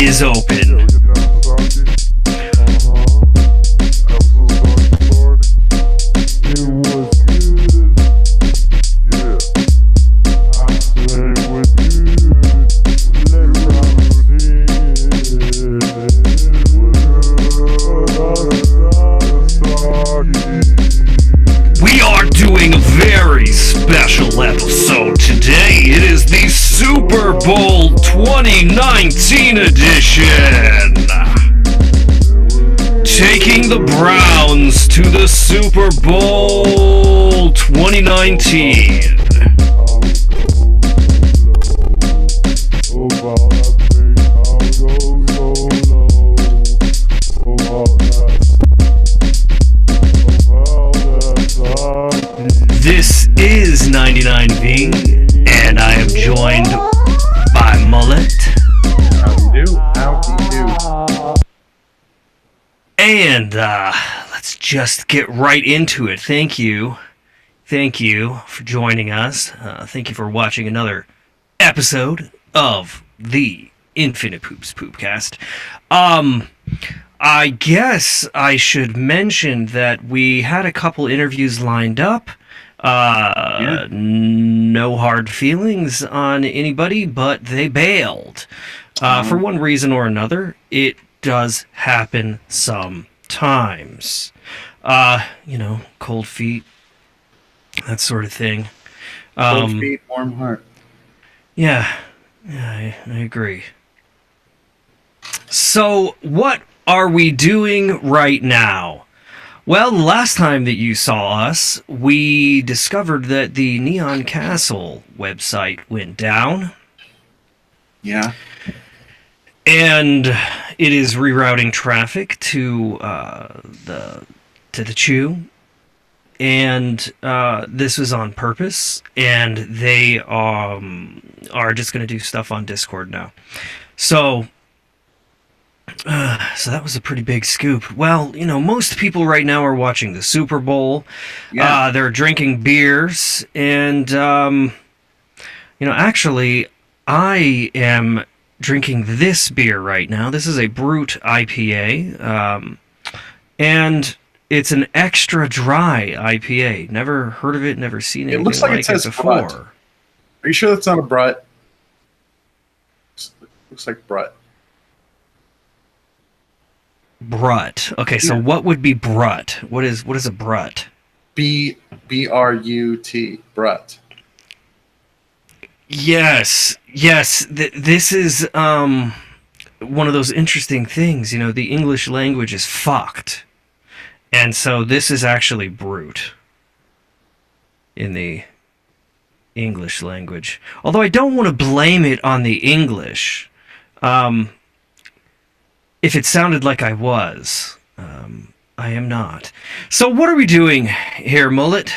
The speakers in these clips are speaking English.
is open. We are doing a very special episode today. It is the Super Bowl 2019 edition. Taking the Browns to the Super Bowl 2019. This is 99V, and I am joined by Mullet. Howdy do. And let's just get right into it. Thank you for joining us. Thank you for watching another episode of the Infinipoop's Poopcast. I guess I should mention that we had a couple interviews lined up. No hard feelings on anybody, but they bailed. For one reason or another. It does happen sometimes. Cold feet, that sort of thing. Cold feet, warm heart. Yeah, I agree. So, what are we doing right now? Well, last time that you saw us, we discovered that the Neon Castle website went down. Yeah. And it is rerouting traffic to the Chew. And this was on purpose. And they are just going to do stuff on Discord now. So that was a pretty big scoop. Well, most people right now are watching the Super Bowl. Yeah. They're drinking beers. And, actually, I am drinking this beer right now. This is a Brute IPA. And it's an extra dry IPA. Never heard of it, never seen anything looks like like it says before. Brut. Are you sure that's not a Brut? Looks like Brut. Brut. Okay, so what would be Brut? What is a Brut? B-R-U-T. Brut. Yes. This is one of those interesting things. The English language is fucked. And so this is actually Brute in the English language. Although I don't want to blame it on the English. If it sounded like I was, I am not. So what are we doing here, Mullet?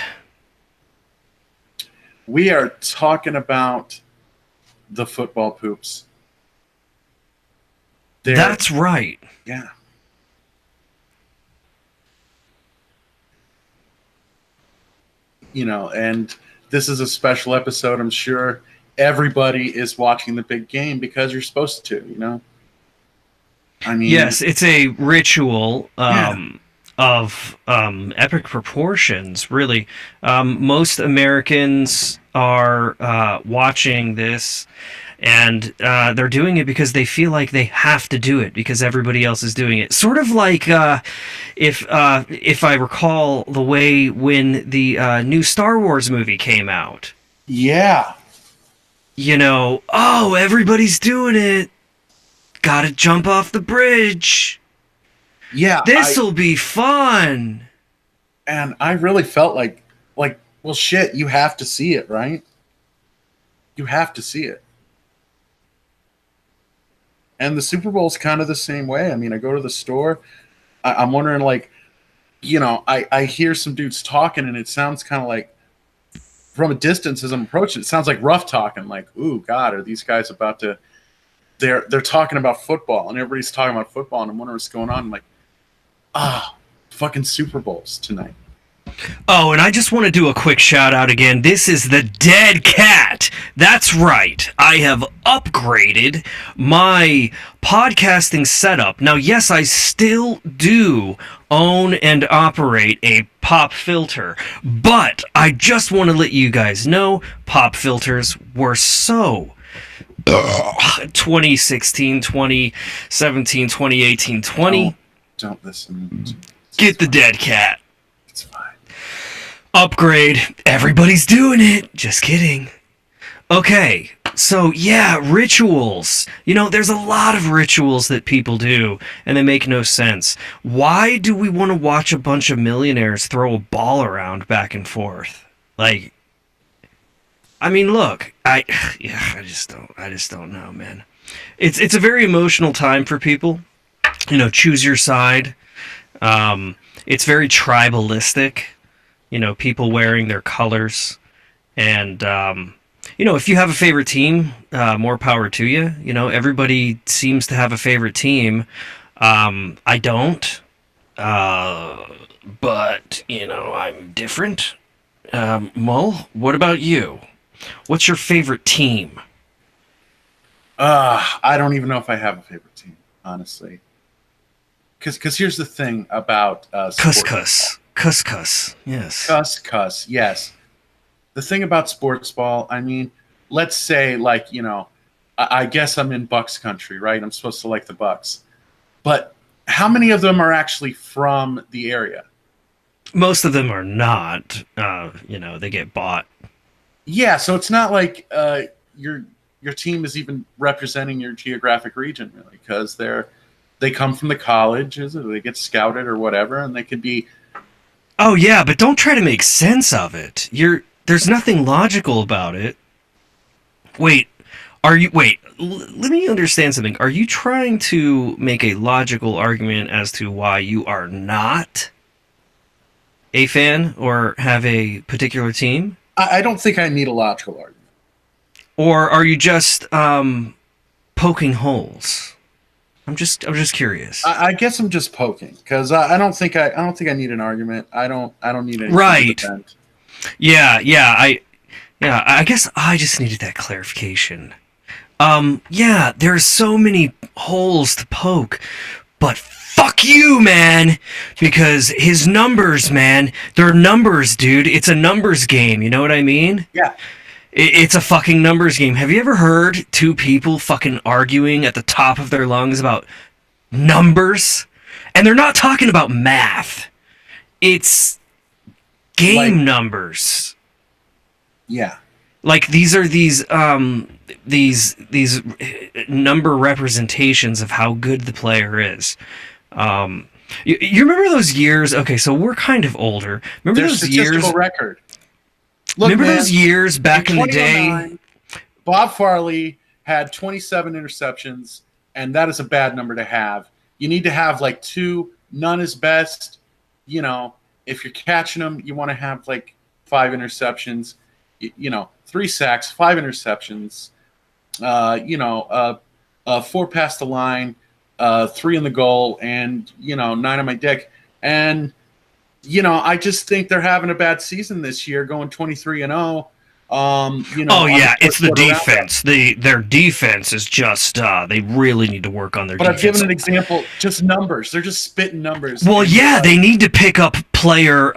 We are talking about the football poops. That's right. Yeah. And this is a special episode. I'm sure everybody is watching the big game because you're supposed to, I mean, yes, it's a ritual of epic proportions, really. Most Americans are watching this, and they're doing it because they feel like they have to do it because everybody else is doing it. Sort of like if I recall the way when the new Star Wars movie came out. Yeah. Everybody's doing it. Gotta jump off the bridge. Yeah. This'll be fun. And I really felt like, well, shit, you have to see it, right? You have to see it. And the Super Bowl's kind of the same way. I mean, I go to the store. I'm wondering, I hear some dudes talking, and it sounds kind of like, from a distance as I'm approaching, it sounds like rough talking. Like, ooh, God, are these guys about to... They're talking about football, and everybody's talking about football, and I'm wondering what's going on. I'm like, fucking Super Bowls tonight. Oh, and I just want to do a quick shout out again. This is the Dead Cat. That's right. I have upgraded my podcasting setup. Now, yes, I still do own and operate a pop filter, but I just want to let you guys know pop filters were so 2016, 2017, 2018, 20. Don't listen. Get the dead cat. It's fine. Upgrade. Everybody's doing it. Just kidding. Okay, so yeah, rituals. You know, there's a lot of rituals that people do, and they make no sense. Why do we want to watch a bunch of millionaires throw a ball around back and forth? Like, I mean, look, I just don't know, man. It's a very emotional time for people. You know, choose your side. It's very tribalistic. You know, people wearing their colors, and you know, if you have a favorite team, more power to you. You know, everybody seems to have a favorite team. I don't, but you know, I'm different. Mull, what about you? What's your favorite team? I don't even know if I have a favorite team, honestly. Because here's the thing about Couscous. Yes. Cuss. Yes. The thing about sports ball, I mean, let's say, like, you know, I guess I'm in Bucks country, right? I'm supposed to like the Bucks. But how many of them are actually from the area? Most of them are not. You know, they get bought. Yeah, so it's not like your team is even representing your geographic region, really, because they come from the colleges, or they get scouted or whatever, and they could be. Oh yeah, but don't try to make sense of it. There's nothing logical about it. Wait, let me understand something. Are you trying to make a logical argument as to why you are not a fan or have a particular team? I don't think I need a logical argument. Or are you just poking holes? I'm just curious. I guess I'm just poking, because I don't think I need an argument. I don't need anything right. to defend. Yeah, I guess I just needed that clarification. Yeah, there's so many holes to poke, but fuck you, man, because his numbers, man, they're numbers, dude. It's a numbers game, you know what I mean? Yeah. It's a fucking numbers game. Have you ever heard two people fucking arguing at the top of their lungs about numbers? And they're not talking about math. It's game numbers. Yeah. Like these are these number representations of how good the player is. You remember those years? Okay, so we're kind of older. Remember There's those years? statistical record. Look, remember man, those years back in the day? Bob Farley had 27 interceptions, and that is a bad number to have. You need to have like 2. None is best. You know, if you're catching them, you want to have like 5 interceptions. You know, 3 sacks, 5 interceptions. 4 past the line, 3 in the goal, and 9 on my dick. And I just think they're having a bad season this year, going 23-0. Oh yeah, it's the defense. Their defense is just they really need to work on their defense. But I've given an example, just numbers. They're just spitting numbers. Well, yeah, they need to pick up player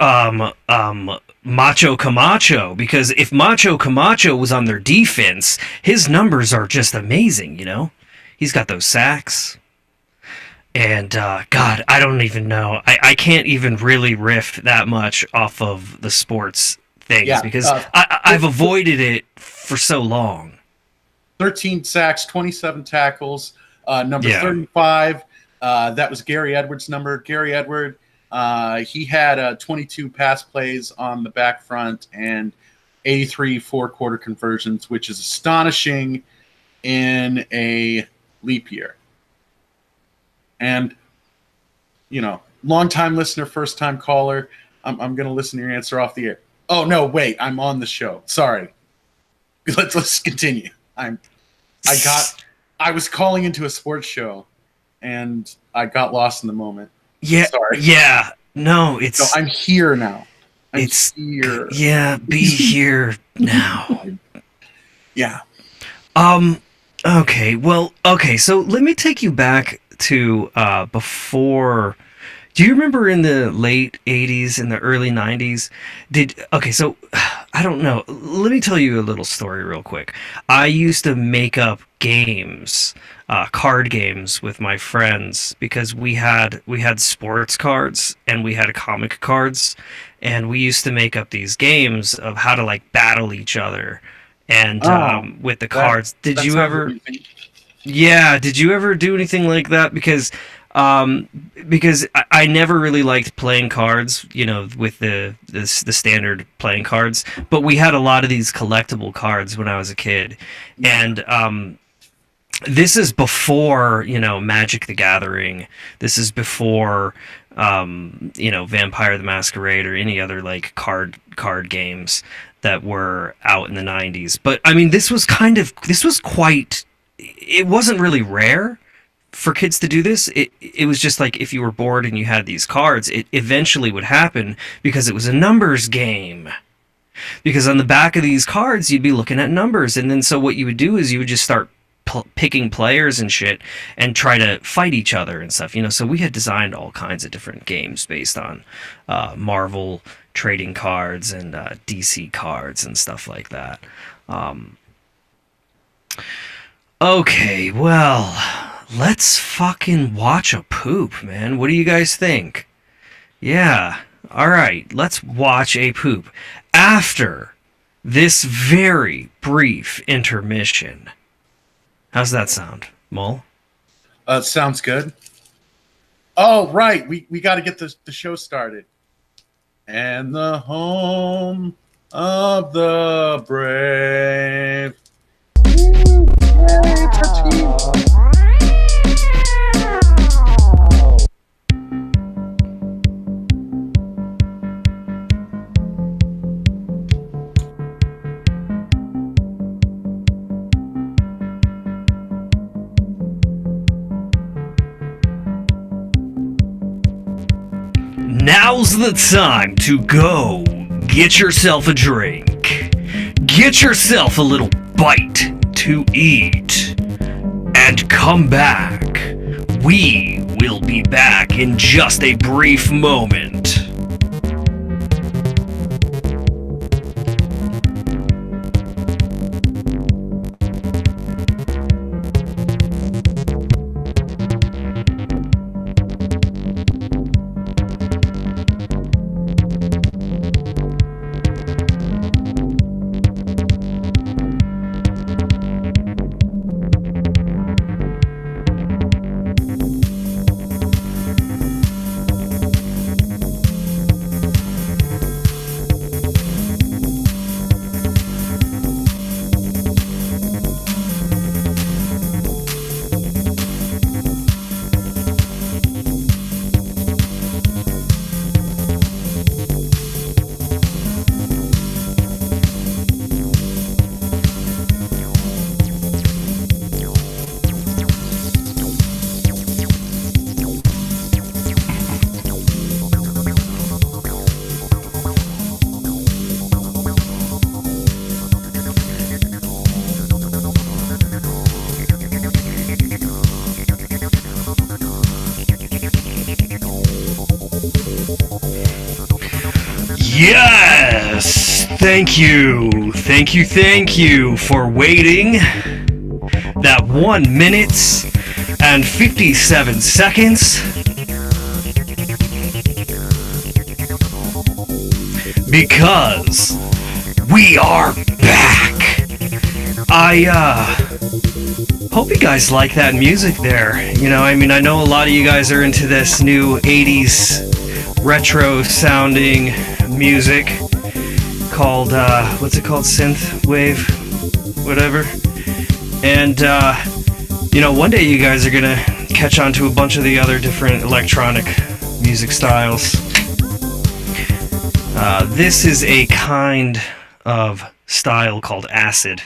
Macho Camacho, because if Macho Camacho was on their defense, his numbers are just amazing, you know? He's got those sacks. And, God, I don't even know. I can't even really riff that much off of the sports things, because I've avoided it for so long. 13 sacks, 27 tackles, number 35. That was Gary Edwards' number. Gary Edward, he had 22 pass plays on the back front and 83 four-quarter conversions, which is astonishing in a leap year. And, long-time listener, first-time caller, I'm going to listen to your answer off the air. Oh, no, wait, I'm on the show. Sorry. Let's continue. I was calling into a sports show, and I got lost in the moment. Yeah. Sorry. Yeah. No, it's... So I'm here now. I'm here. Yeah, be here now. Yeah. Okay. Well, okay. So let me take you back to before. Do you remember in the late 80s and the early 90s? Okay, so I don't know. Let me tell you a little story real quick. I used to make up games, card games with my friends because we had sports cards and we had comic cards, and we used to make up these games of how to like battle each other and Oh, with the that cards. Did that you sounds ever amazing. yeah, did you ever do anything like that? Um, because I never really liked playing cards, you know, with the standard playing cards. But we had a lot of these collectible cards when I was a kid, Yeah. and this is before Magic the Gathering. This is before Vampire the Masquerade or any other like card games that were out in the 90s. But I mean, this was quite. It wasn't really rare for kids to do this. It was just like if you were bored and you had these cards, it eventually would happen because it was a numbers game. Because on the back of these cards, you'd be looking at numbers, and then so what you would do is you would just start picking players and shit and try to fight each other and stuff. So we had designed all kinds of different games based on Marvel trading cards and DC cards and stuff like that. Um, okay, well, let's fucking watch a poop, man. What do you guys think? Yeah. All right, let's watch a poop after this very brief intermission. How's that sound, Mull? Sounds good. Oh, right. We got to get the show started. And the home of the brave. Now's the time to go get yourself a drink. Get yourself a little bite to eat. And come back. We will be back in just a brief moment. Yes! Thank you. Thank you, thank you for waiting. That 1 minute and 57 seconds. Because we are back. I hope you guys like that music there. I know a lot of you guys are into this new 80s retro sounding music called what's it called, synth wave, whatever. And one day you guys are gonna catch on to a bunch of the other different electronic music styles. This is a kind of style called acid,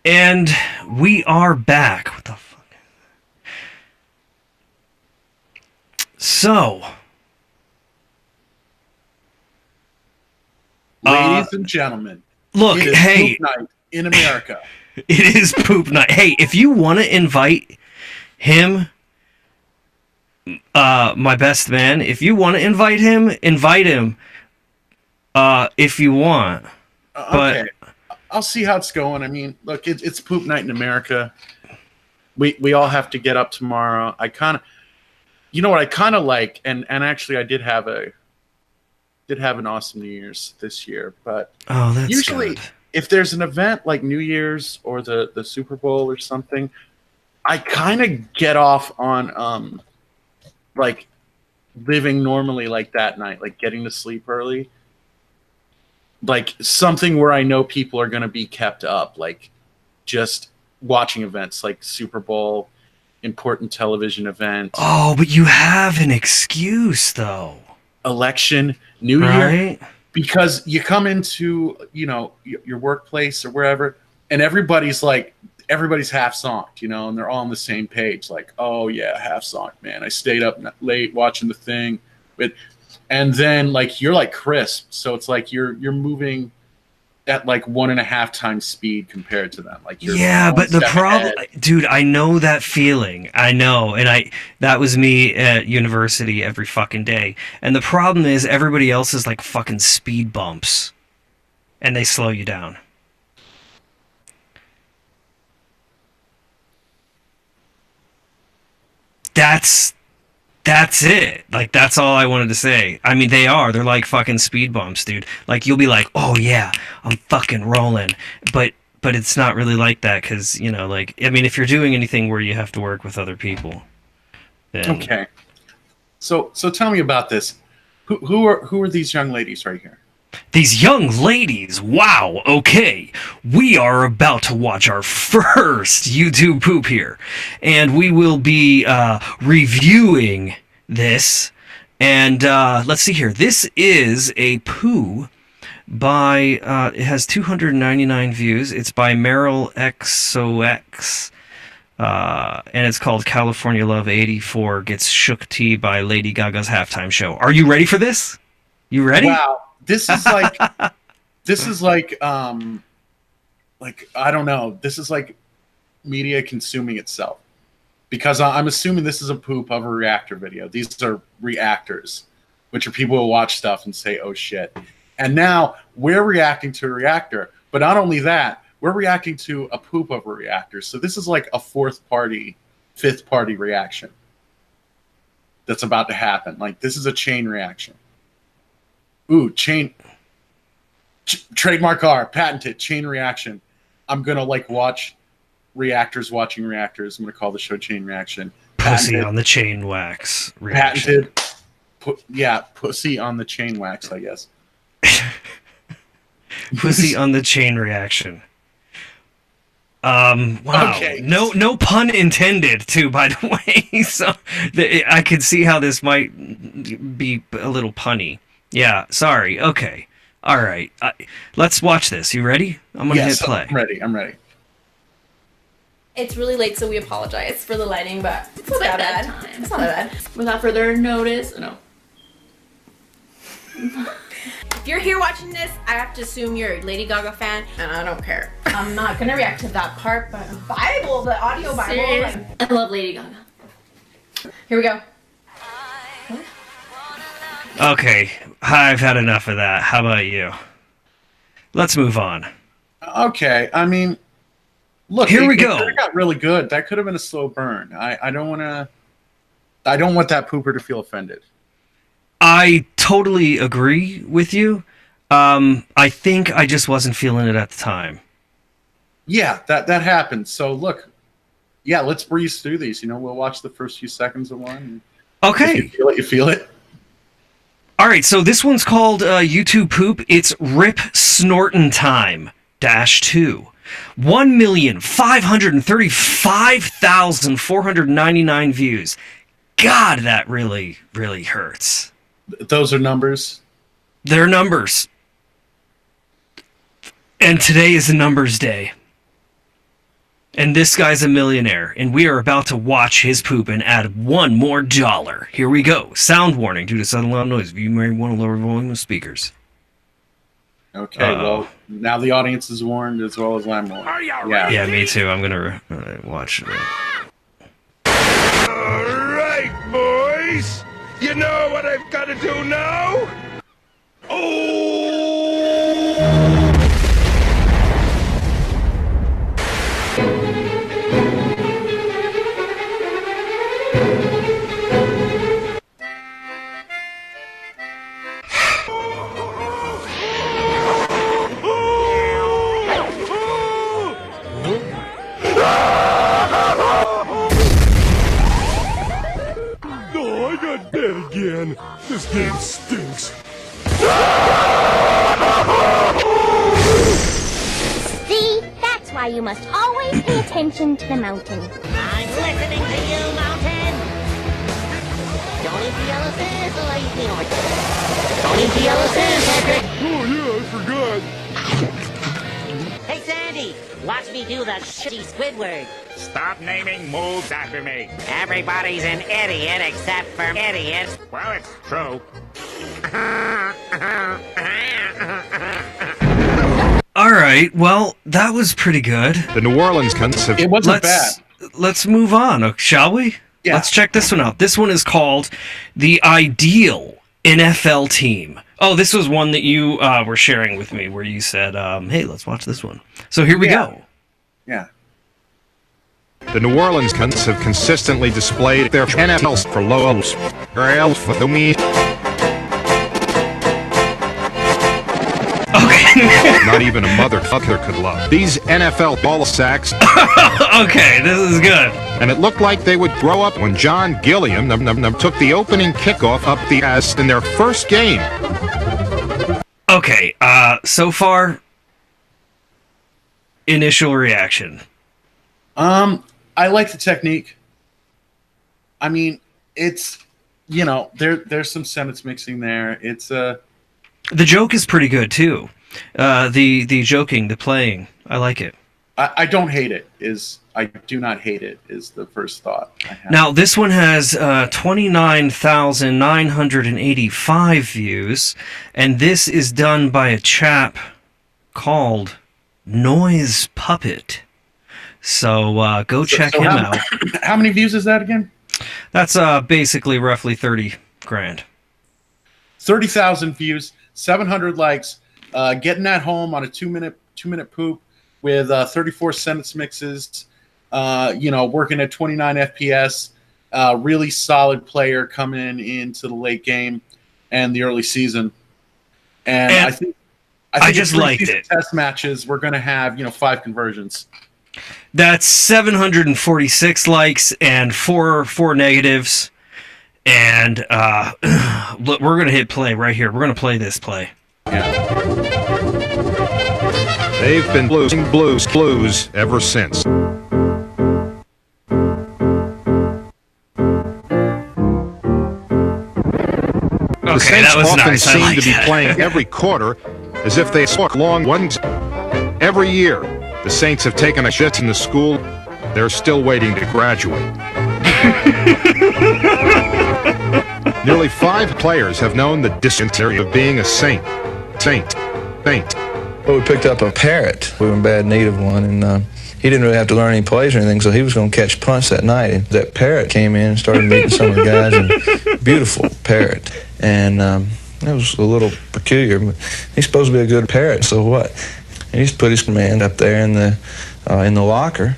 and we are back. What the fuck? So Ladies and gentlemen, look, it is hey, poop night in America. It is poop night. Hey, if you want to invite him, my best man, if you want to invite him, if you want. Okay, I'll see how it's going. I mean, look, it's poop night in America. We all have to get up tomorrow. I kind of, you know what I kind of like, and actually I did have an awesome New Year's this year, but that's usually good. If there's an event like New Year's or the Super Bowl or something, I kind of get off on like living normally like that night, like getting to sleep early, like something where I know people are going to be kept up, like just watching events like Super Bowl, important television event. Oh, but you have an excuse though. Election, New Year, because you come into, you know, your workplace or wherever, and everybody's half zonked, you know, and they're all on the same page. Like, oh yeah, half zonked, man. I stayed up late watching the thing, and then like you're like crisp, so it's like you're moving at like 1.5 times speed compared to them. Like, yeah, but the problem, dude, I know that feeling. I know, and that was me at university every fucking day. And the problem is everybody else is like fucking speed bumps, and they slow you down. That's it. Like, that's all I wanted to say. I mean, they're like fucking speed bumps, dude. Like, you'll be like, oh yeah, I'm fucking rolling. But it's not really like that, because, you know, like, I mean, if you're doing anything where you have to work with other people, then... Okay. So tell me about this. Who are these young ladies right here? These young ladies, wow, okay. We are about to watch our first YouTube poop here. And we will be reviewing this. And let's see here. This is a poo by, it has 299 views. It's by Meryl XOX. And it's called California Love 84 Gets Shook Tea by Lady Gaga's Halftime Show. Are you ready for this? You ready? Wow. This is like, I don't know. This is like media consuming itself, because I'm assuming this is a poop of a reactor video. These are reactors, which are people who watch stuff and say, oh shit. And now we're reacting to a reactor, but not only that, we're reacting to a poop of a reactor. So this is like a fifth party reaction that's about to happen. Like, this is a chain reaction. Ooh, trademark R, patented, chain reaction. I'm going to like watch reactors watching reactors. I'm going to call the show Chain Reaction. Pussy on the chain wax reaction. Patented. Pussy on the chain wax, I guess. Pussy on the chain reaction. Wow. Okay. No pun intended, too, by the way. So I could see how this might be a little punny. Yeah, sorry. Okay. All right. Let's watch this. You ready? I'm going to hit play. I'm ready. It's really late, so we apologize for the lighting, but it's not that bad. It's not that bad. Without further notice, no. If you're here watching this, I have to assume you're a Lady Gaga fan, and I don't care. I'm not going to react to that part, but Bible, the audio Bible. Serious? I love Lady Gaga. Here we go. Okay, I've had enough of that. How about you? Let's move on. Okay, I mean, look, here we go. It got really good. That could have been a slow burn. I don't want that pooper to feel offended. I totally agree with you. I think I just wasn't feeling it at the time. Yeah, that happened. So look, yeah, let's breeze through these. You know, we'll watch the first few seconds of one. Okay. If you feel it, you feel it. All right, so this one's called YouTube Poop. It's Rip Snortin' Time -2. 1,535,499 views. God, that really, really hurts. Those are numbers? They're numbers. And today is a numbers day. And this guy's a millionaire, and we are about to watch his poop and add $1 more. Here we go. Sound warning due to sudden loud noise. If you may want to lower volume of speakers. Okay, well, now the audience is warned as well as I'm warned. Are you Yeah. Yeah, me too. I'm gonna watch it. all right, boys? You know what I've got to do now? Oh! Oh, I got dead again. This game stinks. See? That's why you must always pay attention to the mountain. I'm listening to you, mountain! Don't eat the yellow scissors or eat the orange. Don't eat the yellow scissors, Patrick! Oh, yeah, I forgot. Hey, Sandy! Watch me do the shitty Squidward. Stop naming moves after me. Everybody's an idiot except for idiots. Well, it's true. All right. Well, that was pretty good. The New Orleans Cunts have... It wasn't bad. Let's move on, shall we? Yeah. Let's check this one out. This one is called The Ideal NFL Team. Oh, this was one that you were sharing with me where you said, hey, let's watch this one. So here we go. Yeah. The New Orleans Cunts have consistently displayed their NFLs for lows. Rails for the me. Okay. Not even a motherfucker could love these NFL ball sacks. Okay, this is good. And it looked like they would grow up when John Gilliam took the opening kickoff up the ass in their first game. Okay, so far, initial reaction. I like the technique. I mean, it's, you know, there's some sentence mixing there. It's The joke is pretty good too. The joking, the playing, I like it. I don't hate it. I do not hate it is the first thought I have. Now this one has 29,985 views, and this is done by a chap called Noise Puppet. So go check him out. How many views is that again? That's basically roughly 30 grand. 30,000 views, 700 likes. Getting that home on a two-minute poop with 34 sentence mixes. You know, working at 29 FPS. Really solid player coming into the late game and the early season. And I think I just liked it. Test matches, we're going to have 5 conversions. That's 746 likes and four negatives. And look, we're going to hit play right here. We're going to play this play. Yeah. They've been losing blues ever since. The Saints often seem to be playing every quarter as if they spark long ones. Every year, the Saints have taken a shit in the school. They're still waiting to graduate. Nearly 5 players have known the dysentery of being a saint. Well, we picked up a parrot. We were in bad need of one, and he didn't really have to learn any plays or anything, so he was going to catch punts that night. And that parrot came in and started meeting some of the guys, and beautiful parrot. And it was a little peculiar, but he's supposed to be a good parrot, so what? And he's put his command up there in the locker,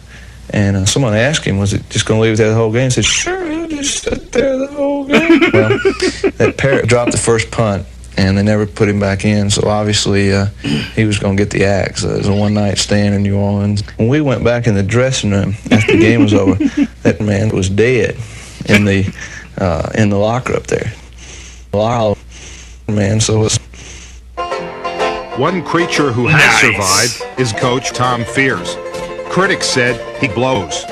and someone asked him, was it just going to leave it there the whole game? He said, sure, he'll just sit there the whole game. Well, that parrot dropped the first punt, and they never put him back in, so obviously he was going to get the axe. It was a one-night stand in New Orleans. When we went back in the dressing room after the game was over, that man was dead in the locker up there. Wow, man, so it's... One creature who has survived is Coach Tom Fears. Critics said he blows.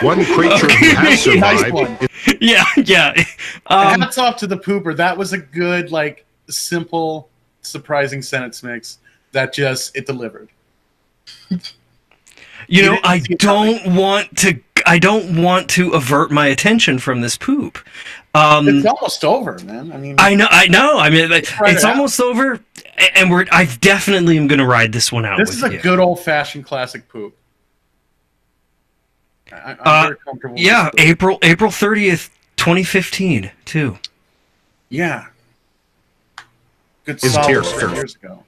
One creature who has survived is... Yeah. Hats off to the pooper. That was a good, simple, surprising sentence mix that just, it delivered. I don't want to I don't want to avert my attention from this poop. It's almost over, man. I mean, I know. I mean, it's almost over, and I definitely am going to ride this one out. This is a good old-fashioned classic poop. I'm very comfortable. Yeah, with April 30th, 2015, too. Yeah. Good solid 3 years ago.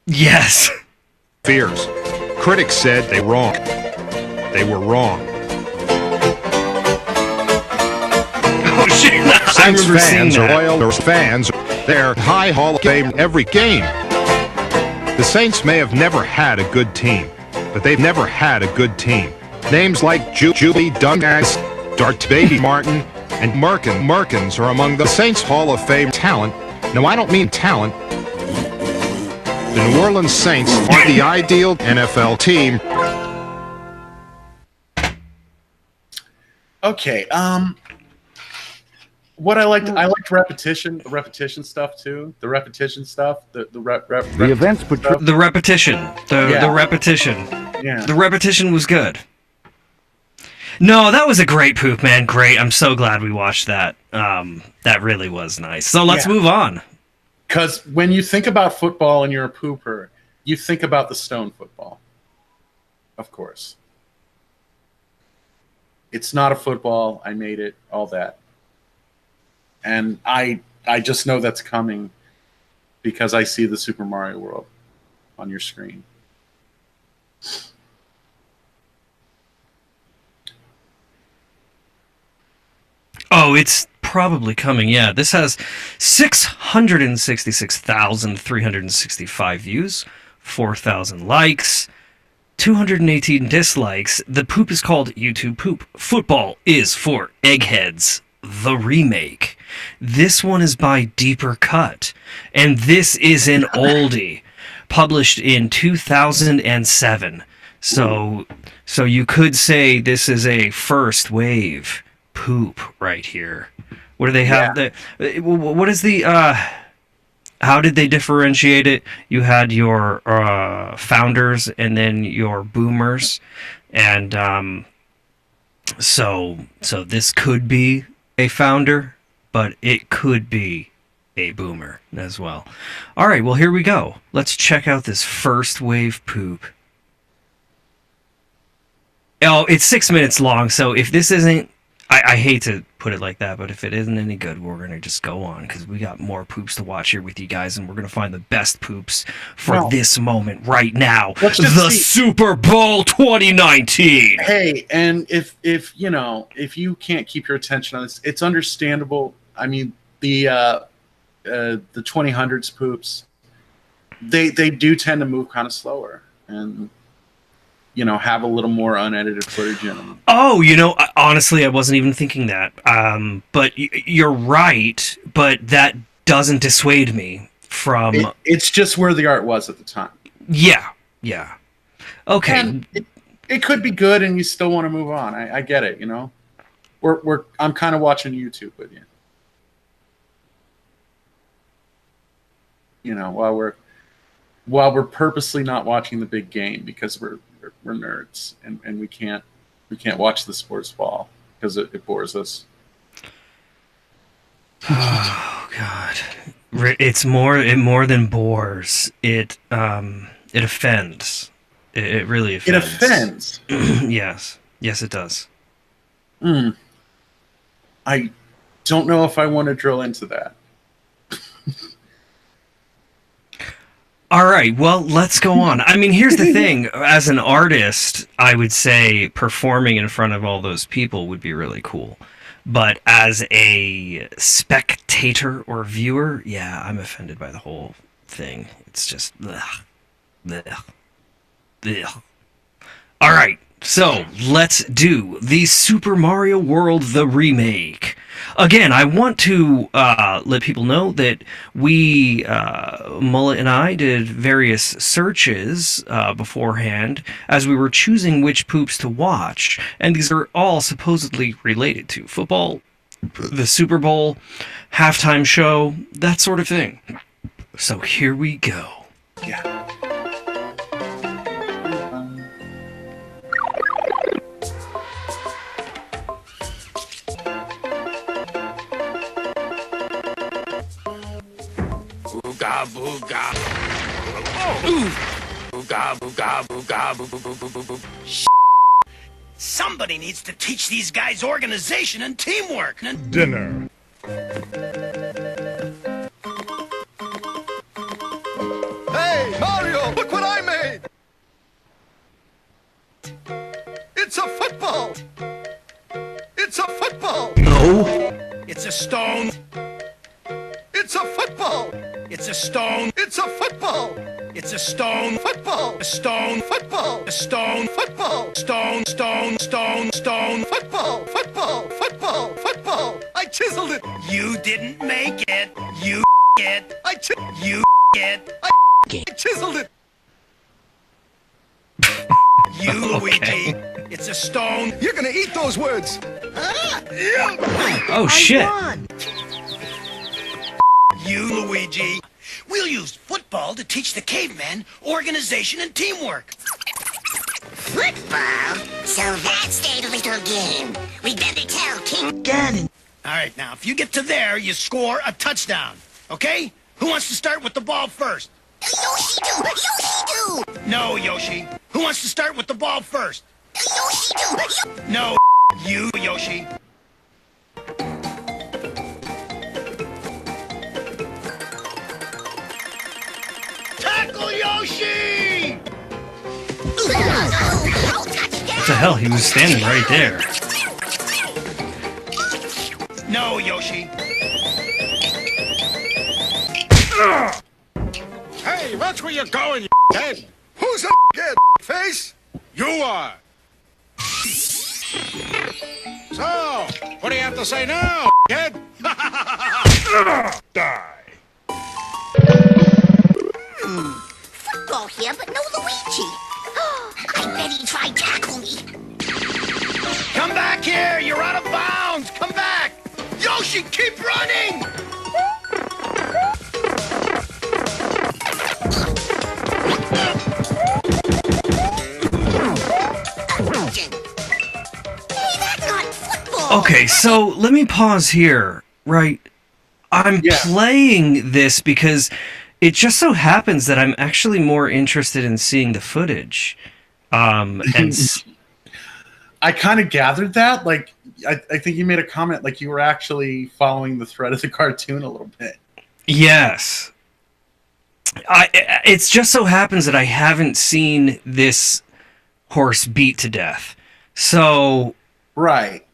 Yes. Fears. Critics said they wrong. They were wrong. Oh shit! Saints fans are loyal fans. They're high Hall of Fame every game. The Saints may have never had a good team, but they've never had a good teie. Names like Julie Dungas, Dart Baby Martin, and Merkins are among the Saints Hall of Fame talent. No, I don't mean talent. The New Orleans Saints are the ideal NFL team. Okay, what I liked repetition, the repetition stuff too. The repetition stuff, the events, the repetition, the repetition. Yeah, the repetition was good. No, that was a great poop, man. Great. I'm so glad we watched that. That really was nice. So let's move on. Because when you think about football and you're a pooper, you think about the stone football. Of course. It's not a football. I made it. All that. And I just know that's coming because I see the Super Mario World on your screen. Oh, it's probably coming, yeah. This has 666,365 views, 4,000 likes, 218 dislikes. The poop is called YouTube Poop. Football is for Eggheads, the remake. This one is by Deeper Cut, and this is an oldie, published in 2007. So you could say this is a first wave poop right here. What do they have? What is the how did they differentiate it? You had your founders and then your boomers, and so this could be a founder, but it could be a boomer as well. All right, well, here we go. Let's check out this first wave poop. Oh, it's 6 minutes long, so if this isn't, I hate to put it like that, but if it isn't any good, we're going to just go on, because we got more poops to watch here with you guys, and we're going to find the best poops for this moment right now. The Super Bowl 2019! Hey, and if you can't keep your attention on this, it's understandable. I mean, the 2000s poops, they do tend to move kind of slower, and have a little more unedited footage in them. Oh, honestly, I wasn't even thinking that. But you're right, but that doesn't dissuade me from... It's just where the art was at the time. Yeah. Okay. And it could be good, and you still want to move on. I get it, I'm kind of watching YouTube with you. While we're purposely not watching the big game because we're nerds and we can't watch the sports ball because it bores us. Oh God, it's more than bores. It offends. It really offends. It offends. Yes, it does. I don't know if I want to drill into that. All right, well, let's go on. I mean, here's the thing. As an artist, I would say performing in front of all those people would be really cool. But as a spectator or viewer, yeah, I'm offended by the whole thing. It's just... Ugh. All right, so let's do the Super Mario World, the remake. Again, I want to let people know that we, Mullet and I, did various searches beforehand as we were choosing which poops to watch, and these are all supposedly related to football, the Super Bowl, halftime show, that sort of thing. So here we go. Yeah. booga booga. Ooh. Booga booga booga booga. Somebody needs to teach these guys organization and teamwork. Dinner. Hey, Mario, look what I made! It's a football! It's a football! No. It's a stone. It's a football! It's a stone. It's a football! It's a stone. Football! A stone. Football! A stone. Football! Stone. Stone. Stone. Stone. Football! Football! Football! Football! I chiseled it! You didn't make it. You it. You it. I chiseled it! You, Luigi. It's a stone. You're gonna eat those words! Oh shit. You, Luigi. We'll use football to teach the cavemen organization and teamwork. Football? So that's their little game. We better tell King Ganon. All right, now, if you get to there, you score a touchdown. Okay? Who wants to start with the ball first? Yoshi do! Yoshi do! No, Yoshi. Who wants to start with the ball first? Yoshi do! No, you, Yoshi. Tackle Yoshi! What the hell? He was standing right there. No, Yoshi. Hey, watch where you're going, you head. Who's a kid, face? You are. So, what do you have to say now, kid? Die. Football here, but no Luigi. I bet he tried to tackle me. Come back here! You're out of bounds! Come back! Yoshi, keep running! Hey, that's not football. Okay, so let me pause here, right? I'm playing this because it just so happens that I'm actually more interested in seeing the footage. And I kind of gathered that. Like, I think you made a comment like you were actually following the thread of the cartoon a little bit. yes. It's just so happens that I haven't seen this horse beat to death. So, right.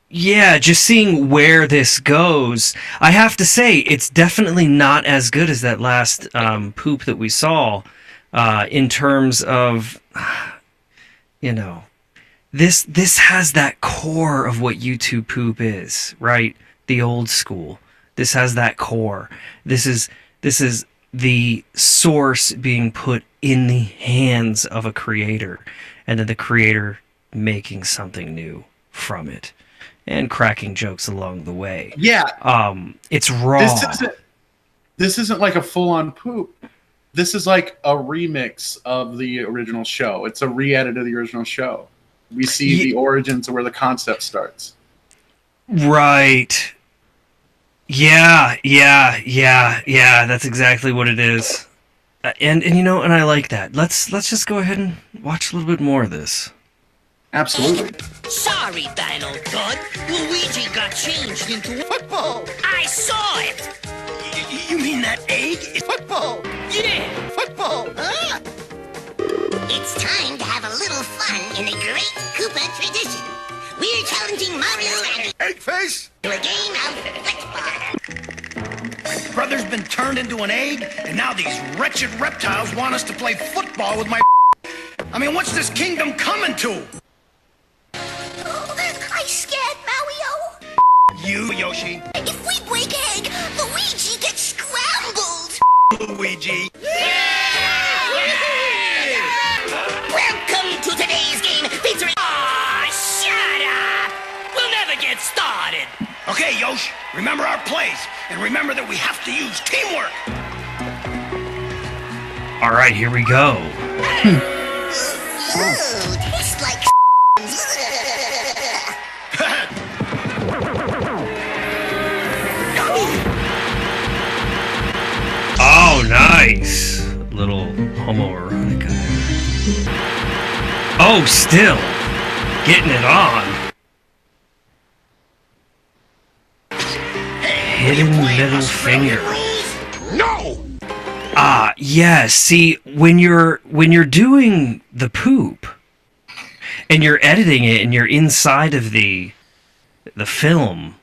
Yeah, just seeing where this goes, I have to say it's definitely not as good as that last poop that we saw in terms of, you know, this has that core of what YouTube poop is, right? The old school. This has that core. This is the source being put in the hands of a creator, and then the creator making something new from it and cracking jokes along the way. Yeah. It's raw. This isn't like a full-on poop. This is like a remix of the original show. It's a re-edit of the original show. We see the origins of where the concept starts. Right. Yeah. That's exactly what it is. And you know, and I like that. Let's just go ahead and watch a little bit more of this. Absolutely. Sorry, Dino God. Luigi got changed into football. I saw it. You mean that egg is football? Yeah, football. It's time to have a little fun in the great Koopa tradition. We're challenging Mario and Eggface to a game of football. brother's been turned into an egg, and now these wretched reptiles want us to play football with my I mean, what's this kingdom coming to? I scared Mario. You, Yoshi. If we break egg, Luigi gets scrambled. Luigi. Welcome to today's game featuring... Aw, shut up! We'll never get started. Okay, Yosh, remember our plays, and remember that we have to use teamwork. All right, here we go. Ooh, tastes like... Oh, still getting it on. Hidden middle finger. No! Yeah, see, when you're doing the poop and you're editing it and you're inside of the film,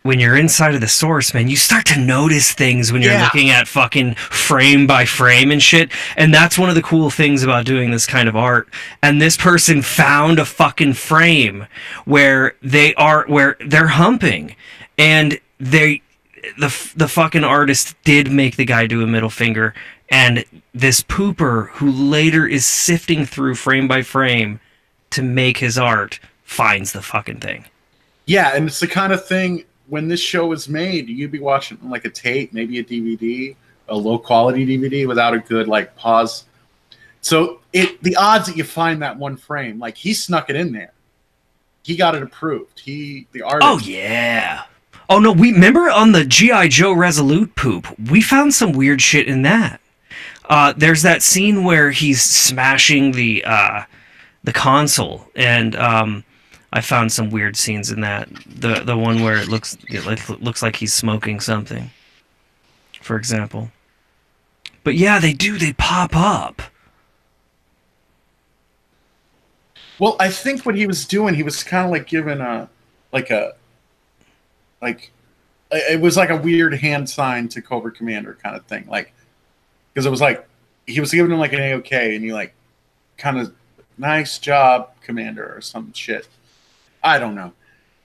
when you're inside of the source, man, you start to notice things when you're looking at fucking frame by frame and shit. And that's one of the cool things about doing this kind of art. And this person found a fucking frame where they're humping, and the fucking artist did make the guy do a middle finger, and this pooper who later is sifting through frame by frame to make his art finds the fucking thing. Yeah, and it's the kind of thing, when this show was made, you'd be watching like a tape, maybe a DVD, a low quality DVD without a good like pause. So the odds that you find that one frame, like he snuck it in there. He got it approved. The artist. Oh yeah. Oh no, we remember on the G.I. Joe Resolute poop, we found some weird shit in that. There's that scene where he's smashing the console, and I found some weird scenes in that. The one where it looks like he's smoking something, for example. But yeah, they pop up. Well, I think what he was doing, he was kind of like giving it was like a weird hand sign to Cobra Commander kind of thing, like, because it was like he was giving him like an A-OK, and he like kind of, nice job, Commander, or some shit. I don't know.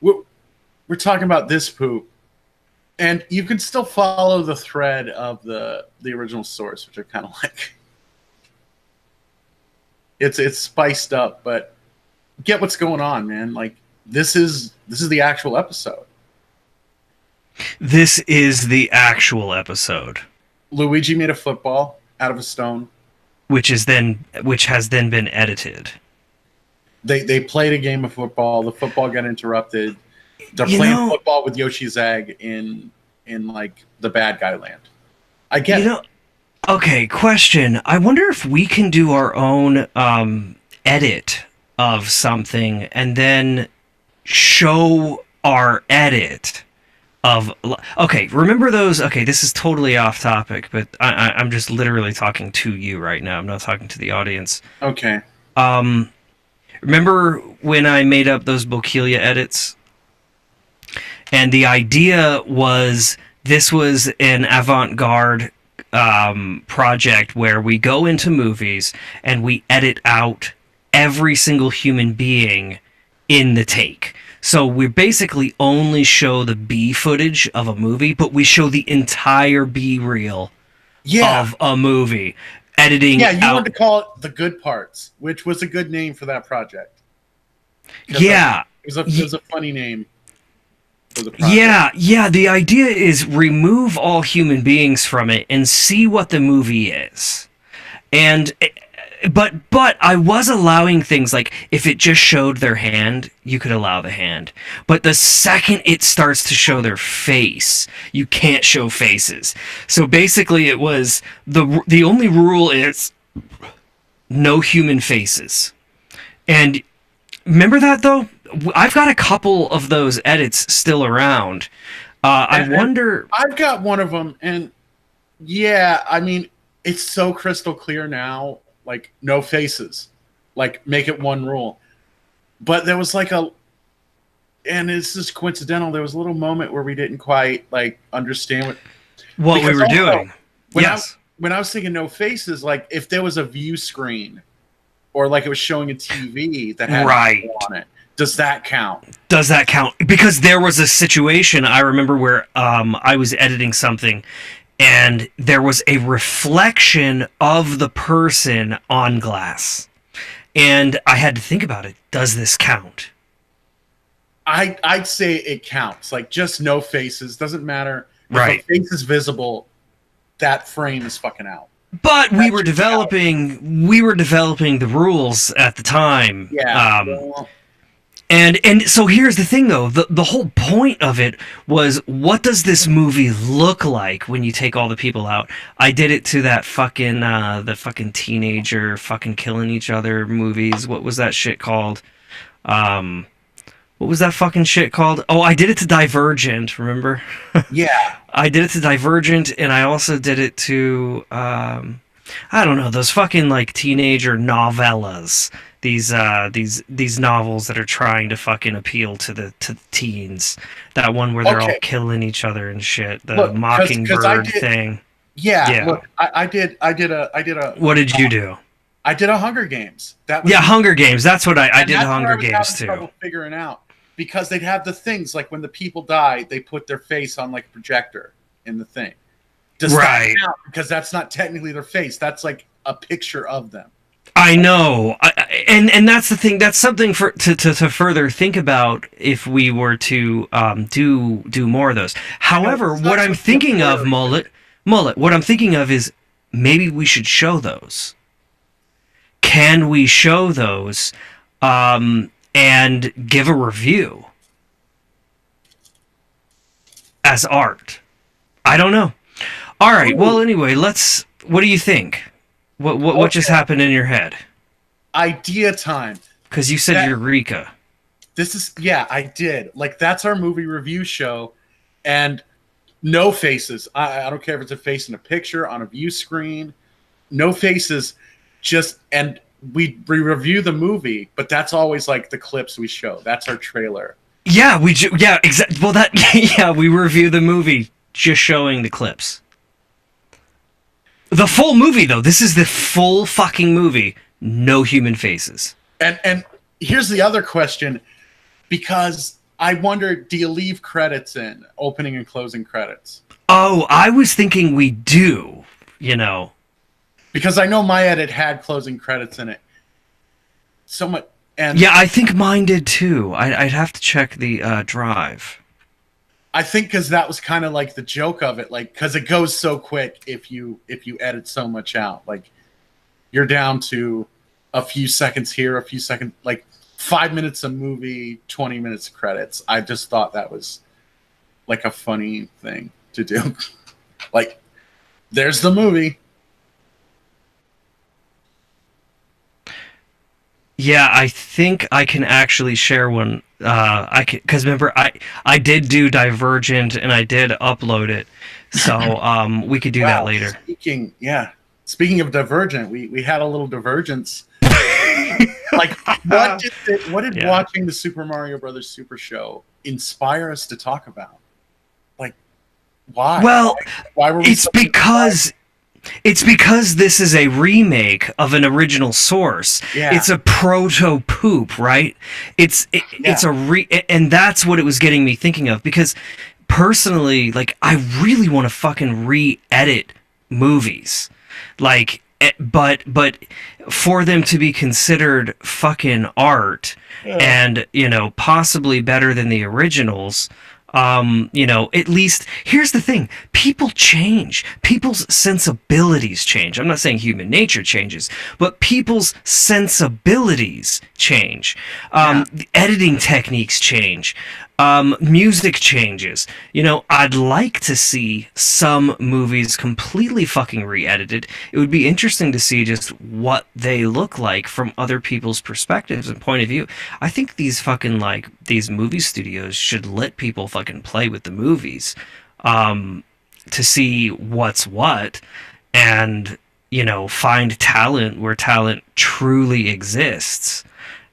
We're talking about this poop, and you can still follow the thread of the original source, which are kind of like it's spiced up, but get what's going on, man. Like this is the actual episode. This is the actual episode. Luigi made a football out of a stone, which has then been edited. They played a game of football. The football got interrupted. They're playing football with Yoshi's egg in like the bad guy land. I get it. Okay, question. I wonder if we can do our own edit of something and then show our edit of... Okay, remember those... Okay, this is totally off topic, but I'm just literally talking to you right now. I'm not talking to the audience. Okay. Remember when I made up those Bokelia edits? And the idea was this was an avant-garde project where we go into movies and we edit out every single human being in the take. So we basically only show the B footage of a movie, but we show the entire B reel of a movie. Editing. Yeah, you wanted to call it The Good Parts, which was a good name for that project. Yeah. It was a funny name for the project. Yeah, the idea is remove all human beings from it and see what the movie is. And but I was allowing things like if it just showed their hand, you could allow the hand. But the second it starts to show their face, you can't show faces. So basically it was the only rule is no human faces. And remember that though? I've got a couple of those edits still around. I wonder... I've got one of them, and yeah, I mean, it's so crystal clear now. Like, no faces. Like, make it one rule. But there was like and it's just coincidental, there was a little moment where we didn't quite, like, understand what we were doing. When I was thinking no faces, like, if there was a view screen, or like it was showing a TV that had on it, does that count? Does that count? Because there was a situation, I remember, where I was editing something, and there was a reflection of the person on glass. And I had to think about it. Does this count? I'd say it counts. Like, just no faces. Doesn't matter. Right. If a face is visible, that frame is fucking out. But we were developing the rules at the time. Yeah. And so here's the thing, though. The whole point of it was, what does this movie look like when you take all the people out? I did it to that fucking the fucking teenager fucking killing each other movies. What was that shit called? What was that fucking shit called? Oh, I did it to Divergent. Remember? Yeah. I did it to Divergent, and I also did it to I don't know, those fucking like teenager novellas. These novels that are trying to fucking appeal to the teens. That one where they're all killing each other and shit. The Mockingbird thing. Yeah. Look, I did a. What did you do? I did a Hunger Games. That was Hunger Games. That's what I did. Hunger Games too. Trouble figuring out, because they'd have the things like when the people die, they put their face on like a projector in the thing. Does that count? Because that's not technically their face. That's like a picture of them. I know, and that's the thing. That's something to further think about if we were to do more of those. However, what I'm thinking of, Mullet, what I'm thinking of is maybe we should show those. Can we show those and give a review as art? I don't know. All right. Well, anyway, let's. What do you think? What just happened in your head? Idea time. Because you said Eureka. I did. Like, that's our movie review show, and no faces. I don't care if it's a face in a picture, on a view screen. No faces. And we review the movie, but that's always like the clips we show. That's our trailer. Yeah, exactly. Well, we review the movie just showing the clips. The full movie, though. This is the full fucking movie. No human faces. And here's the other question, because I wonder, do you leave credits in, opening and closing credits? Oh, I was thinking we do, Because I know my edit had closing credits in it. Yeah, I think mine did too. I'd have to check the drive. I think because that was kind of like the joke of it, like, because it goes so quick if you edit so much out. Like, you're down to a few seconds here, a few seconds, like 5 minutes of movie, 20 minutes of credits. I just thought that was like a funny thing to do. Like, there's the movie. Yeah, I think I can actually share one. Because remember, I did do Divergent and I did upload it, so we could do that later. Speaking of Divergent, we had a little divergence. Like, what did watching the Super Mario Brothers Super Show inspire us to talk about? Like, why? Well, why were we It's because this is a remake of an original source. Yeah. It's a proto-poop, right? It's and that's what it was getting me thinking of, because personally, like, I really want to fucking re-edit movies. Like, but for them to be considered fucking art and, possibly better than the originals, at least, here's the thing. People change. People's sensibilities change. I'm not saying human nature changes, but people's sensibilities change. The editing techniques change. Music changes. I'd like to see some movies completely fucking re-edited. It would be interesting to see just what they look like from other people's perspectives and point of view. I think these fucking, these movie studios should let people fucking play with the movies, to see what's what, and, find talent where talent truly exists,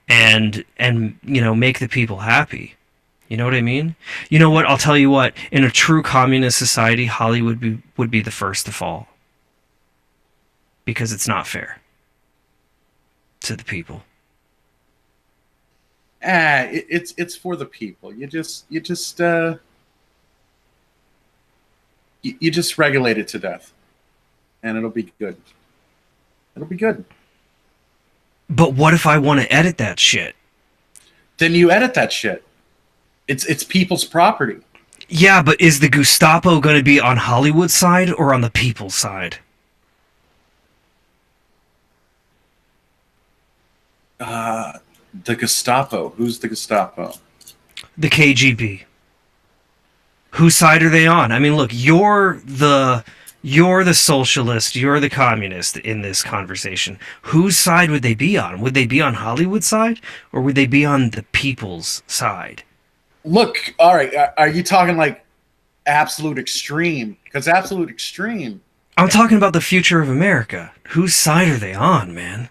and make the people happy. You know what I mean? You know what? I'll tell you what. In a true communist society, Hollywood would be the first to fall. Because it's not fair to the people. It's for the people. You just regulate it to death, and it'll be good. It'll be good. But what if I want to edit that shit? Then you edit that shit. It's people's property. Yeah, but is the Gestapo going to be on Hollywood's side or on the people's side? The Gestapo. Who's the Gestapo? The KGB. Whose side are they on? I mean, look, you're the socialist, you're the communist in this conversation. Whose side would they be on? Would they be on Hollywood's side, or would they be on the people's side? Look, all right, are you talking like absolute extreme? Because absolute extreme. I'm talking about the future of America. Whose side are they on, man?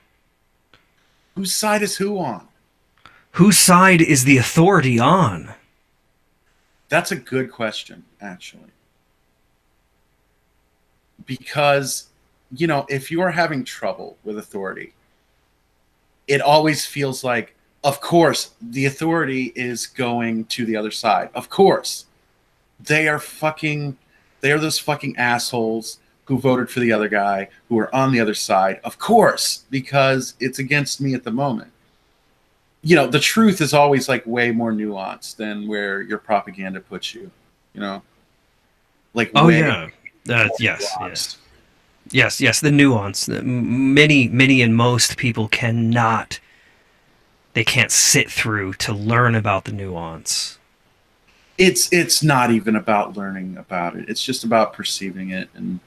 Whose side is who on? Whose side is the authority on? That's a good question, actually. Because, you know, if you're having trouble with authority, it always feels like, of course, the authority is going to the other side. Of course. They are those fucking assholes who voted for the other guy, who are on the other side. Of course, because it's against me at the moment. You know, the truth is always like way more nuanced than where your propaganda puts you, you know? Like, oh, yeah. Yes. The nuance. Many and most people cannot, they can't sit through to learn about the nuance. It's not even about learning about it. It's just about perceiving it and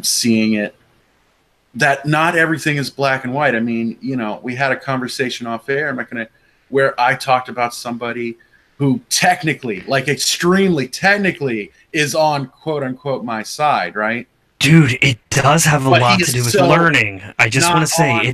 seeing it. That not everything is black and white. I mean, you know, we had a conversation off air. Where I talked about somebody who technically, like extremely technically, is on quote unquote my side, right? Dude, it does have a lot to do with learning. I just want to say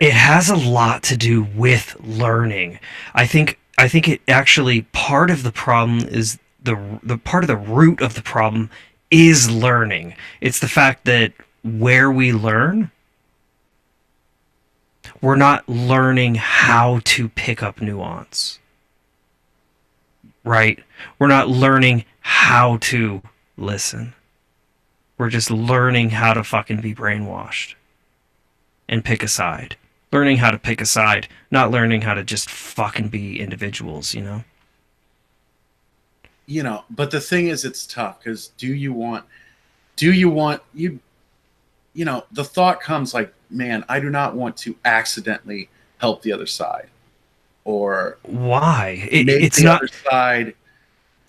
it has a lot to do with learning. I think it actually, part of the problem is the part of the root of the problem is learning. It's the fact that where we learn, we're not learning how to pick up nuance. Right? We're not learning how to listen. We're just learning how to fucking be brainwashed and pick a side. Learning how to pick a side, not learning how to just fucking be individuals, you know? You know, but the thing is, it's tough, because you know, the thought comes like, man, I do not want to accidentally help the other side. Or why? It's the other side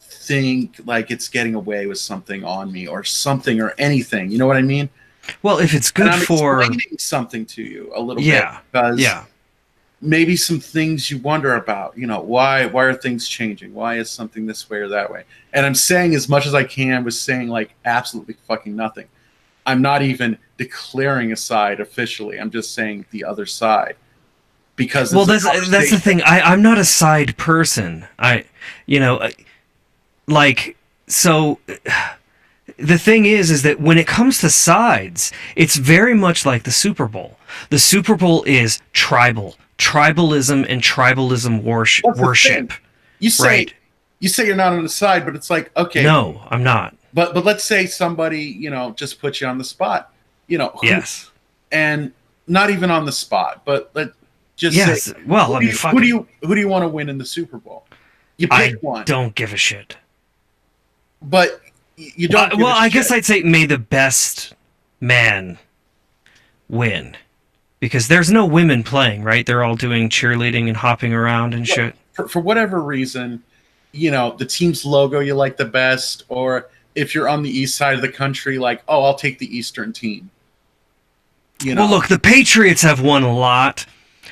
think like it's getting away with something on me or something or anything. You know what I mean? Well, if it's good for explaining something to you a little bit, because maybe some things you wonder about, you know, why are things changing? Why is something this way or that way? And I'm saying as much as I can with saying like absolutely fucking nothing. I'm not even declaring a side officially. I'm just saying the other side. Because that's the thing. I'm not a side person. The thing is that when it comes to sides, it's very much like the Super Bowl. The Super Bowl is tribalism and tribalism worship. You say you're not on the side, but it's like, okay, no, I'm not. But let's say somebody, you know, just puts you on the spot, you know. Yes. And not even on the spot, but just say, well, who do you want to win in the Super Bowl? You pick one. I don't give a shit. But you don't. Well, I guess I'd say may the best man win, because there's no women playing, right? They're all doing cheerleading and hopping around and shit. For whatever reason, you know, the team's logo you like the best, or if you're on the east side of the country, like, oh, I'll take the Eastern team. You know? Well, look, the Patriots have won a lot.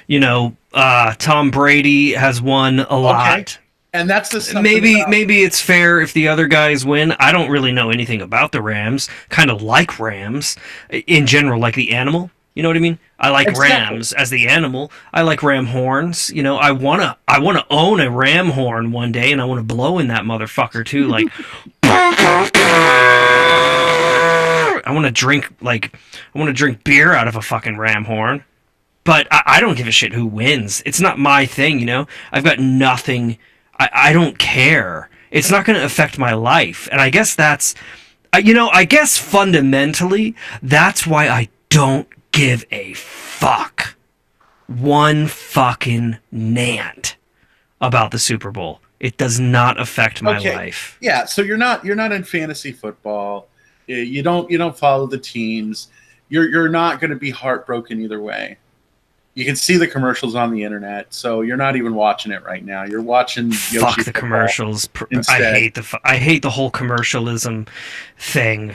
You know, Tom Brady has won a lot. And that's the maybe it's fair if the other guys win. I don't really know anything about the Rams. Kind of like Rams in general, like the animal. You know what I mean? I like Rams as the animal. I like ram horns. You know, I wanna own a ram horn one day, and I want to blow in that motherfucker too. Like, I want to drink beer out of a fucking ram horn. But I don't give a shit who wins. It's not my thing, you know? I've got nothing. I don't care. It's not going to affect my life. And I guess that's, I guess fundamentally, that's why I don't give a fuck. One fucking nant about the Super Bowl. It does not affect my life. Yeah, so you're not in fantasy football. You don't follow the teams. You're not going to be heartbroken either way. You can see the commercials on the internet, so you're not even watching it right now. You're watching Yoshi Fuck the football commercials. instead. I hate the whole commercialism thing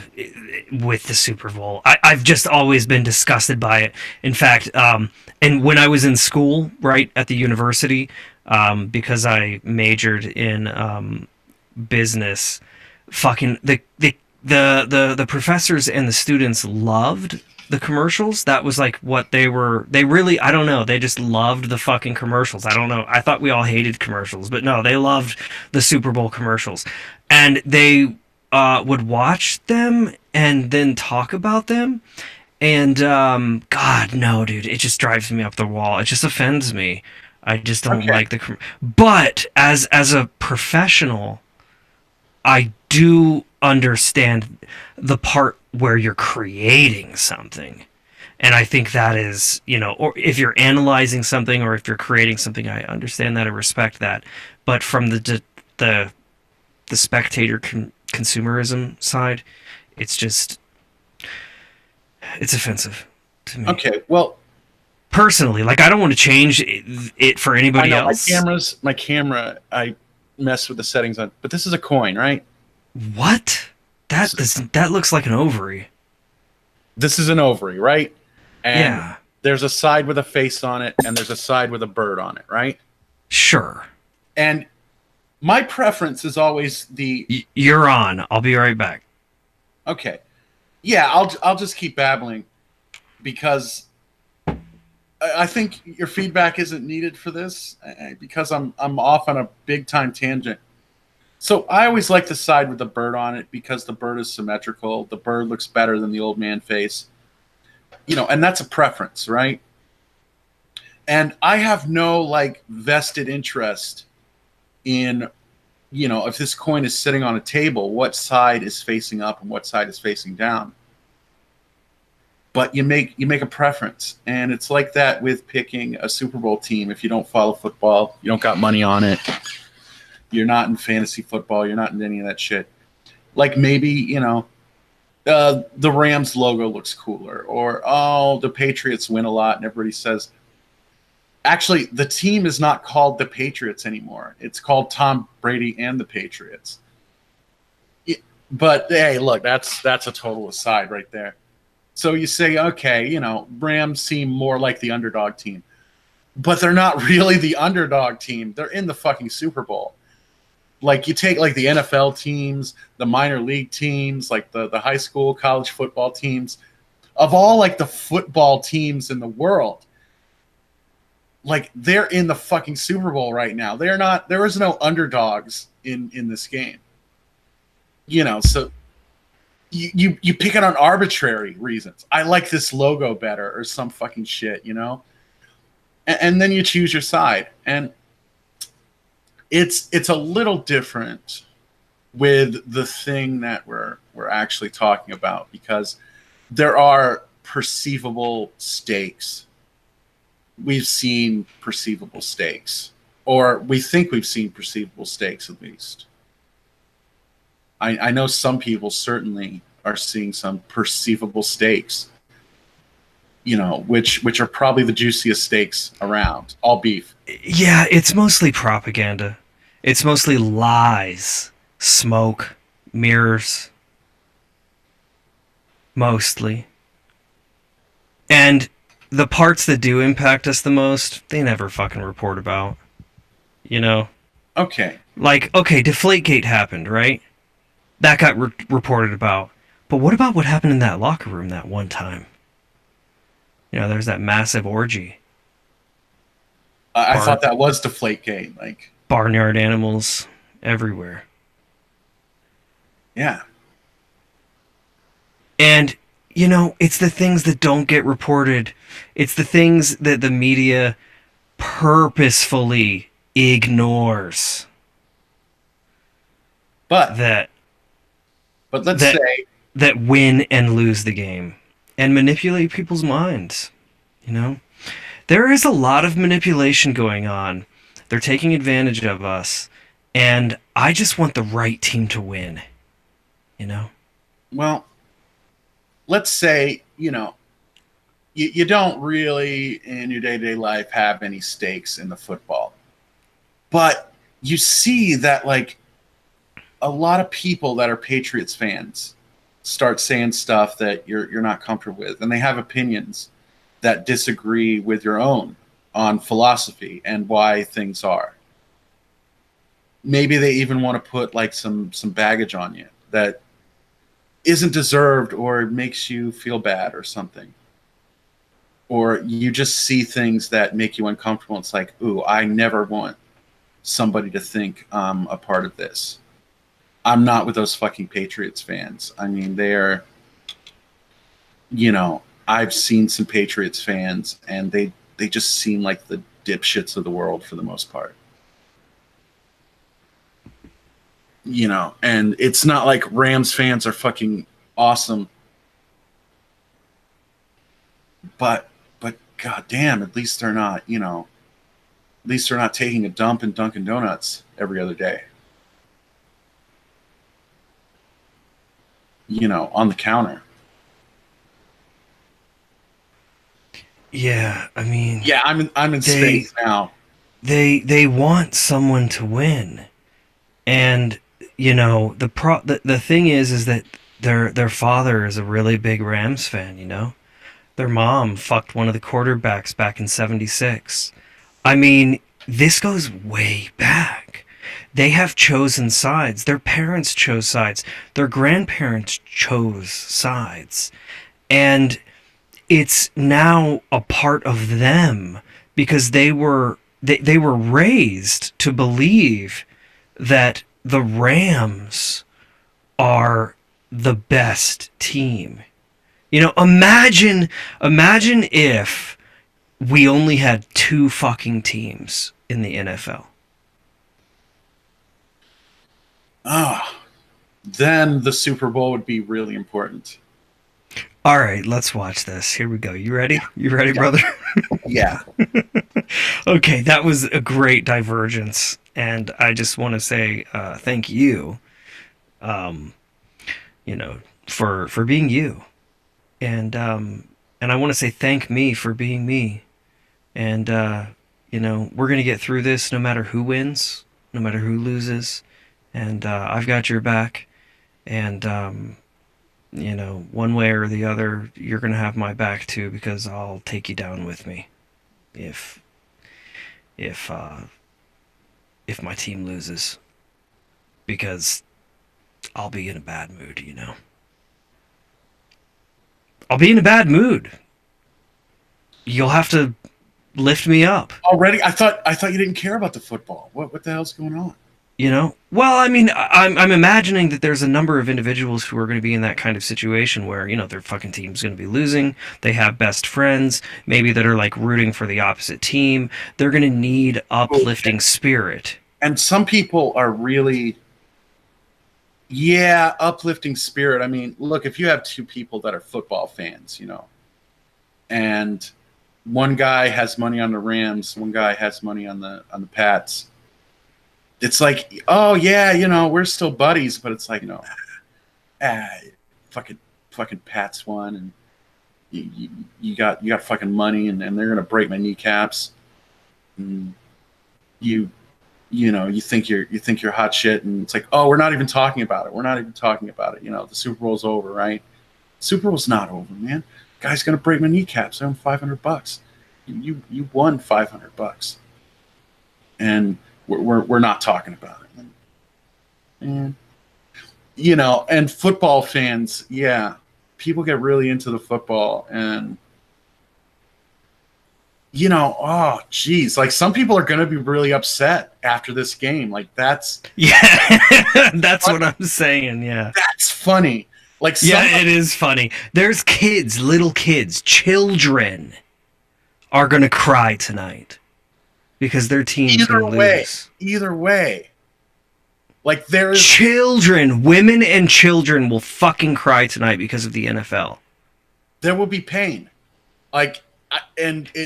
with the Super Bowl. I've just always been disgusted by it. In fact, and when I was in school, right at the university, because I majored in business, fucking the professors and the students loved the commercials. That was like what they really, I don't know, they just loved the fucking commercials. I don't know, I thought we all hated commercials, but no, they loved the Super Bowl commercials, and they would watch them and then talk about them, and God, no, dude, it just drives me up the wall. It just offends me. I just don't like the but as a professional, I do understand the part where you're creating something. And I think that is, or if you're analyzing something or if you're creating something, I understand that, I respect that. But from the spectator consumerism side, it's offensive to me. Okay, well, personally, like, I don't want to change it for anybody else. My camera, I messed with the settings on, but this is a coin, right? What? That looks like an ovary. This is an ovary, right? And yeah. There's a side with a face on it, and there's a side with a bird on it, right? Sure. And my preference is always You're on. I'll be right back. Okay. Yeah, I'll just keep babbling because I think your feedback isn't needed for this because I'm off on a big time tangent. So I always like the side with the bird on it because the bird is symmetrical. The bird looks better than the old man face. And that's a preference, right? And I have no vested interest in, if this coin is sitting on a table, what side is facing up and what side is facing down. But you make a preference, and it's like that with picking a Super Bowl team. If you don't follow football, you don't got money on it. You're not in fantasy football. You're not in any of that shit. Like maybe, the Rams logo looks cooler, or, the Patriots win a lot, and everybody says, actually, the team is not called the Patriots anymore. It's called Tom Brady and the Patriots. But, hey, look, that's a total aside right there. So you say, okay, Rams seem more like the underdog team. But they're not really the underdog team. They're in the fucking Super Bowl. Like, you take, the NFL teams, the minor league teams, the high school, college football teams. Of all, the football teams in the world, they're in the fucking Super Bowl right now. There is no underdogs in this game. So you pick it on arbitrary reasons. I like this logo better or some fucking shit, and then you choose your side. And it's a little different with the thing that we're actually talking about, because there are perceivable stakes. We've seen perceivable stakes, or we think we've seen perceivable stakes at least. I know some people certainly are seeing some perceivable stakes, which are probably the juiciest steaks around. All beef. Yeah, it's mostly propaganda. It's mostly lies, smoke, mirrors. Mostly. And the parts that do impact us the most, they never fucking report about. Okay. Okay, Deflategate happened, right? That got reported about. But what about what happened in that locker room that one time? There's that massive orgy. I thought that was Deflategate. Barnyard animals everywhere. Yeah. And, it's the things that don't get reported. It's the things that the media purposefully ignores. But let's say that win and lose the game and manipulate people's minds. There is a lot of manipulation going on. They're taking advantage of us, and I just want the right team to win. Well, let's say you don't really in your day-to-day life have any stakes in the football. But you see that like a lot of people that are Patriots fans start saying stuff that you're not comfortable with, and they have opinions that disagree with your own on philosophy and why things are. Maybe they even want to put like some baggage on you that isn't deserved or makes you feel bad or something. Or you just see things that make you uncomfortable. It's like, ooh, I never want somebody to think I'm a part of this. I'm not with those fucking Patriots fans. I mean, they're, you know, I've seen some Patriots fans and they just seem like the dipshits of the world for the most part. You know, and it's not like Rams fans are fucking awesome. But goddamn, at least they're not, you know, at least they're not taking a dump in Dunkin' Donuts every other day. You know, on the counter. Yeah, I mean, yeah, I'm in space now. They want someone to win, and you know the thing is that their father is a really big Rams fan. You know, their mom fucked one of the quarterbacks back in '76. I mean, this goes way back. They have chosen sides. Their parents chose sides. Their grandparents chose sides, and it's now a part of them because they were raised to believe that the Rams are the best team. You know, imagine if we only had 2 fucking teams in the NFL. Then the Super Bowl would be really important. All right, let's watch this. Here we go. You ready? You ready, brother? Yeah. Okay, that was a great divergence, and I just want to say thank you, you know, for being you, and I want to say thank me for being me, and you know, we're gonna get through this no matter who wins, no matter who loses, and I've got your back, and you know, one way or the other, you're gonna have my back too, because I'll take you down with me if my team loses, because I'll be in a bad mood, you know. I'll be in a bad mood. You'll have to lift me up. Already? I thought you didn't care about the football. What the hell's going on? You know? Well, I mean, I'm imagining that there's a number of individuals who are going to be in that kind of situation where, you know, their fucking team's going to be losing. They have best friends, maybe that are like rooting for the opposite team. They're going to need uplifting spirit. And some people are really, yeah, uplifting spirit. I mean, look, if you have 2 people that are football fans, you know, and one guy has money on the Rams, one guy has money on the Pats. It's like, oh yeah, you know, we're still buddies, but it's like, you know, fucking Pats won, and you got fucking money, and they're gonna break my kneecaps. And you know, you think you're hot shit, and it's like, oh, we're not even talking about it. We're not even talking about it. You know, the Super Bowl's over, right? Super Bowl's not over, man. Guy's gonna break my kneecaps. I own $500. You won $500, and we're not talking about it. And you know, and football fans, yeah, people get really into the football, and you know, oh geez, like some people are gonna be really upset after this game. Like that's that's what I'm saying. Yeah, that's funny. Like yeah, it is funny. There's kids, little kids, children are gonna cry tonight because their team's gonna lose. Either way, like there's children, women, and children will fucking cry tonight because of the NFL. There will be pain, like,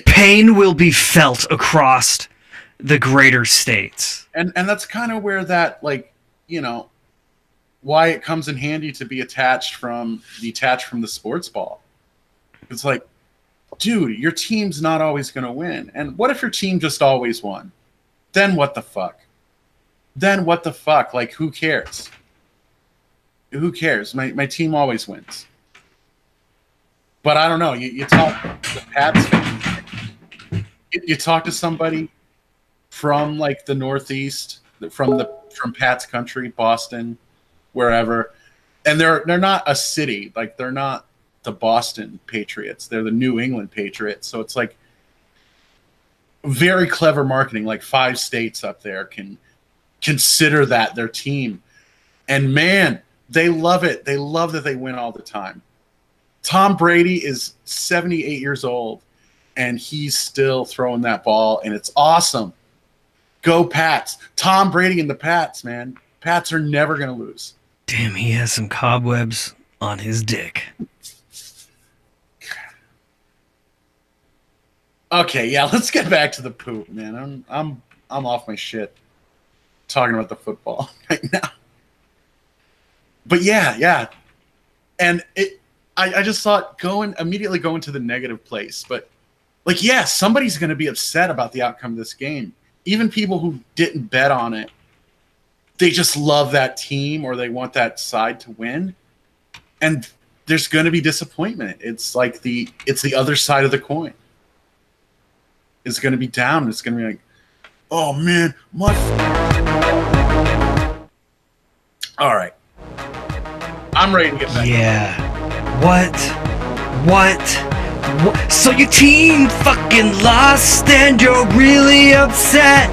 pain will be felt across the greater states, and that's kind of where that, like, you know, why it comes in handy to be detached from the sports ball. It's like, dude, your team's not always going to win. And what if your team just always won? Then what the fuck? Like, who cares? Who cares? My team always wins. But I don't know. You talk to the Pats fan, you talk to somebody from like the Northeast, from Pats country, Boston, wherever, and they're not a city. Like, they're not the Boston Patriots. They're the New England Patriots. So it's like very clever marketing. Like 5 states up there can consider that their team. And man, they love it. They love that they win all the time. Tom Brady is 78 years old, and he's still throwing that ball, and it's awesome. Go Pats. Tom Brady and the Pats, man. Pats are never going to lose. Damn, he has some cobwebs on his dick. Okay, yeah, let's get back to the poop, man. I'm off my shit talking about the football right now. But yeah. And I just thought immediately going to the negative place. But like, yeah, somebody's going to be upset about the outcome of this game. Even people who didn't bet on it, they just love that team or they want that side to win. And there's going to be disappointment. It's like it's the other side of the coin. It's going to be down. It's going to be like, oh man, all right. I'm ready to get back. Yeah. What? So your team fucking lost and you're really upset.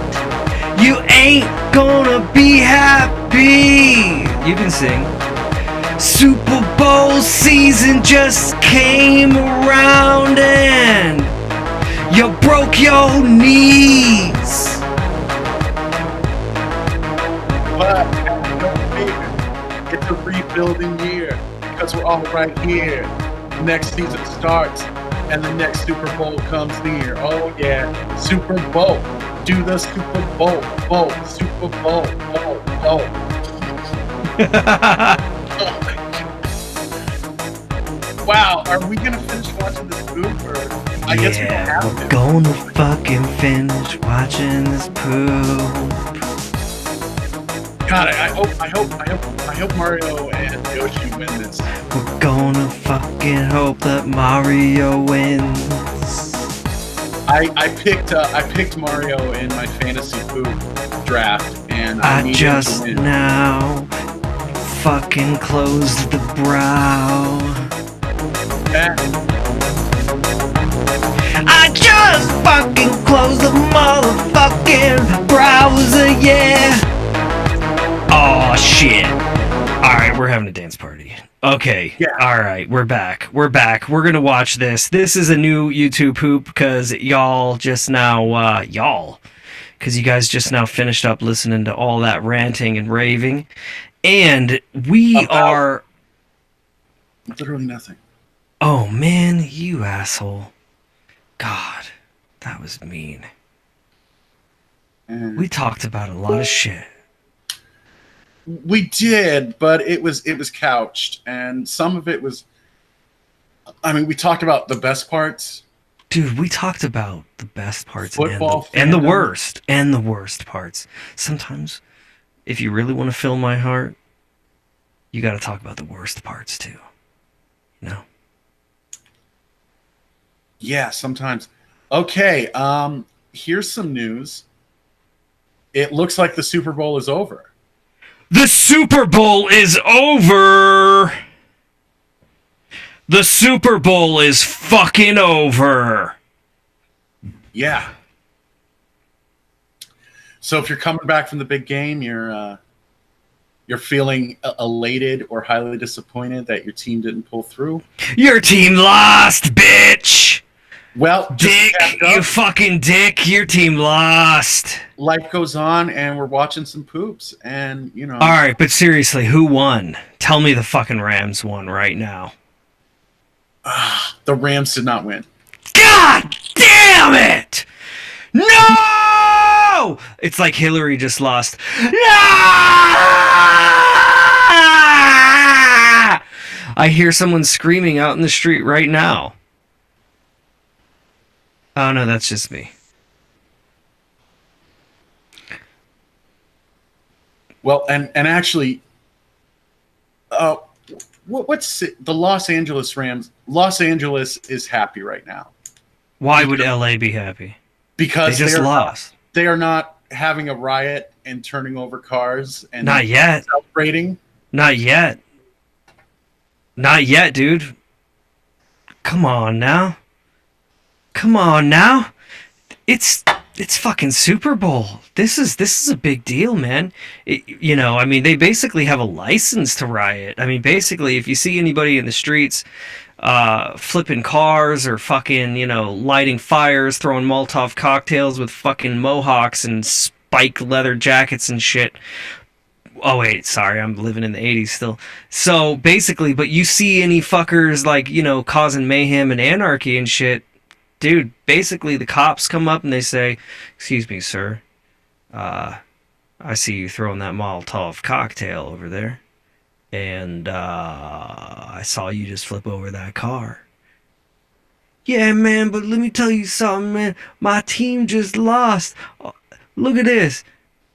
You ain't gonna be happy. You can sing. Super Bowl season just came around and you broke your knees. But it's a rebuilding year because we're all right here. Next season starts and the next Super Bowl comes near. Oh yeah, Super Bowl. Do the Super Bowl, Super Bowl. Wow, are we gonna finish watching this poop, or I guess we don't have to. We're gonna fucking finish watching this poop. God, I hope Mario and Yoshi win this. We're gonna fucking hope that Mario wins. I picked Mario in my fantasy poop draft, and I just now fucking closed the brow. I just fucking closed the motherfucking browser, yeah. Oh shit. Alright, we're having a dance party. Okay. Yeah. Alright, we're back. We're gonna watch this. This is a new YouTube poop because y'all just now because you guys just now finished up listening to all that ranting and raving. And we are literally nothing. Oh man, you asshole. God, that was mean. We talked about a lot of shit. We did, but it was couched, and some of it was. I mean, we talked about the best parts. Dude, we talked about the best parts Football and the worst parts. Sometimes, if you really want to fill my heart, you got to talk about the worst parts too. You know. Yeah, sometimes. Okay, here's some news. It looks like the Super Bowl is over. The Super Bowl is over! The Super Bowl is fucking over! Yeah. So if you're coming back from the big game, you're feeling elated or highly disappointed that your team didn't pull through. Your team lost, bitch! Well, dick, you fucking dick, your team lost. Life goes on, and we're watching some poops, and, you know. All right, but seriously, who won? Tell me the fucking Rams won right now. The Rams did not win. God damn it! No! It's like Hillary just lost. No! I hear someone screaming out in the street right now. Oh no, that's just me. Well, and actually, what's the Los Angeles Rams? Los Angeles is happy right now. Why would LA be happy? Because they just lost. They are not having a riot and turning over cars and not yet celebrating. Not yet. Not yet, dude. Come on now. Come on now. It's fucking Super Bowl. This is a big deal, man. I mean, they basically have a license to riot. I mean, basically, if you see anybody in the streets flipping cars or fucking, lighting fires, throwing Molotov cocktails with fucking mohawks and spike leather jackets and shit. Oh wait, sorry, I'm living in the 80s still. So basically, but you see any fuckers like, causing mayhem and anarchy and shit, dude, basically the cops come up and they say, "Excuse me, sir. I see you throwing that Molotov cocktail over there. And I saw you just flip over that car." "Yeah, man, but let me tell you something, man. My team just lost. Look at this.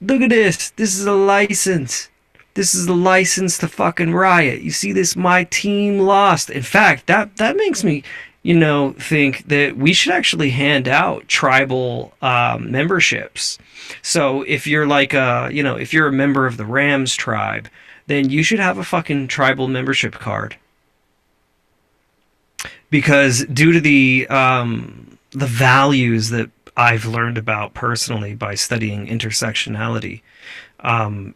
Look at this. This is a license. This is a license to fucking riot. You see this? My team lost." In fact, that makes me, think that we should actually hand out tribal memberships. So if you're like if you're a member of the Rams tribe, then you should have a fucking tribal membership card. Because due to the values that I've learned about personally by studying intersectionality,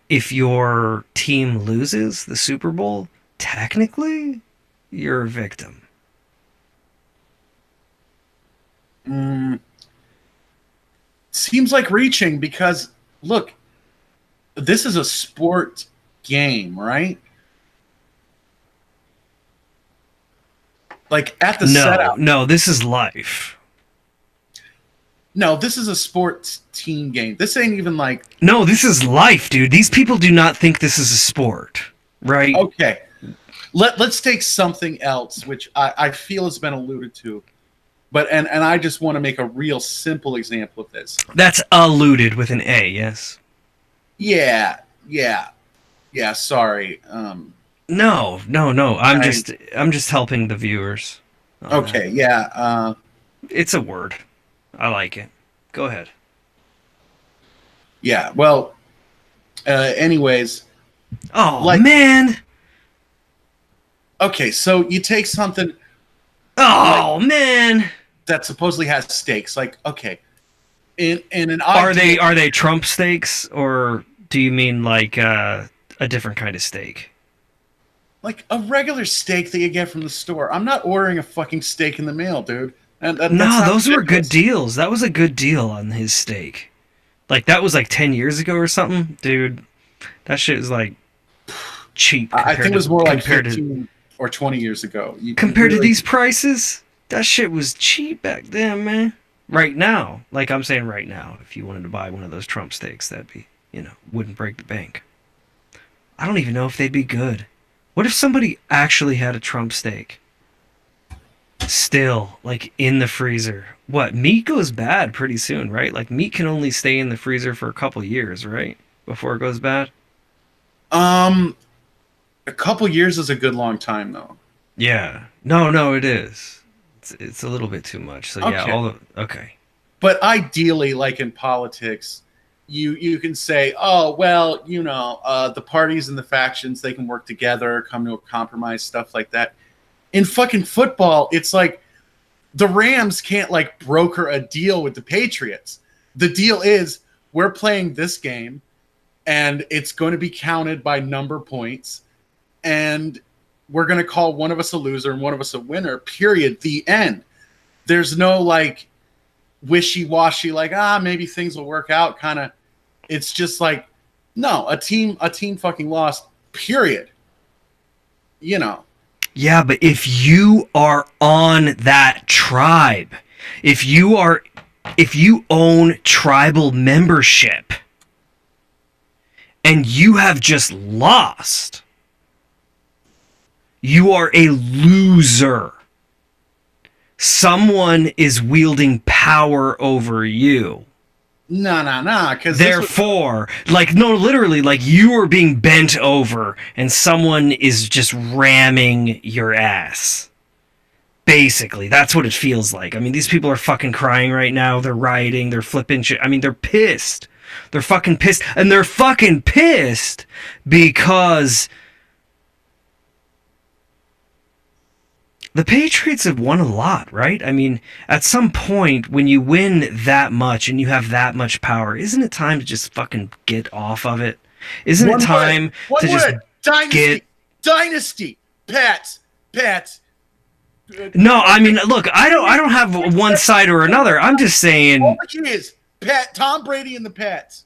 if your team loses the Super Bowl, technically, you're a victim. Seems like reaching because, look, this is a sport game, right? Like at the setup. No, this is life. No, this is a sports team game. This ain't even like... No, this is life, dude. These people do not think this is a sport, right? Okay. Let's take something else, which I feel has been alluded to. But and I just want to make a real simple example of this. That's alluded with an A, yes? Yeah, sorry. No. I'm just helping the viewers. Okay, yeah. It's a word. I like it. Go ahead. Yeah, well, anyways. Oh, man. Okay, so you take something... Oh, man. That supposedly has stakes. Like, okay. In an Are they Trump steaks, or do you mean like a different kind of steak? Like a regular steak that you get from the store. I'm not ordering a fucking steak in the mail, dude. And no, those were good deals. That was a good deal on his steak. Like, that was like 10 years ago or something. Dude, that shit is like cheap. I think it was more like 15 or 20 years ago. Compared to these prices, that shit was cheap back then, man. Right now, like I'm saying right now, if you wanted to buy one of those Trump steaks, that'd be, wouldn't break the bank. I don't even know if they'd be good. What if somebody actually had a Trump steak? Still, like, in the freezer. What, meat goes bad pretty soon, right? Like, meat can only stay in the freezer for a couple years, right? Before it goes bad? A couple years is a good long time, though. Yeah. No, it is. It's a little bit too much. So, okay. Yeah, okay. But ideally, like in politics, you can say, oh, well, the parties and the factions, they can work together, come to a compromise, stuff like that. In fucking football, it's like the Rams can't like broker a deal with the Patriots. The deal is we're playing this game and it's going to be counted by number points and we're going to call one of us a loser and one of us a winner, period, the end. There's no like wishy-washy, like, maybe things will work out kind of. It's just like, no, a team fucking lost, period. Yeah, but if you are on that tribe, if you own tribal membership and you have just lost, you are a loser. someone is wielding power over you. No. Therefore, literally, you are being bent over and someone is just ramming your ass. Basically, that's what it feels like. I mean, these people are fucking crying right now. They're rioting. They're flipping shit. I mean, they're pissed. They're fucking pissed. And they're fucking pissed because the Patriots have won a lot, right? I mean, at some point, when you win that much and you have that much power, isn't it time to just fucking get off of it? Isn't it time to just Dynasty. Pats. No, I mean, look, I don't have one side or another. I'm just saying. All it is, Tom Brady and the Pats.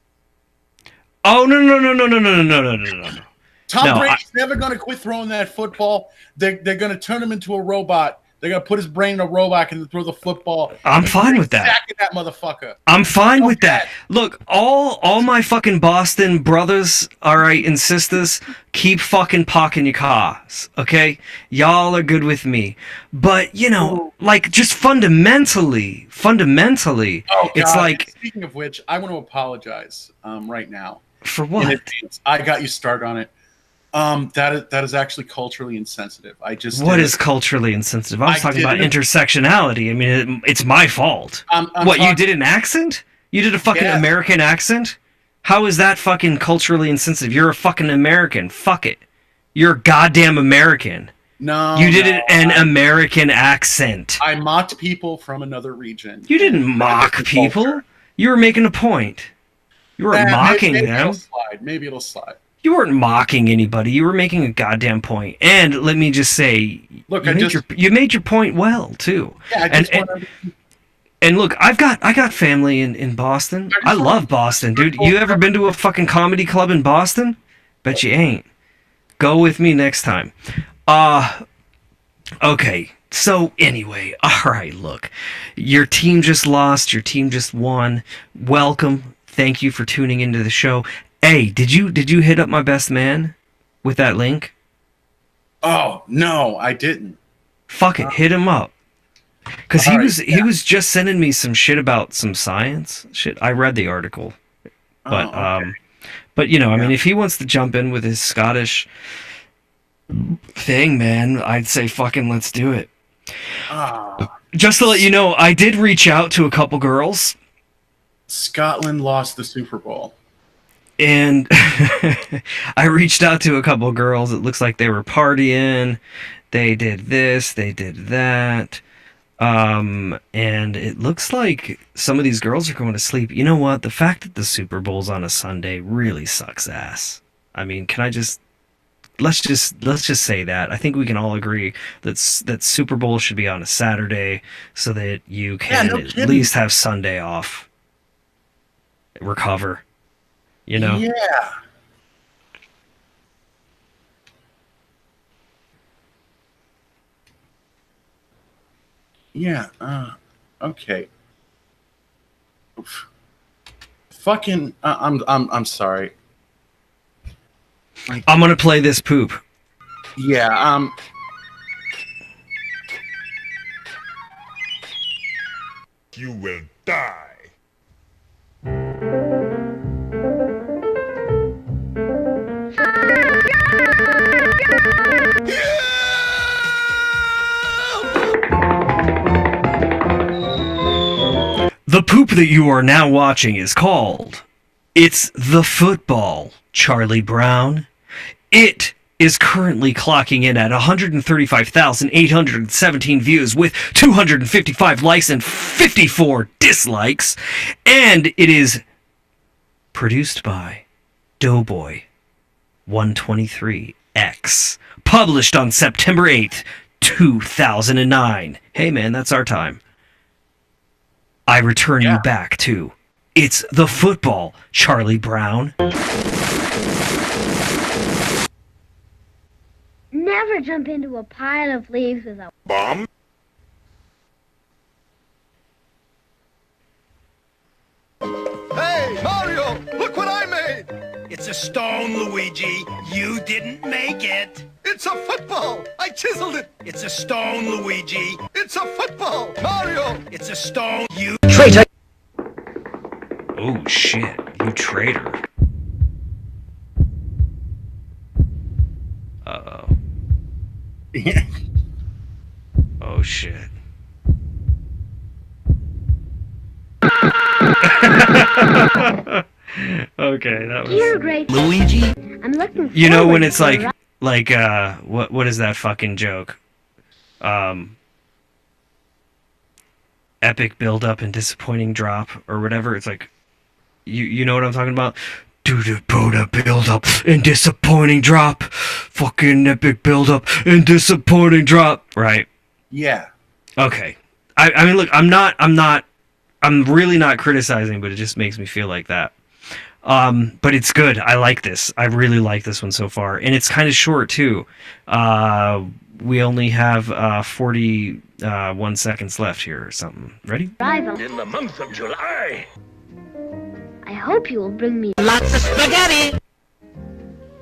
Oh no. Tom Brady's never going to quit throwing that football. They're going to turn him into a robot. They're going to put his brain in a robot and throw the football. I'm fine with that. Sacking that motherfucker. I'm fine with that. Look, all my fucking Boston brothers, all right, and sisters, keep fucking parking your cars, okay? Y'all are good with me. But, just fundamentally, it's like... Speaking of which, I want to apologize right now. For what? I got you started on it. That is actually culturally insensitive. What is culturally insensitive? I was talking about intersectionality. I mean, it's my fault. You did an accent? You did a fucking American accent? How is that fucking culturally insensitive? You're a fucking American. Fuck it. You're a goddamn American. No. You did an American accent. I mocked people from another region. You didn't mock people. Culture. You were making a point. You weren't mocking them. Maybe it'll slide. You weren't mocking anybody. You were making a goddamn point. And let me just say, look, you made your point well too. Yeah, and look, I got family in Boston. I love Boston, dude. You ever been to a fucking comedy club in Boston? Bet you ain't. Go with me next time. Okay. So anyway, all right. Look, your team just lost. Your team just won. Welcome. Thank you for tuning into the show. Hey, did you hit up my best man with that link? Oh, no, I didn't. Fuck it, hit him up. Cuz he was just sending me some shit about some science shit. I read the article. But okay. I mean, if he wants to jump in with his Scottish thing, man, I'd say fucking let's do it. Just to let you know, I did reach out to a couple girls. Scotland lost the Super Bowl. And I reached out to a couple girls. It looks like they were partying. They did this. They did that. And it looks like some of these girls are going to sleep. You know what? The fact that the Super Bowl's on a Sunday really sucks ass. I mean, let's just say that. I think we can all agree that Super Bowl should be on a Saturday so that you can at least have Sunday off. Recover. Yeah. Yeah. Okay. Oof. Fucking. I'm sorry. I'm gonna play this poop. Yeah. You will die. The poop that you are now watching is called It's the Football, Charlie Brown. It is currently clocking in at 135,817 views with 255 likes and 54 dislikes. And it is produced by Doughboy 123X. Published on September 8th, 2009. Hey man, that's our time. I return you back to It's the Football, Charlie Brown. Never jump into a pile of leaves with a bomb. Hey, Mario, look what I made! It's a stone, Luigi. You didn't make it. It's a football! I chiseled it! It's a stone, Luigi. It's It's a football! Mario! It's a stone, you Traitor! Oh shit, you traitor. Uh-oh. Oh shit. Okay, that was... You're great. Luigi? I'm looking You know when forward it's to like what is that fucking joke? Epic build up and disappointing drop or whatever. It's like you know what I'm talking about? Dude, build up and disappointing drop. Fucking epic build up and disappointing drop. Right. Yeah. Okay. I mean look, I'm really not criticizing, but it just makes me feel like that. But it's good. I like this. I really like this one so far. And it's kind of short, too. We only have 41 seconds left here or something. Ready? In the month of July. I hope you will bring me Lots of spaghetti.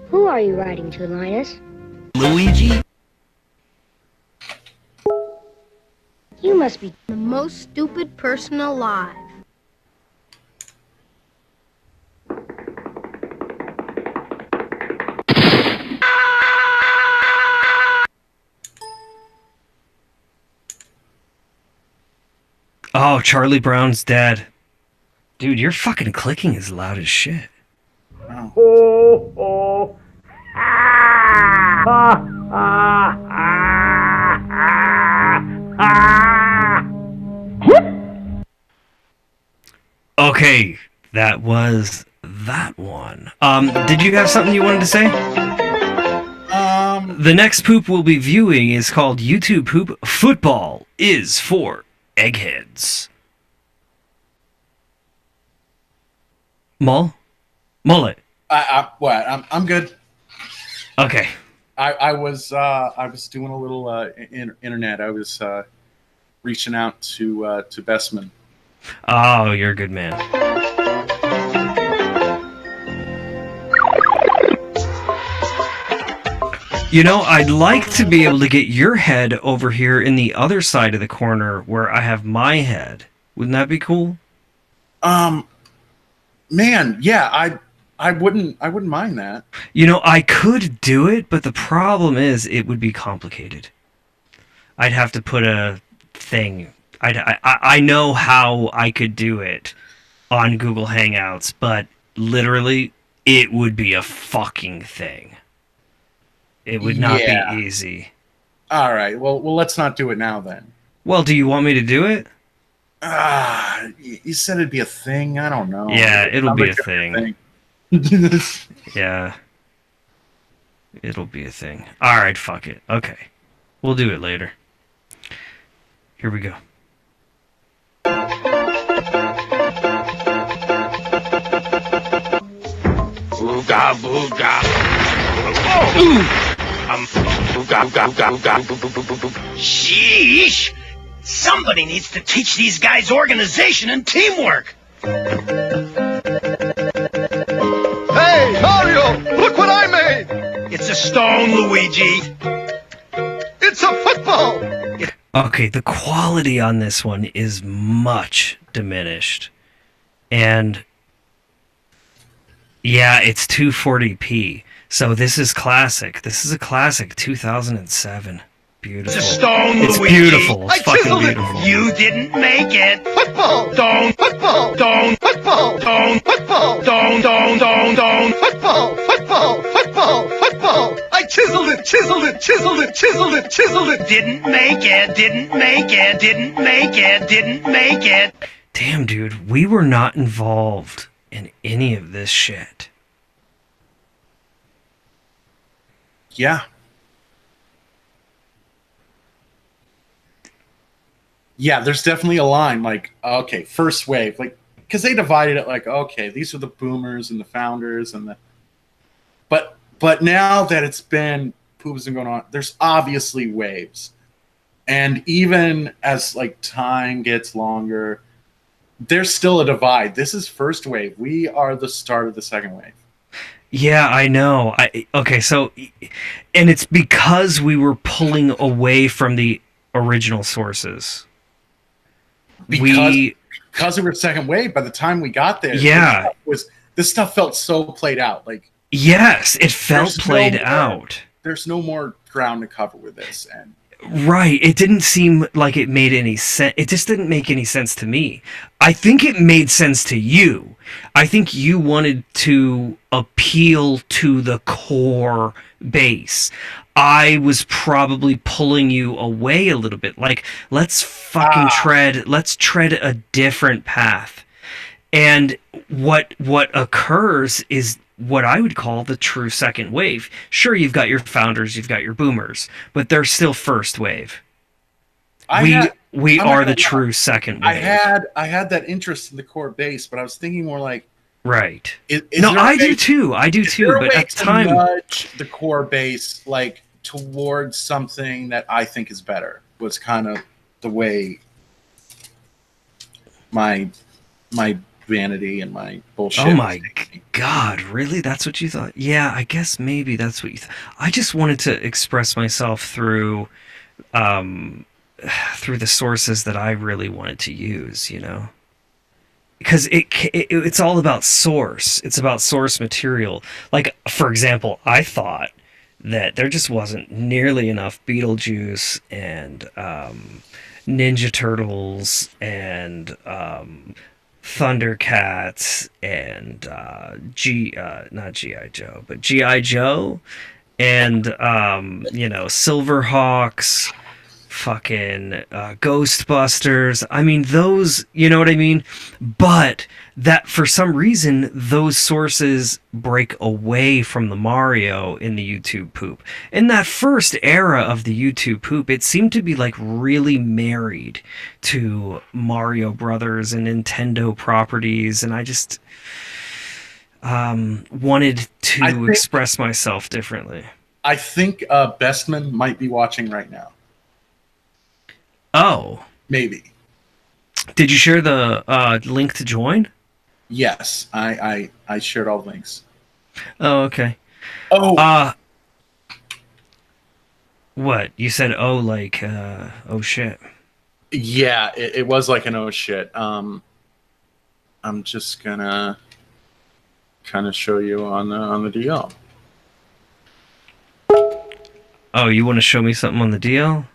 Who are you writing to, Linus? Luigi? You must be the most stupid person alive. Oh, Charlie Brown's dead. Dude, your fucking clicking is loud as shit. Okay, that was that one. Did you have something you wanted to say? The next poop we'll be viewing is called YouTube Poop Football is for Eggheads. Mullet. I'm good. Okay. I was doing a little internet. I was reaching out to Bestman. Oh, you're a good man. You know, I'd like to be able to get your head over here in the other side of the corner where I have my head. Wouldn't that be cool? Man, yeah, I wouldn't mind that. You know, I could do it, but the problem is it would be complicated. I'd have to put a thing. I know how I could do it on Google Hangouts, but literally, it would be a fucking thing. It would not be easy. All right, well, let's not do it now then. Well, do you want me to do it? You said it'd be a thing. I don't know. Yeah, it'll be a thing. Yeah. It'll be a thing. Alright, fuck it. Okay. We'll do it later. Here we go. Booga booga. Oh. Booga booga booga booga. Sheesh! Somebody needs to teach these guys organization and teamwork. Hey, Mario! Look what I made! It's a stone, Luigi. It's a football! Okay, the quality on this one is much diminished. And yeah, it's 240p. So this is classic. This is a classic 2007. Beautiful. It's a stone, It's Luigi. beautiful. It's fucking beautiful. You didn't make it. Football! Stone, Football! stone, Football! stone, Football! stone, stone, stone, stone. Football! Football! Football! Football! I chiseled it! Chiseled it! Chiseled it! Chiseled it! Chiseled it! Didn't make it. Didn't make it. Didn't make it. Didn't make it. Damn, dude, we were not involved in any of this shit. Yeah. Yeah, there's definitely a line like, okay, first wave, like, because they divided it like, okay, these are the boomers and the founders and the, but now that it's been Poop's been going on, there's obviously waves, and even as like time gets longer, there's still a divide. This is first wave. We are the start of the second wave. Yeah, I know. And it's because we were pulling away from the original sources. Because we were second wave, by the time we got there, yeah, this stuff felt so played out. Like, yes, it felt played out. There's no more ground to cover with this, and right, it didn't seem like it made any sense. It just didn't make any sense to me. I think it made sense to you. I think you wanted to appeal to the core base. I was probably pulling you away a little bit. Like, let's tread a different path. And what occurs is what I would call the true second wave. Sure, you've got your founders, you've got your boomers, but they're still first wave. We are the true second wave. I had that interest in the core base, but I was thinking more like, right. I do too. But at the time, nudge the core base like towards something that I think is better. Was kind of the way my vanity and my bullshit. Oh my God, really? That's what you thought? Yeah, I guess maybe that's what you thought. I just wanted to express myself through the sources that I really wanted to use, you know? Because it's all about source. It's about source material. Like, for example, I thought that there just wasn't nearly enough Beetlejuice and Ninja Turtles and Thundercats and not G.I. Joe, but G.I. Joe and Silverhawks, fucking Ghostbusters. I mean, those, you know what I mean? But that, for some reason, those sources break away from the Mario in the YouTube poop. In that first era of the YouTube poop, it seemed to be like really married to Mario Brothers and Nintendo properties, and I just wanted to express myself differently. I think Bestman might be watching right now. Oh. Maybe. Did you share the link to join? Yes, I shared all the links. Oh, okay. Oh. What? You said like oh shit. Yeah, it was like an oh shit. I'm just gonna kind of show you on the DL. Oh, you want to show me something on the DL?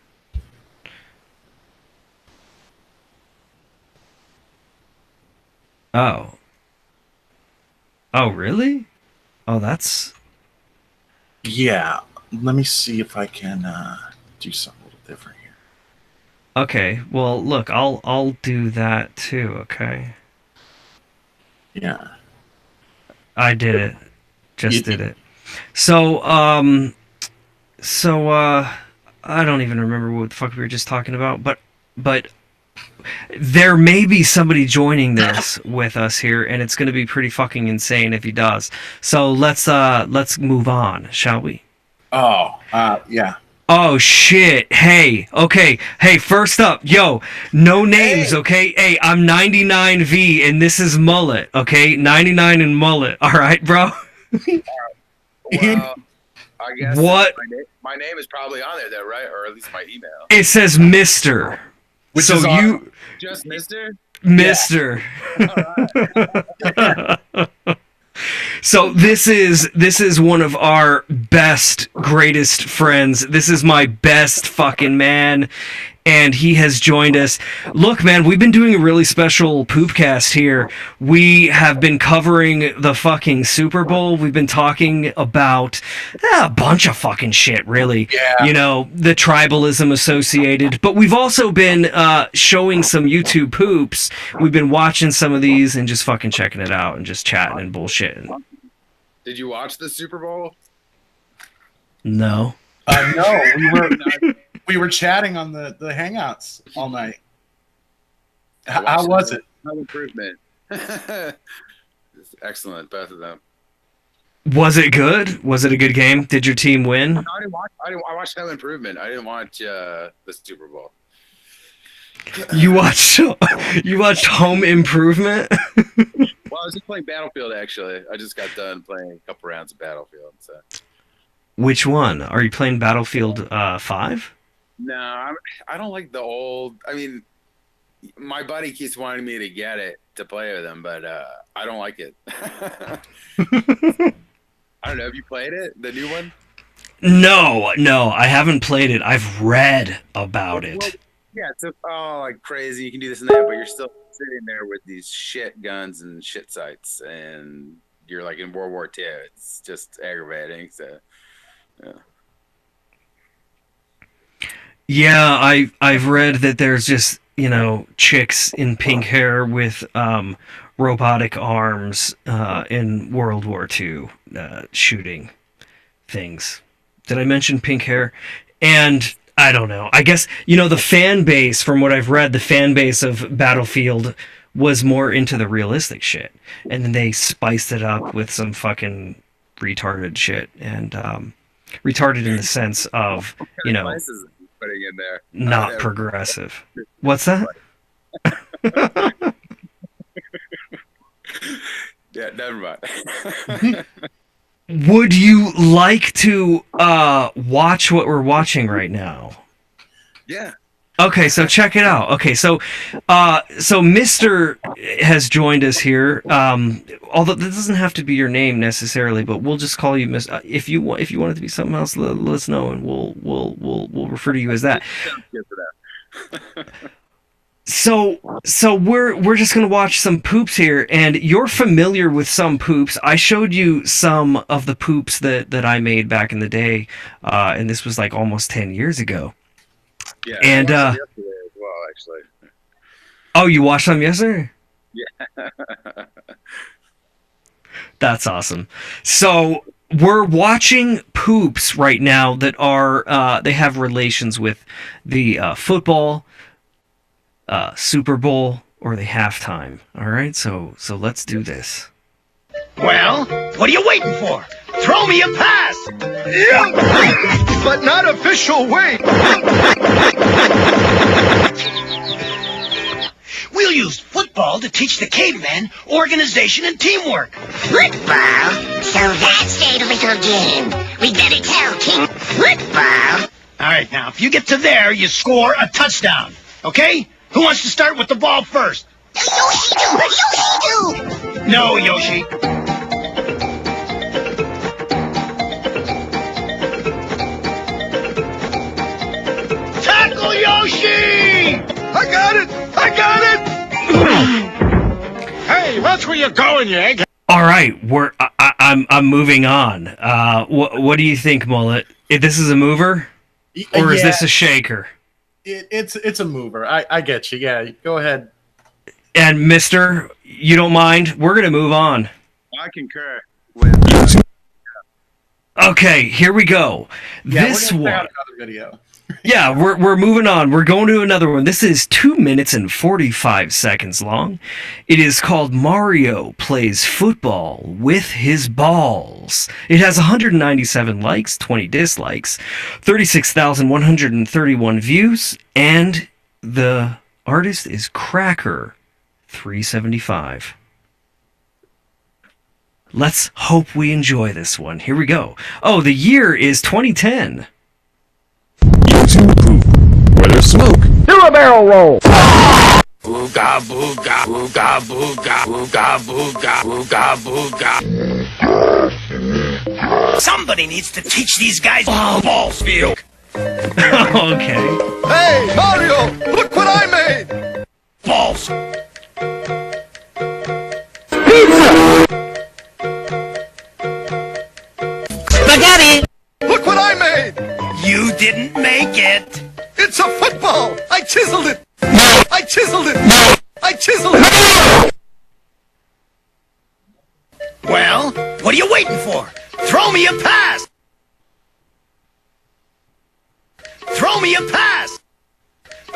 Oh. Oh, really? Oh, that's... Yeah. Let me see if I can do something a little different here. Okay. Well, look, I'll do that too, okay? Yeah. I did it. Just did it. So, I don't even remember what the fuck we were just talking about, but there may be somebody joining this with us here, and it's going to be pretty fucking insane if he does. So let's move on, shall we? Oh, yeah. Oh shit! Hey, okay. Hey, first up, yo, no names, hey. Okay? Hey, I'm 99V, and this is Mullet, okay? 99 and Mullet. All right, bro. Well, I guess what? My name is probably on there, though, right? Or at least my email. It says Mister. Which so is you just Mister? Mister. Yeah. So this is one of our best, greatest friends. This is my best fucking man, and he has joined us. Look, man, we've been doing a really special Poopcast here. We have been covering the fucking Super Bowl. We've been talking about a bunch of fucking shit, really. Yeah. You know, the tribalism associated. But we've also been showing some YouTube poops. We've been watching some of these and just fucking checking it out and just chatting and bullshitting. Did you watch the Super Bowl? No. No, we were chatting on the Hangouts all night. How was it? No improvement. Excellent, both of them. Was it good? Was it a good game? Did your team win? No, I watched No Improvement. I didn't watch the Super Bowl. You watched Home Improvement? Well, I was just playing Battlefield, actually. I just got done playing a couple rounds of Battlefield. So. Which one? Are you playing Battlefield 5? No, I don't like the old. I mean, my buddy keeps wanting me to get it to play with him, but I don't like it. I don't know. Have you played it? The new one? No, I haven't played it. I've read about it. Well, yeah, it's like crazy. You can do this and that, but you're still sitting there with these shit guns and shit sights, and you're like in World War II. It's just aggravating. So, yeah. Yeah, I've read that there's just, chicks in pink hair with robotic arms in World War II shooting things. Did I mention pink hair? And I don't know. I guess, the fan base, from what I've read, the fan base of Battlefield was more into the realistic shit. And then they spiced it up with some fucking retarded shit. And retarded in the sense of, putting in there. Not progressive. What's that? Yeah, never mind. Would you like to watch what we're watching right now? Yeah. Okay, so check it out. Okay, so Mr. has joined us here. Although this doesn't have to be your name necessarily, but we'll just call you Mr. If you want it to be something else, let us know, and we'll refer to you as that. So we're just gonna watch some poops here, and you're familiar with some poops. I showed you some of the poops that I made back in the day, and this was like almost 10 years ago. Yeah, and I watched it yesterday as well, actually. Oh, you watched them yesterday? Yeah. That's awesome. So we're watching poops right now that are they have relations with the football, Super Bowl, or the halftime. All right, so let's do this. Well, what are you waiting for? Throw me a pass! But not official weight! We'll use football to teach the cavemen organization and teamwork. Football? So that's their little game. We better tell King Football. All right, now, if you get to there, you score a touchdown. Okay? Who wants to start with the ball first? Yoshi do! No, Yoshi. Tackle Yoshi! I got it! Hey, watch where you're going, you egg. All right, I'm moving on. What do you think, Mullet? If this is a mover, or is this a shaker? It's a mover. I get you. Yeah, go ahead. And Mister, you don't mind? We're gonna move on. I concur with. Okay, here we go. Yeah, this we're gonna one. check out another video. Yeah, we're moving on. We're going to another one. This is 2 minutes and 45 seconds long. It is called Mario Plays Football with His Balls. It has 197 likes, 20 dislikes, 36,131 views, and the artist is Cracker375. Let's hope we enjoy this one. Here we go. Oh, the year is 2010. YouTube poop. Where there's smoke, do a barrel roll. Booga booga booga booga booga booga booga booga. Somebody needs to teach these guys ball feel. Okay. Hey, Mario, look what I made! Balls. Pizza. Spaghetti. Look what I made! You didn't make it. It's a football! I chiseled it! I chiseled it! I chiseled it! Well, what are you waiting for? Throw me a pass! Throw me a pass!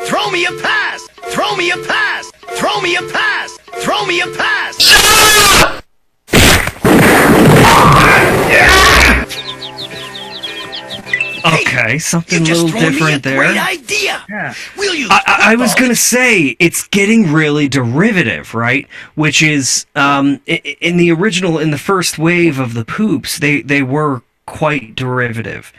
Throw me a pass! Throw me a pass! Throw me a pass! Throw me a pass! Okay, something a little different there. Great idea. Yeah. We'll use I was gonna say it's getting really derivative, right? Which is in the original, in the first wave of the poops, they were quite derivative.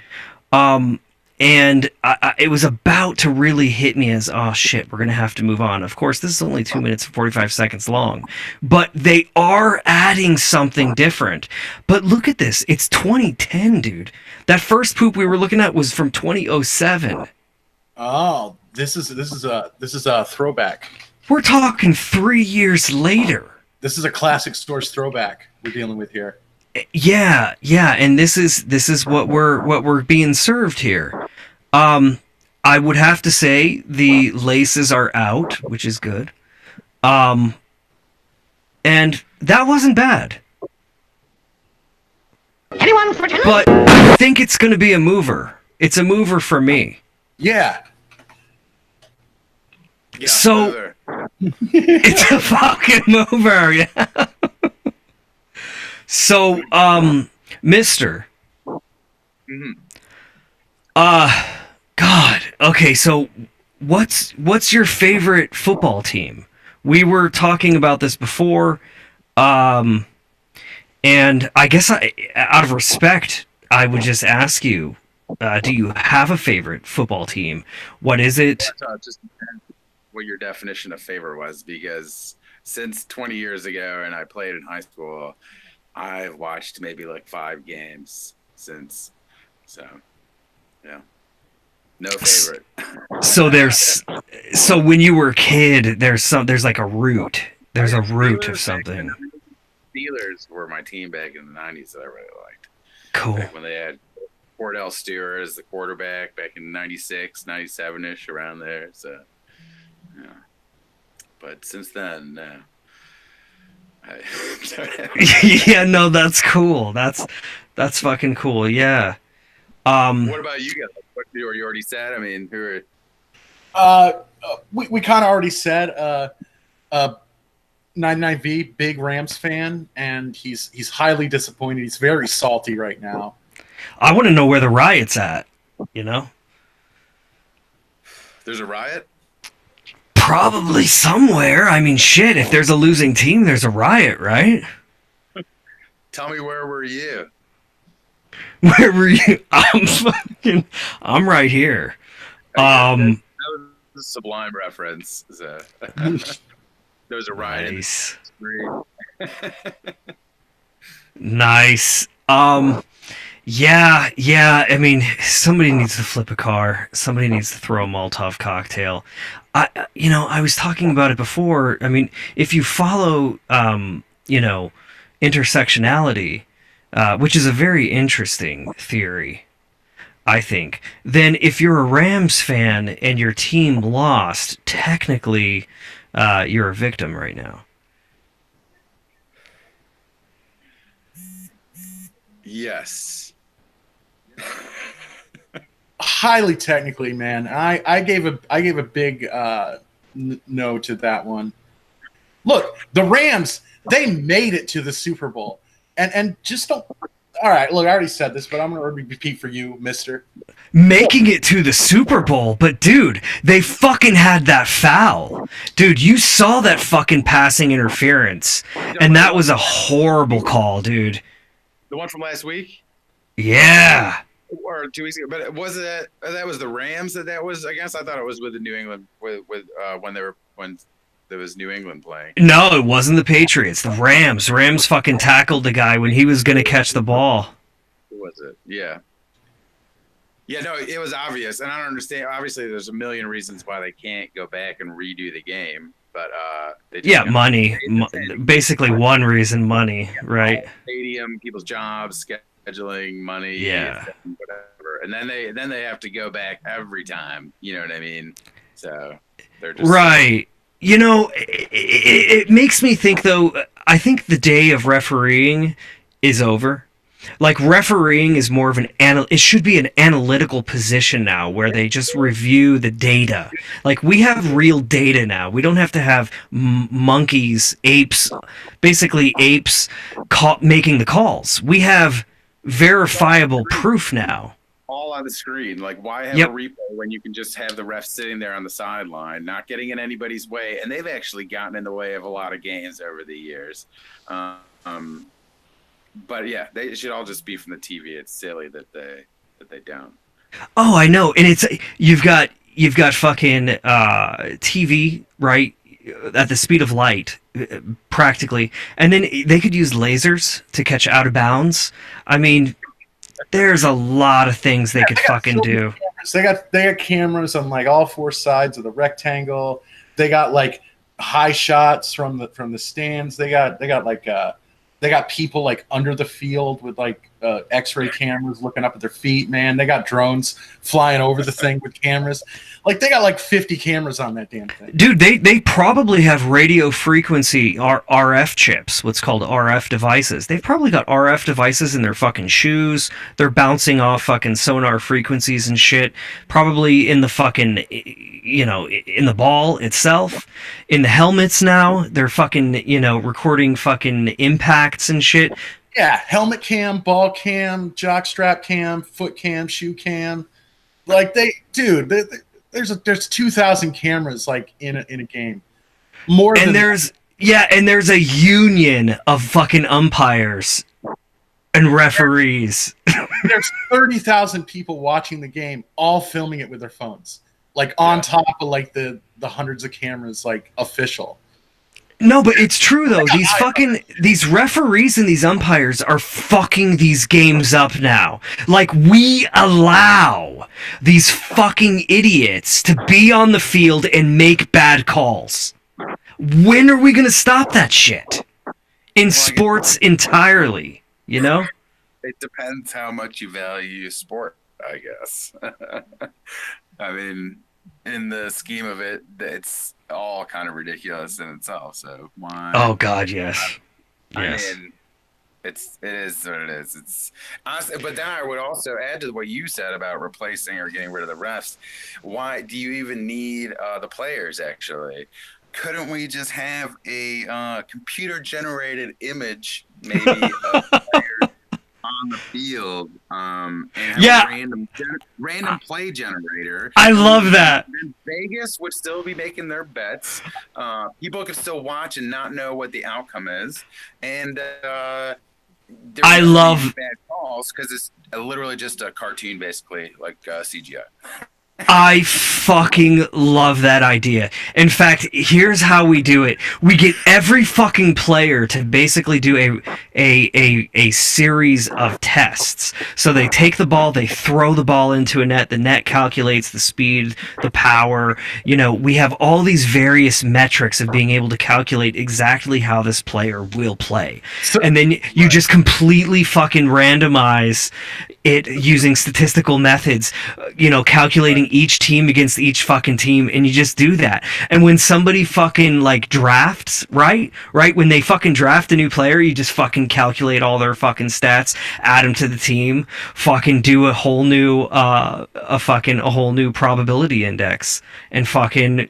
and it was about to really hit me as, oh shit, we're gonna have to move on. Of course, this is only 2 minutes and 45 seconds long, but they are adding something different. But look at this, it's 2010, dude. That first poop we were looking at was from 2007. Oh, this is a throwback. We're talking 3 years later. This is a classic stores throwback we're dealing with here. Yeah, and this is what we're being served here. I would have to say the laces are out, which is good. And that wasn't bad. Anyone for dinner? But I think it's going to be a mover. It's a mover for me. Yeah. So mover. it's a fucking mover. Yeah. So, Mister. God. Okay, so what's your favorite football team? We were talking about this before, and I guess out of respect, I would just ask you, do you have a favorite football team? What is it? Just what your definition of favorite was, because since 20 years ago, and I played in high school, I've watched maybe like 5 games since. So, yeah. No favorite. So when you were a kid, there's like a root. There's a root of something. Steelers were my team back in the 90s that I really liked. Cool. Back when they had Cordell Stewart as the quarterback back in 96, 97-ish, around there. So, yeah. But since then, no. Yeah, no, that's cool. That's fucking cool. Yeah. What about you guys? What you already said? I mean, who are? We kind of already said 99V, big Rams fan, and he's highly disappointed. He's very salty right now. I want to know where the riot's at. You know, there's a riot. Probably somewhere. I mean, shit, if there's a losing team, there's a riot, right? Tell me, where were you? Where were you? I'm right here. That was a Sublime reference. So. There was a riot. Nice. Nice. Yeah. I mean, somebody needs to flip a car. Somebody needs to throw a Molotov cocktail. I was talking about it before. I mean, if you follow, intersectionality, which is a very interesting theory, I think, then if you're a Rams fan and your team lost, technically, you're a victim right now. Yes. Highly technically, man. I gave a big no to that one. Look, the Rams, they made it to the Super Bowl, and just don't. All right, look, I already said this, but I'm going to repeat for you, Mister. Making it to the Super Bowl, but dude, they fucking had that foul. Dude, you saw that fucking passing interference, and that was a horrible call, dude. The one from last week? Yeah. Or 2 weeks ago, but was it that was the Rams that was? I guess I thought it was with the New England when there was New England playing. No, it wasn't the Patriots. The Rams. Rams fucking tackled the guy when he was gonna catch the ball. Who was it? Yeah. Yeah, no, it was obvious, and I don't understand. Obviously, there's a million reasons why they can't go back and redo the game, but they just money. Basically, one reason: money, right? Stadium, people's jobs, scheduling, money, whatever, and then they have to go back every time. You know what I mean? So they're just right. It makes me think, though. I think the day of refereeing is over. Like, refereeing is more of it should be an analytical position now, where they just review the data. Like, we have real data now. We don't have to have monkeys, apes, basically apes making the calls. We have verifiable proof now. All on the screen. Like, why have a replay when you can just have the ref sitting there on the sideline, not getting in anybody's way? And they've actually gotten in the way of a lot of games over the years. But yeah, they should all just be from the TV. It's silly that they don't. Oh, I know, and it's you've got fucking TV right at the speed of light, practically, and then they could use lasers to catch out of bounds. I mean, there's a lot of things they could fucking do. They got cameras on like all four sides of the rectangle. They got like high shots from the stands. They got people like under the field with like X-ray cameras looking up at their feet. Man, they got drones flying over the thing with cameras. Like they got like 50 cameras on that damn thing. Dude, they probably have radio frequency RF chips, what's called RF devices. They've probably got RF devices in their fucking shoes. They're bouncing off fucking sonar frequencies and shit. Probably in the fucking, in the ball itself. In the helmets now. They're fucking, recording fucking impacts and shit. Yeah, helmet cam, ball cam, jockstrap cam, foot cam, shoe cam. Like there's 2,000 cameras like in a game. There's a union of fucking umpires and referees. There's 30,000 people watching the game, all filming it with their phones, like on top of like the hundreds of cameras, like official. No, but it's true though. These referees and these umpires are fucking these games up now. Like, we allow these fucking idiots to be on the field and make bad calls. When are we gonna stop that shit? In sports entirely, It depends how much you value sport, I guess. I mean, in the scheme of it, it's all kind of ridiculous in itself. So why? Oh God, yes. Yes. I mean, it is what it is. It's honestly, but then I would also add to what you said about replacing or getting rid of the refs. Why do you even need the players? Actually, couldn't we just have a computer-generated image, maybe, of players on the field, and have a random play generator? I love that. And Vegas would still be making their bets. People could still watch and not know what the outcome is, and I love bad calls because it's literally just a cartoon, basically, like CGI. I fucking love that idea. In fact, here's how we do it. We get every fucking player to basically do a series of tests. So they take the ball, they throw the ball into a net, the net calculates the speed, the power. We have all these various metrics of being able to calculate exactly how this player will play. And then you just completely fucking randomize it using statistical methods, calculating each team against each fucking team, and you just do that. And when somebody fucking like drafts, right, when they fucking draft a new player, you just fucking calculate all their fucking stats, add them to the team, fucking do a whole new probability index, and fucking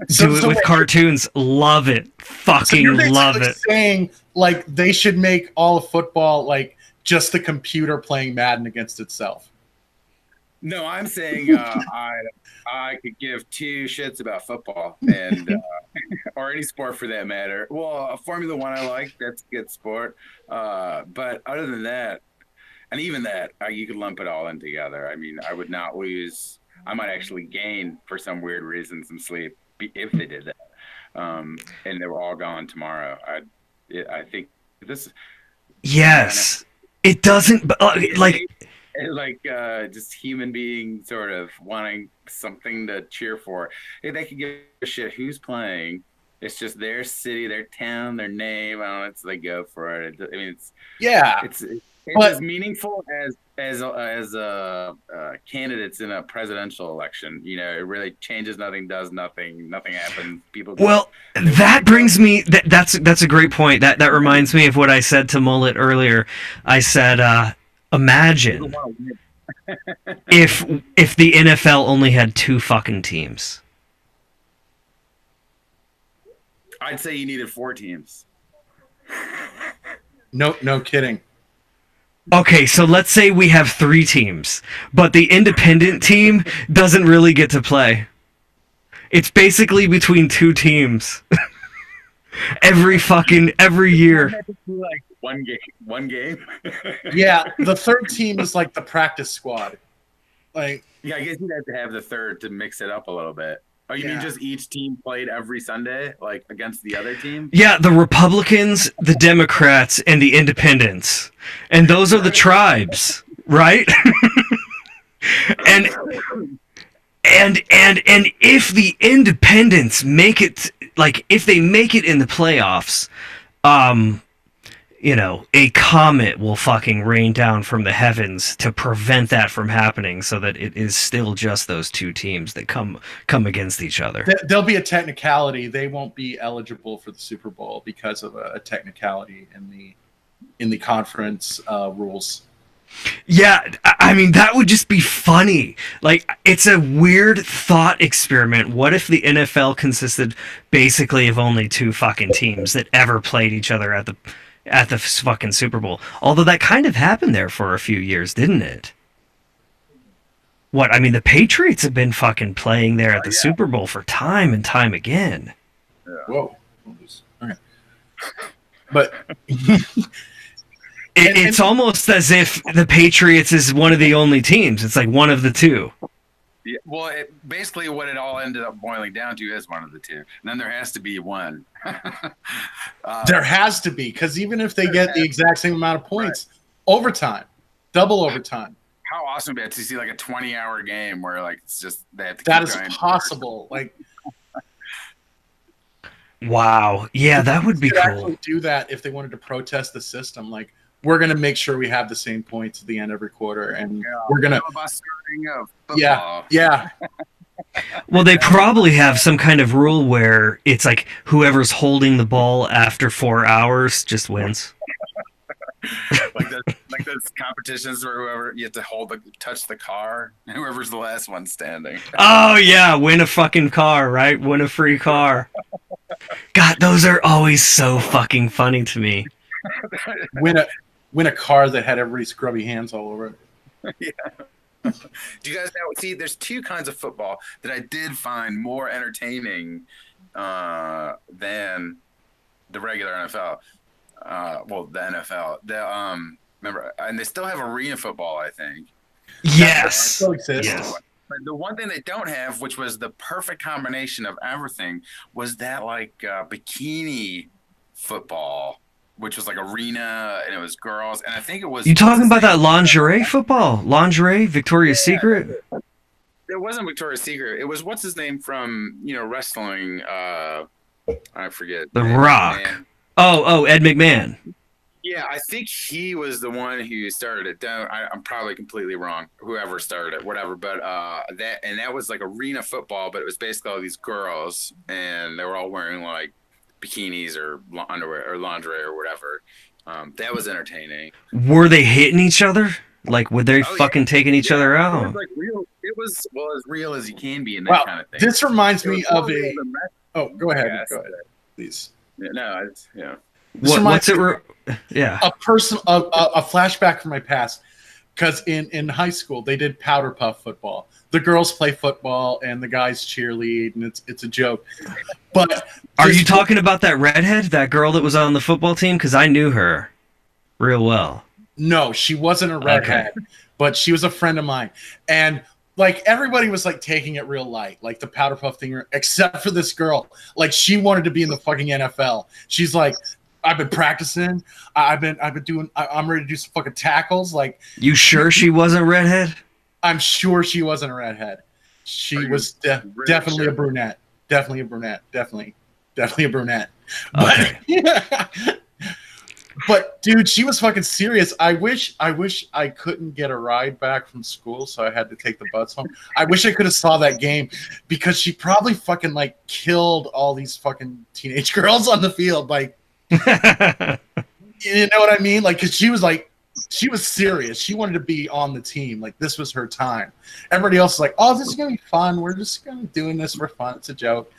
do it with cartoons. Love it. Fucking love it. Saying like they should make all of football like just the computer playing Madden against itself. No, I'm saying I could give two shits about football and or any sport for that matter. Well, Formula One I like, that's a good sport. But other than that, and even that, you could lump it all in together. I mean, I would not lose. I might actually gain for some weird reason some sleep if they did that. And they were all gone tomorrow. I think this. Yes. It doesn't just human being sort of wanting something to cheer for. Hey, they could give a shit who's playing. It's just their city, their town, their name. I don't know. They go for it. I mean, it's as meaningful as candidates in a presidential election. It really changes nothing, does nothing, nothing happens. People. Well, that brings me. That's a great point. That reminds me of what I said to Mullet earlier. I said, imagine if the NFL only had 2 fucking teams. I'd say you needed 4 teams. No kidding. Okay, so let's say we have 3 teams, but the independent team doesn't really get to play. It's basically between 2 teams. every year. Like one game. Yeah, the third team is like the practice squad. Like, yeah, I guess you'd have to have the third to mix it up a little bit. Oh, you mean just each team played every Sunday, like against the other team? Yeah, the Republicans, the Democrats, and the Independents, and those are the tribes, right? and if the Independents make it, like if they make it in the playoffs, you know, a comet will fucking rain down from the heavens to prevent that from happening, so that it is still just those two teams that come against each other. There'll be a technicality. They won't be eligible for the Super Bowl because of a technicality in the conference rules. Yeah, I mean, that would just be funny. Like, it's a weird thought experiment. What if the NFL consisted basically of only two fucking teams that ever played each other at the fucking Super Bowl? Although that kind of happened there for a few years, didn't it? What, I mean, the Patriots have been fucking playing there at the Super Bowl for time and time again. Yeah. Whoa. Okay. But it's almost as if the Patriots is one of the only teams. It's like one of the two. Yeah, well, basically what it all ended up boiling down to is one of the two. And then there has to be one. There has to be, because even if they get the exact same amount of points, overtime, double overtime. How awesome would it be to see like a 20-hour game where like it's just they have to that keep is going possible. Like, wow, yeah, that would be cool. Actually do that if they wanted to protest the system. Like, we're gonna make sure we have the same points at the end every quarter, and we're gonna. Yeah. Well, they probably have some kind of rule where it's like whoever's holding the ball after 4 hours just wins. like those competitions where whoever you have to touch the car, and whoever's the last one standing. Oh yeah, win a fucking car, right? Win a free car. God, those are always so fucking funny to me. Win a car that had everybody's scrubby hands all over it. Yeah. Do you guys know? See, there's two kinds of football that I did find more entertaining than the regular NFL. Well, the NFL. Remember, and they still have arena football, I think. Yes. Still exists. Yes. But the one thing they don't have, which was the perfect combination of everything, was that like bikini football, which was like arena and it was girls, and I think it was. You talking about that lingerie football? Lingerie, Victoria's Secret? It wasn't Victoria's Secret. It was what's his name from wrestling. I forget. The Rock. Oh, Ed McMahon. Yeah, I think he was the one who started it. I'm probably completely wrong. Whoever started it, whatever. But that was like arena football, but it was basically all these girls, and they were all wearing like bikinis or underwear or lingerie or whatever. That was entertaining. Were they hitting each other? Like, were they fucking taking each other out? It was like real. It was as real as you can be in that kind of thing. This reminds me of a. Oh, go ahead. Go ahead, please. Yeah, no, yeah. What's it? Yeah. A flashback from my past, because in high school they did powder puff football. The girls play football and the guys cheerlead, and it's a joke. But are you talking about that redhead, that girl that was on the football team? Because I knew her real well. No, she wasn't a redhead, but she was a friend of mine, and like everybody was like taking it real light, like the powder puff thing, except for this girl. Like, she wanted to be in the fucking NFL. She's like, I've been practicing. I've been doing. I'm ready to do some fucking tackles. Like, you sure she wasn't redhead? I'm sure she wasn't a redhead. She was definitely a brunette. Definitely a brunette. Definitely a brunette. Okay. But dude, she was fucking serious. I wish I couldn't get a ride back from school, so I had to take the bus home. I wish I could have saw that game, because she probably fucking like killed all these fucking teenage girls on the field. Like, you know what I mean? Like, 'cause she was serious. She wanted to be on the team. Like, this was her time. Everybody else is like, oh, this is gonna be fun. We're just gonna doing this for fun. It's a joke.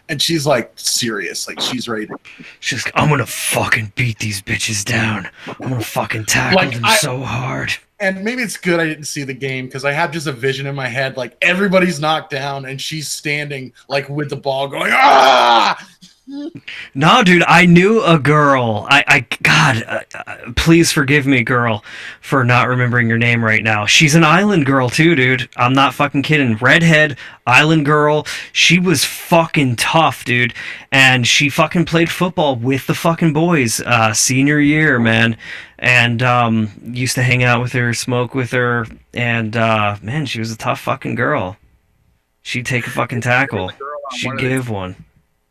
And she's like serious, like she's ready to. She's like, I'm gonna fucking beat these bitches down. I'm gonna fucking tackle them so hard. And maybe it's good I didn't see the game, because I have just a vision in my head, like everybody's knocked down and she's standing like with the ball going, ah! No, dude, I knew a girl. God, please forgive me, girl, for not remembering your name right now. She's an island girl too, dude. I'm not fucking kidding. Redhead, island girl. She was fucking tough, dude. And she fucking played football with the fucking boys, senior year, man. And, used to hang out with her, smoke with her. And, man, she was a tough fucking girl. She'd take a fucking tackle. She'd give one.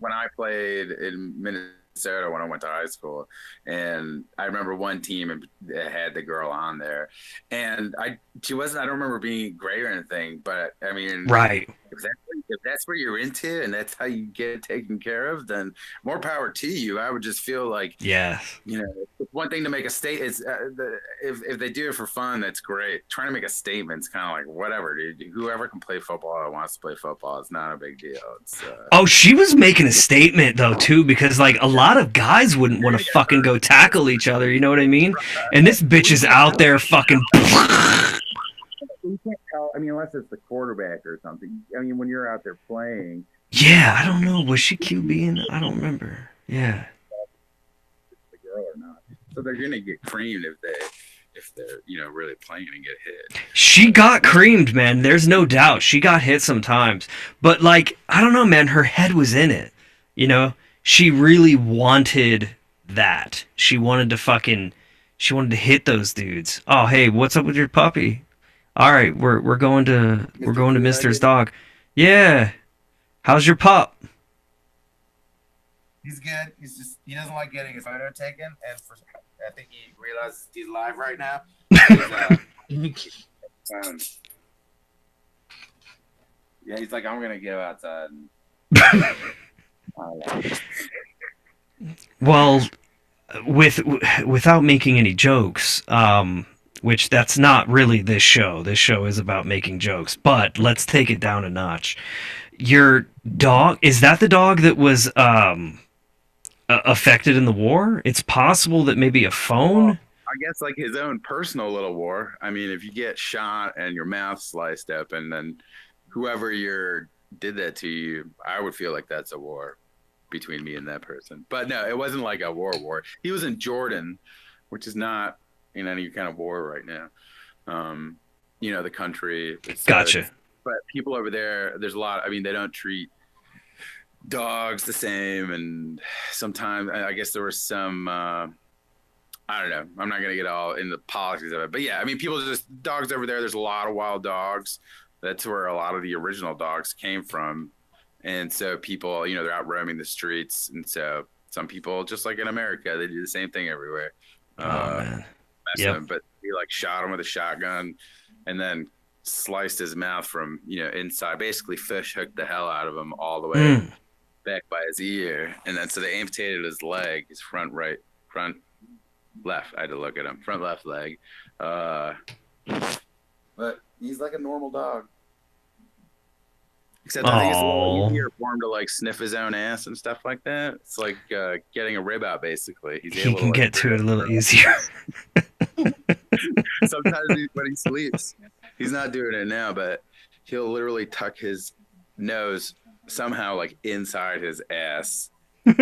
When I played in Minnesota when I went to high school, and I remember one team had the girl on there, and she wasn't. I don't remember being great or anything, but I mean, right. If that's what you're into and that's how you get taken care of, then more power to you. I would just feel like, yeah, you know, it's one thing to make a statement. It's if they do it for fun, that's great. Trying to make a statement is kind of like whatever, dude. Whoever can play football or wants to play football, it's not a big deal. It's, oh, she was making a statement though too, because like a lot of guys wouldn't want to fucking go tackle each other. You know what I mean? And this bitch is out there fucking. You can't tell. I mean, unless it's the quarterback or something. I mean, when you're out there playing. Yeah, I don't know. Was she QBing? I don't remember. Yeah. The girl or not? So they're gonna get creamed if they're really playing and get hit. She got creamed, man. There's no doubt. She got hit sometimes, but like I don't know, man. Her head was in it. You know, she really wanted that. She wanted to hit those dudes. Oh, hey, what's up with your puppy? All right, we're going to Mister's dog. Yeah. How's your pup? He's good. He doesn't like getting his photo taken, and I think he realizes he's live right now. Yeah, he's like, I'm gonna go outside. Well, without making any jokes, which that's not really this show. This show is about making jokes, but let's take it down a notch. Your dog, is that the dog that was affected in the war? It's possible that maybe a phone. Well, I guess like his own personal little war. I mean, if you get shot and your mouth sliced up, and then whoever did that to you, I would feel like that's a war between me and that person. But no, it wasn't like a war. He was in Jordan, which is not in any kind of war right now. The country. Gotcha. But people over there, there's a lot. I mean, they don't treat dogs the same, and sometimes I guess there was some. I don't know. I'm not gonna get all in the politics of it, but yeah, I mean, dogs over there. There's a lot of wild dogs. That's where a lot of the original dogs came from, and so people, they're out roaming the streets, and so some people, just like in America, they do the same thing everywhere. Man. Yep. But he like shot him with a shotgun, and then sliced his mouth from inside. Basically, fish hooked the hell out of him all the way back by his ear, and then so they amputated his leg, his front left. I had to look at him, front left leg. But he's like a normal dog. Except I think it's a little easier for him to like sniff his own ass and stuff like that. It's like getting a rib out, basically. He can get to it a little easier. Sometimes when he sleeps, he's not doing it now, but he'll literally tuck his nose somehow like inside his ass. And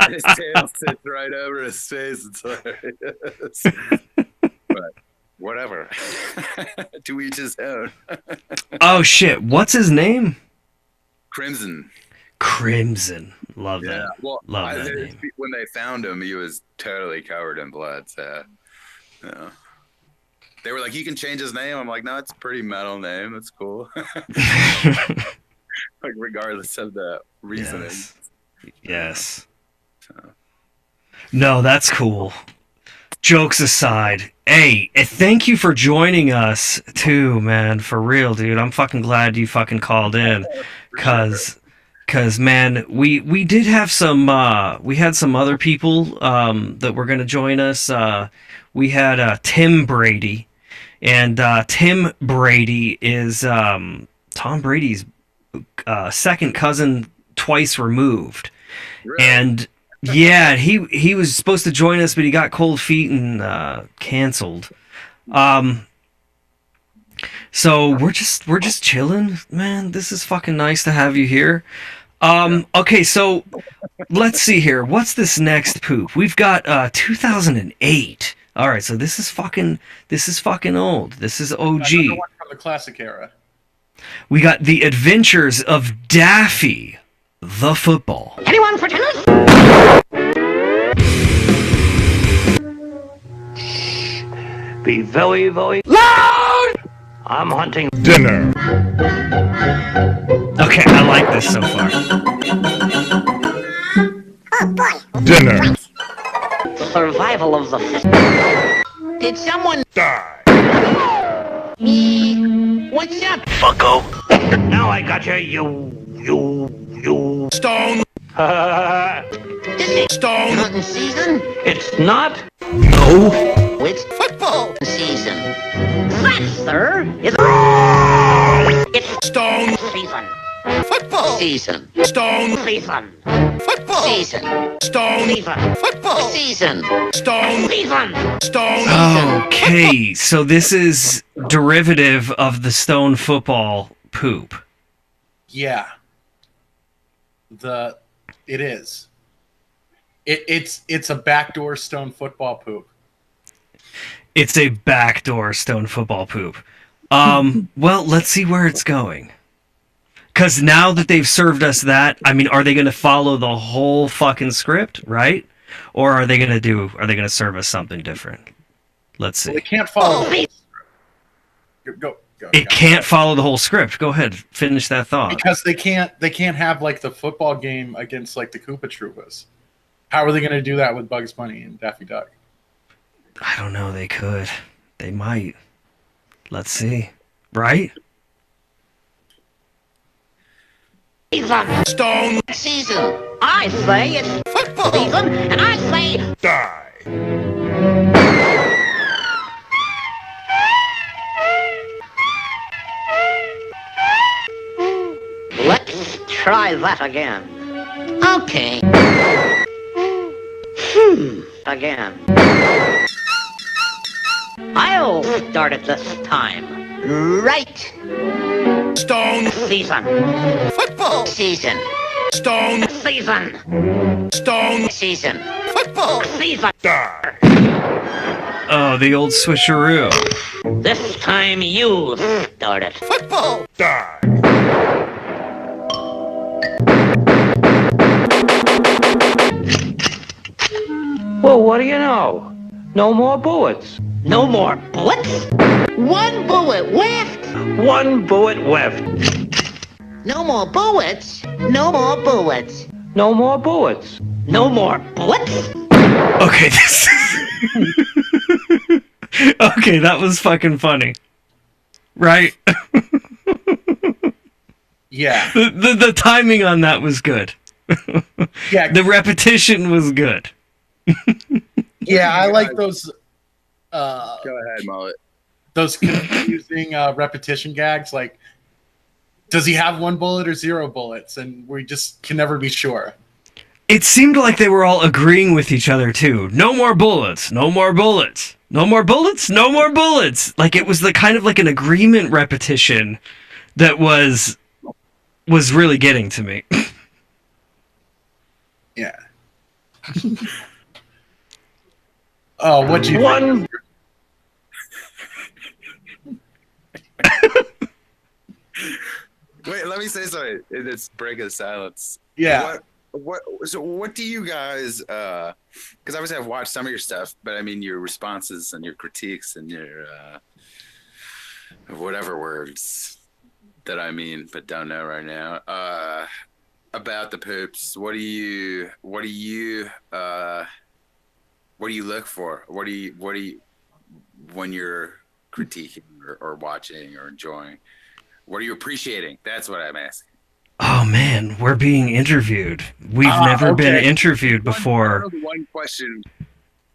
his tail sits right over his face. It's hilarious. But whatever. To each his own. Oh shit! What's his name? Crimson. Love that. Well, love that name. When they found him, he was totally covered in blood. So, they were like, "He can change his name." I'm like, "No, it's a pretty metal name. That's cool." Like, regardless of the reasoning. Yes. No, that's cool. Jokes aside, hey, thank you for joining us too, man. For real, dude. I'm fucking glad you fucking called in, cause man, we did have some we had some other people that were gonna join us. We had Tim Brady, and Tim Brady is Tom Brady's second cousin twice removed. Really? And yeah, he was supposed to join us, but he got cold feet and canceled. So we're just chilling, man. This is fucking nice to have you here. Okay, so let's see here. What's this next poop? We've got 2008. All right, so this is fucking old. This is OG. Another one from the classic era. We got The Adventures of Daffy, the football. Anyone for tennis? Be very, very loud! I'm hunting dinner. Okay, I like this so far. Oh boy. Dinner. survival of the fittest. Did someone Die. me? What's up? Fucko. Now I got you. Stone. This ain't Stone. hunting season. It's not. No. It's football season. That, sir, is it's Stone. season. Football season. Stone. Season. Football season. Stone. Season. Football season. Stone. Season. Stone. Okay, so this is derivative of the stone football poop. Yeah. It is. It's a backdoor stone football poop. It's a backdoor stone football poop. Well, let's see where it's going. Because now that they've served us that, I mean, are they going to follow the whole fucking script, right? Or are they going to serve us something different? Let's see. Well, it can't follow. Go. It can't follow the whole script. Go ahead, finish that thought. Because they can't have like the football game against like the Koopa Troopas. How are they going to do that with Bugs Bunny and Daffy Duck? I don't know. They could. They might. Let's see. Right? Season. Stone. Season. I say it's football season, and I say Die. let's try that again. Okay. Again. I'll start it this time. Right. Stone. Season. Football season. Stone. Season. Stone. Season. Football season. Die. Oh, the old switcheroo. This time you start it. Football. Die. Well, what do you know? No more bullets. No more bullets? One bullet left. One bullet left. No more bullets. No more bullets. No more bullets. No more bullets? Okay, this Okay, that was fucking funny. Right? Yeah. The timing on that was good. Yeah. The repetition was good. Yeah, I like those. Go ahead, Mullet. Those confusing repetition gags. Like, does he have one bullet or 0 bullets? And we just can never be sure. It seemed like they were all agreeing with each other too. No more bullets. No more bullets. No more bullets. No more bullets. Like it was the kind of like an agreement repetition that was really getting to me. Yeah. Oh, what'd you One. Wait, let me say something in this break of silence. Yeah. What do you guys because obviously I've watched some of your stuff, but I mean your responses and your critiques and your whatever words that I mean but don't know right now about the poops. What do you look for? What do you when you're critiquing or watching or enjoying? What are you appreciating? That's what I'm asking. Oh man, we're being interviewed. We've never been interviewed before. One question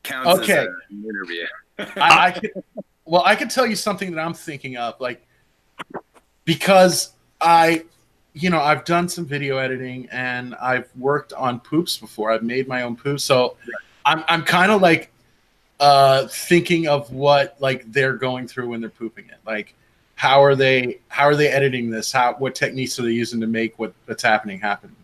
counts as an interview. I could tell you something that I'm thinking of, like, because I've done some video editing and I've worked on poops before. I've made my own poops, so I'm kind of like thinking of what like they're going through when they're pooping it, like. How are they editing this? What techniques are they using to make what's happening happen?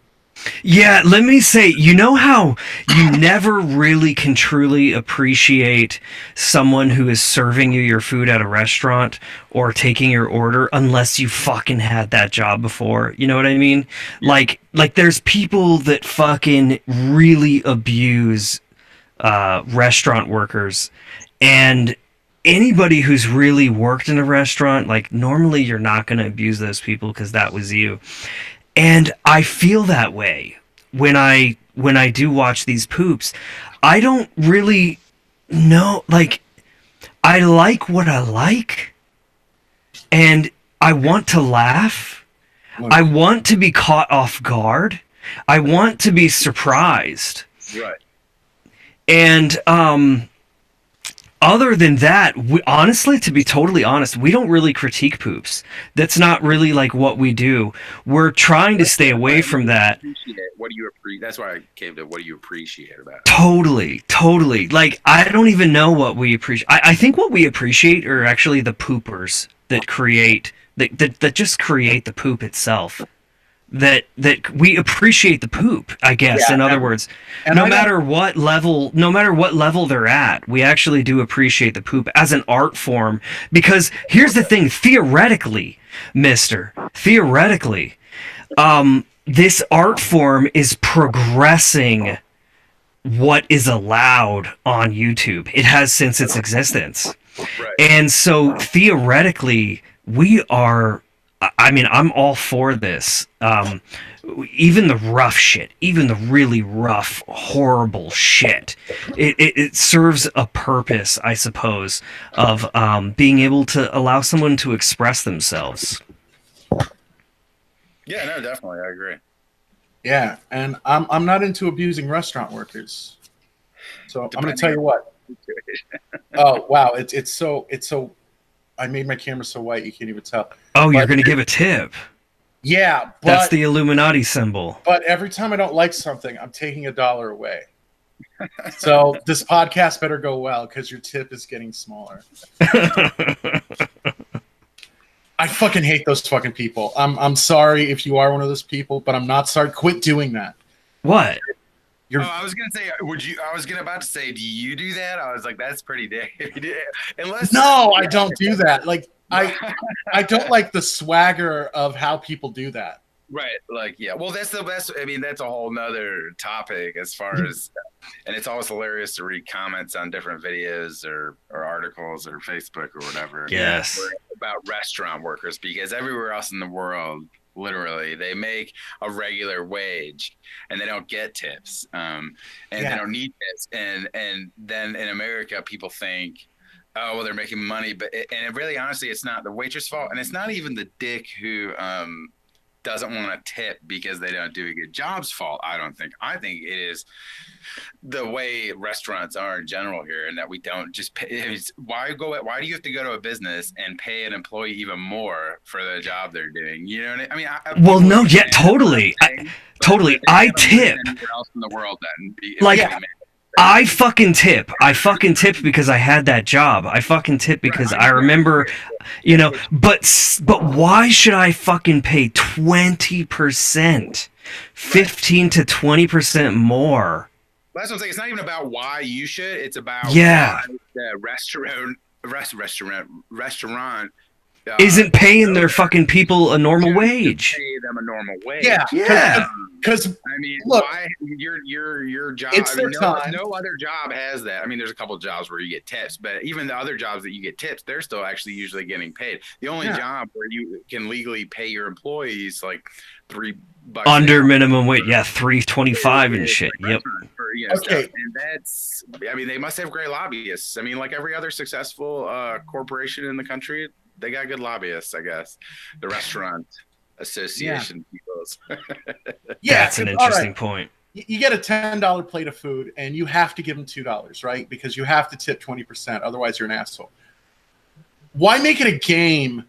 Yeah, let me say, you know how you never really can truly appreciate someone who is serving you your food at a restaurant or taking your order unless you fucking had that job before. You know what I mean? Like there's people that fucking really abuse restaurant workers, and anybody who's really worked in a restaurant, like normally you're not going to abuse those people because that was you. And I feel that way when I do watch these poops. I don't really know, like, I like what I like, and I want to laugh. I want to be caught off guard. I want to be surprised. Right. And other than that, honestly, to be totally honest, we don't really critique poops. That's not really like what we do. We're trying to stay away from that. What do you appreciate? That's why I came to. What do you appreciate about it? Totally. Like, I don't even know what we appreciate. I think what we appreciate are actually the poopers that create that just create the poop itself. That we appreciate the poop, I guess. Yeah, in other words, and no matter what level they're at, we actually do appreciate the poop as an art form. Because here's the thing: theoretically, this art form is progressing what is allowed on YouTube. It has since its existence, and so theoretically, we are. I mean, I'm all for this. Even the rough shit, even the really rough, horrible shit, it serves a purpose, I suppose, of being able to allow someone to express themselves. Yeah, no, definitely, I agree. Yeah, and I'm not into abusing restaurant workers. So I'm going to tell you what. Oh wow, it's so. I made my camera so white you can't even tell. Oh, you're going to give a tip. Yeah, but that's the Illuminati symbol. But every time I don't like something, I'm taking $1 away. So this podcast better go well because your tip is getting smaller. I fucking hate those fucking people. I'm sorry if you are one of those people, but I'm not sorry. Quit doing that. What? I was gonna say, would you? I was about to say, do you do that? I was like, that's pretty dick. Unless no, I don't do that. Like I don't like the swagger of how people do that. Right, like yeah. Well, that's the best. I mean, that's a whole nother topic as far as, and it's always hilarious to read comments on different videos or articles or Facebook or whatever. Yes. About restaurant workers, because everywhere else in the world, literally, they make a regular wage and they don't get tips, and they don't need tips. And then in America, people think, oh, well, they're making money, but it really, honestly, it's not the waitress' fault, and it's not even the dick who doesn't want to tip because they don't do a good job's fault. I don't think. I think it is the way restaurants are in general here, and that we don't just pay. Why do you have to go to a business and pay an employee even more for the job they're doing? You know what I mean? Well, no, yeah, totally. I tip. Anywhere else in the world, then, like. I fucking tip. I fucking tip because I had that job. I fucking tip because I remember, you know, but why should I fucking pay 20%, 15 to 20% more? That's what I'm saying. It's not even about why you should. It's about why the restaurant isn't paying their fucking people a normal wage. Pay them a normal wage. Yeah. Because I mean, look, why your job? It's their time. No other job has that. I mean, there's a couple of jobs where you get tips, but even the other jobs that you get tips, they're still actually usually getting paid. The only job where you can legally pay your employees like $3 under minimum wage, $3.25 and shit. Yep. Okay, and that's. I mean, they must have great lobbyists. I mean, like every other successful corporation in the country, they got good lobbyists, I guess. The restaurant association peoples. That's an interesting point. You get a $10 plate of food and you have to give them $2, right? Because you have to tip 20%. Otherwise, you're an asshole. Why make it a game?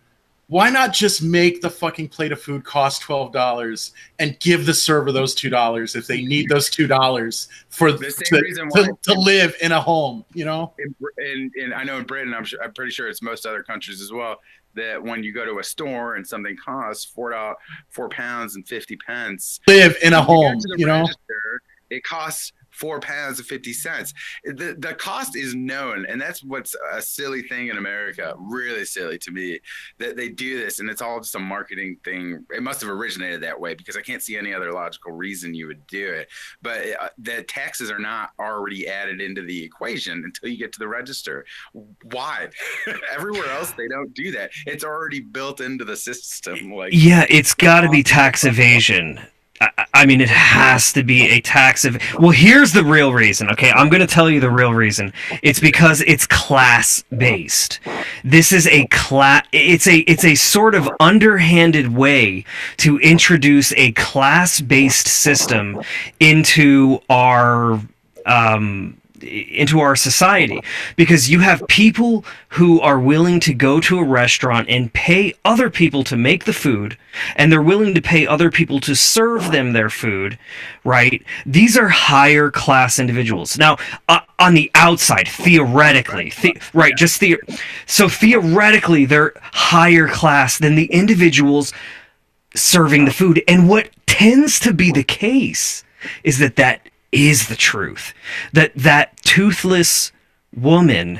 Why not just make the fucking plate of food cost $12 and give the server those $2 if they need those $2 for to live in a home? You know. And I know in Britain, I'm pretty sure it's most other countries as well. that when you go to a store and something costs £4.50, live in a home, register, it costs £4.50. The cost is known, and that's what's a silly thing in America, really silly to me, that they do this, and it's all just a marketing thing. It must have originated that way because I can't see any other logical reason you would do it. But the taxes are not already added into the equation until you get to the register. Why? Everywhere else they don't do that. It's already built into the system. Like, yeah, it's got to be tax evasion. I mean, it has to be a tax of. Well, here's the real reason. Okay, I'm going to tell you the real reason. It's because it's class based. This is a class. It's a sort of underhanded way to introduce a class based system into our society, because you have people who are willing to go to a restaurant and pay other people to make the food, and they're willing to pay other people to serve them their food, right? These are higher class individuals. Now, on the outside, theoretically, so theoretically, they're higher class than the individuals serving the food. And what tends to be the case is that is the truth. That toothless woman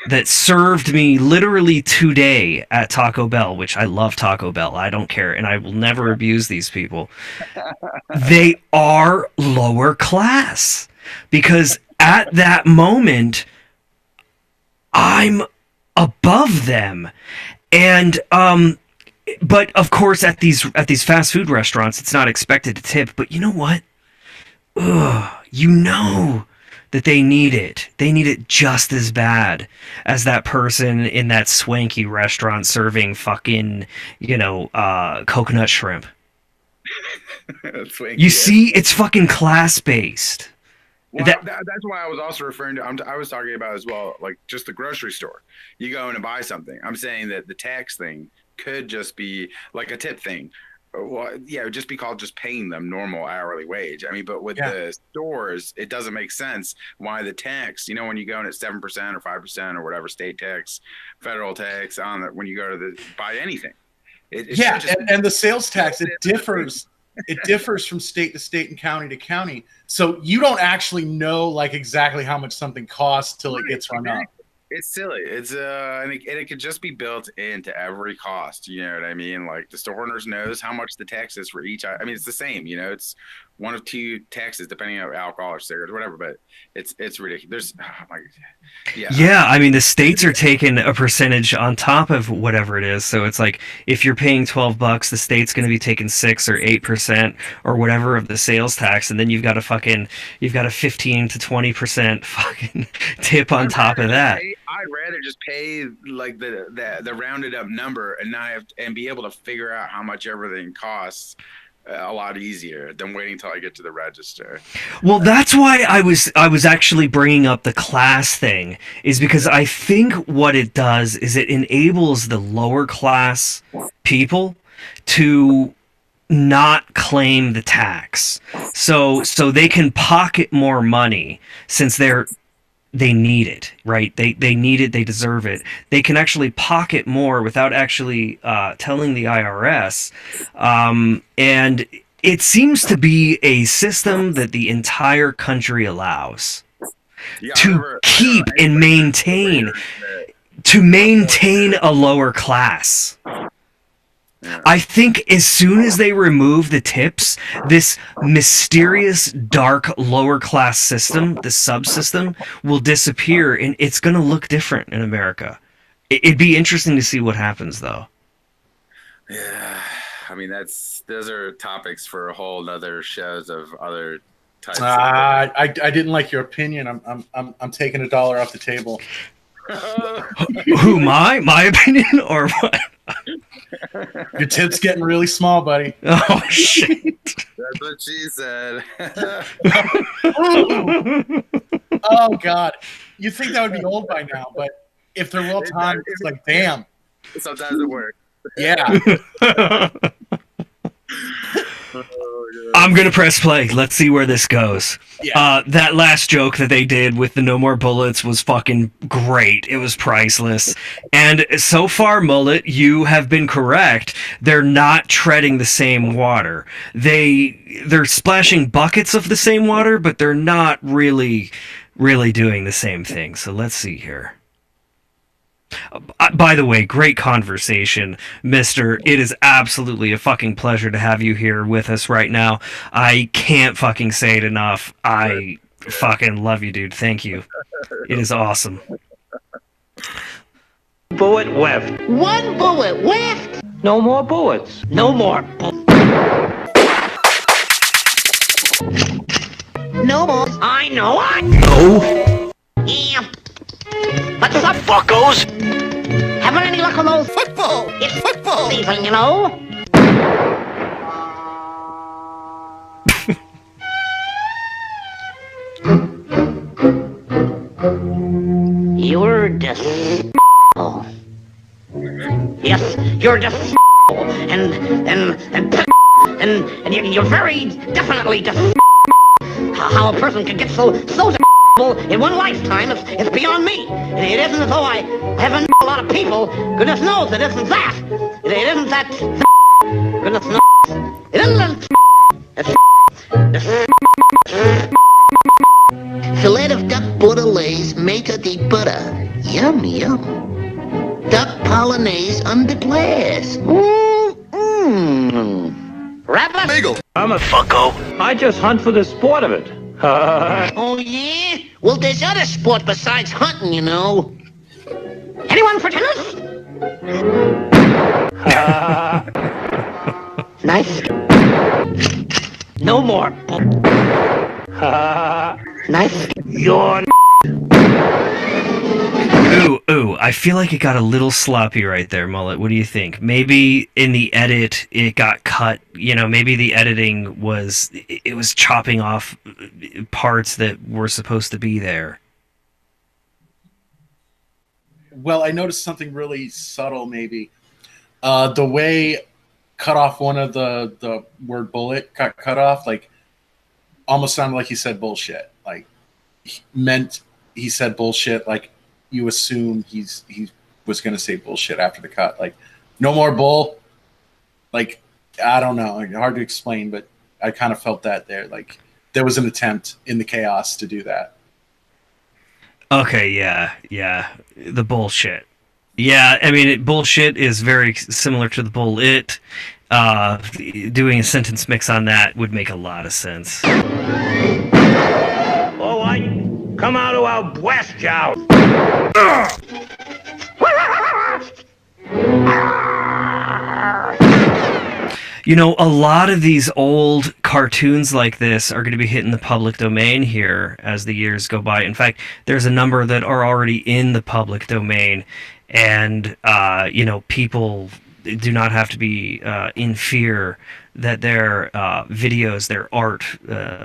that served me literally today at Taco Bell, which I love Taco Bell, I don't care, and I will never abuse these people. They are lower class, because at that moment I'm above them. And but of course at these fast food restaurants it's not expected to tip, but you know what? You know that they need it. They need it just as bad as that person in that swanky restaurant serving fucking, coconut shrimp. You see, it's fucking class-based. Well, that's why I was also referring to, I was talking about as well, like just the grocery store. You go in and buy something. I'm saying that the tax thing could just be like a tip thing. Well, yeah, it would just be called just paying them normal hourly wage. I mean, but with the stores, it doesn't make sense why the tax, when you go in at 7% or 5% or whatever, state tax, federal tax on it, when you go to buy anything. And the sales tax, it differs. It differs from state to state and county to county. So you don't actually know like exactly how much something costs till it gets run up. It's silly. It's and it could just be built into every cost. You know what I mean? Like the store owners knows how much the tax is for each. I mean, it's the same. It's one of two taxes depending on alcohol or cigarettes, whatever. But it's ridiculous. Yeah. I mean, the states are taking a percentage on top of whatever it is. So it's like if you're paying $12, the state's going to be taking 6 or 8% or whatever of the sales tax, and then you've got a 15 to 20% fucking tip on top of that. I'd rather just pay like the rounded up number and not and be able to figure out how much everything costs a lot easier than waiting until I get to the register. Well, that's why I was actually bringing up the class thing, is because I think what it does is it enables the lower class people to not claim the tax, so they can pocket more money since they need it, right? They need it. They deserve it. They can actually pocket more without actually telling the IRS. And it seems to be a system that the entire country allows to keep and maintain a lower class. I think as soon as they remove the tips, this mysterious, dark, lower-class system, the subsystem, will disappear, and it's going to look different in America. It'd be interesting to see what happens, though. Yeah, I mean, those are topics for a whole other shows of other types. I didn't like your opinion. I'm taking $1 off the table. Who, my opinion, or what? Your tip's getting really small, buddy. Oh shit! That's what she said. Oh god, you'd think that would be old by now, but if they're well timed, it's like damn. Sometimes it works. Yeah. I'm gonna press play. Let's see where this goes. Yeah. That last joke that they did with the no more bullets was fucking great. It was priceless. And so far, Mullet, you have been correct. They're not treading the same water. They're splashing buckets of the same water, but they're not really doing the same thing. So let's see here. By the way, great conversation, mister. It is absolutely a fucking pleasure to have you here with us right now. I can't fucking say it enough. I fucking love you, dude. Thank you. It is awesome. Bullet left. One bullet left. No more bullets. No more. No more. I know. No. Yeah. What's up, fuckos? Having any luck on those? Football! It's football season, you know? You're just yes, you're just and you're very definitely just how a person can get so in one lifetime, it's beyond me. It isn't as though I haven't a lot of people. Goodness knows it isn't that. It isn't that. Goodness knows. It isn't that. Fillet of duck bouillabaisse made of the butter. Yum, yum. Duck polonaise under glass. Rabbit Bagel. I'm a fucko. I just hunt for the sport of it. Oh, yeah? Well, there's other sport besides hunting, you know. Anyone for tennis? Nice. No more. Nice. You're Ooh, I feel like it got a little sloppy right there, Mullet. What do you think? Maybe in the edit it got cut, you know, maybe the editing was chopping off parts that were supposed to be there. Well, I noticed something really subtle maybe. The way cut off one of the word bullet got cut off, like almost sounded like he said bullshit. Like meant he said bullshit, like you assume he was going to say bullshit after the cut. Like, no more bull. Like, I don't know. Like, hard to explain, but I kind of felt that there. Like, there was an attempt in the chaos to do that. Okay, yeah. The bullshit. Yeah, I mean, bullshit is very similar to the bullet. Doing a sentence mix on that would make a lot of sense. all right. Come out to our blast out. You know, a lot of these old cartoons like this are going to be hitting the public domain here as the years go by. In fact, there's a number that are already in the public domain, and you know, people do not have to be in fear that their videos, their art,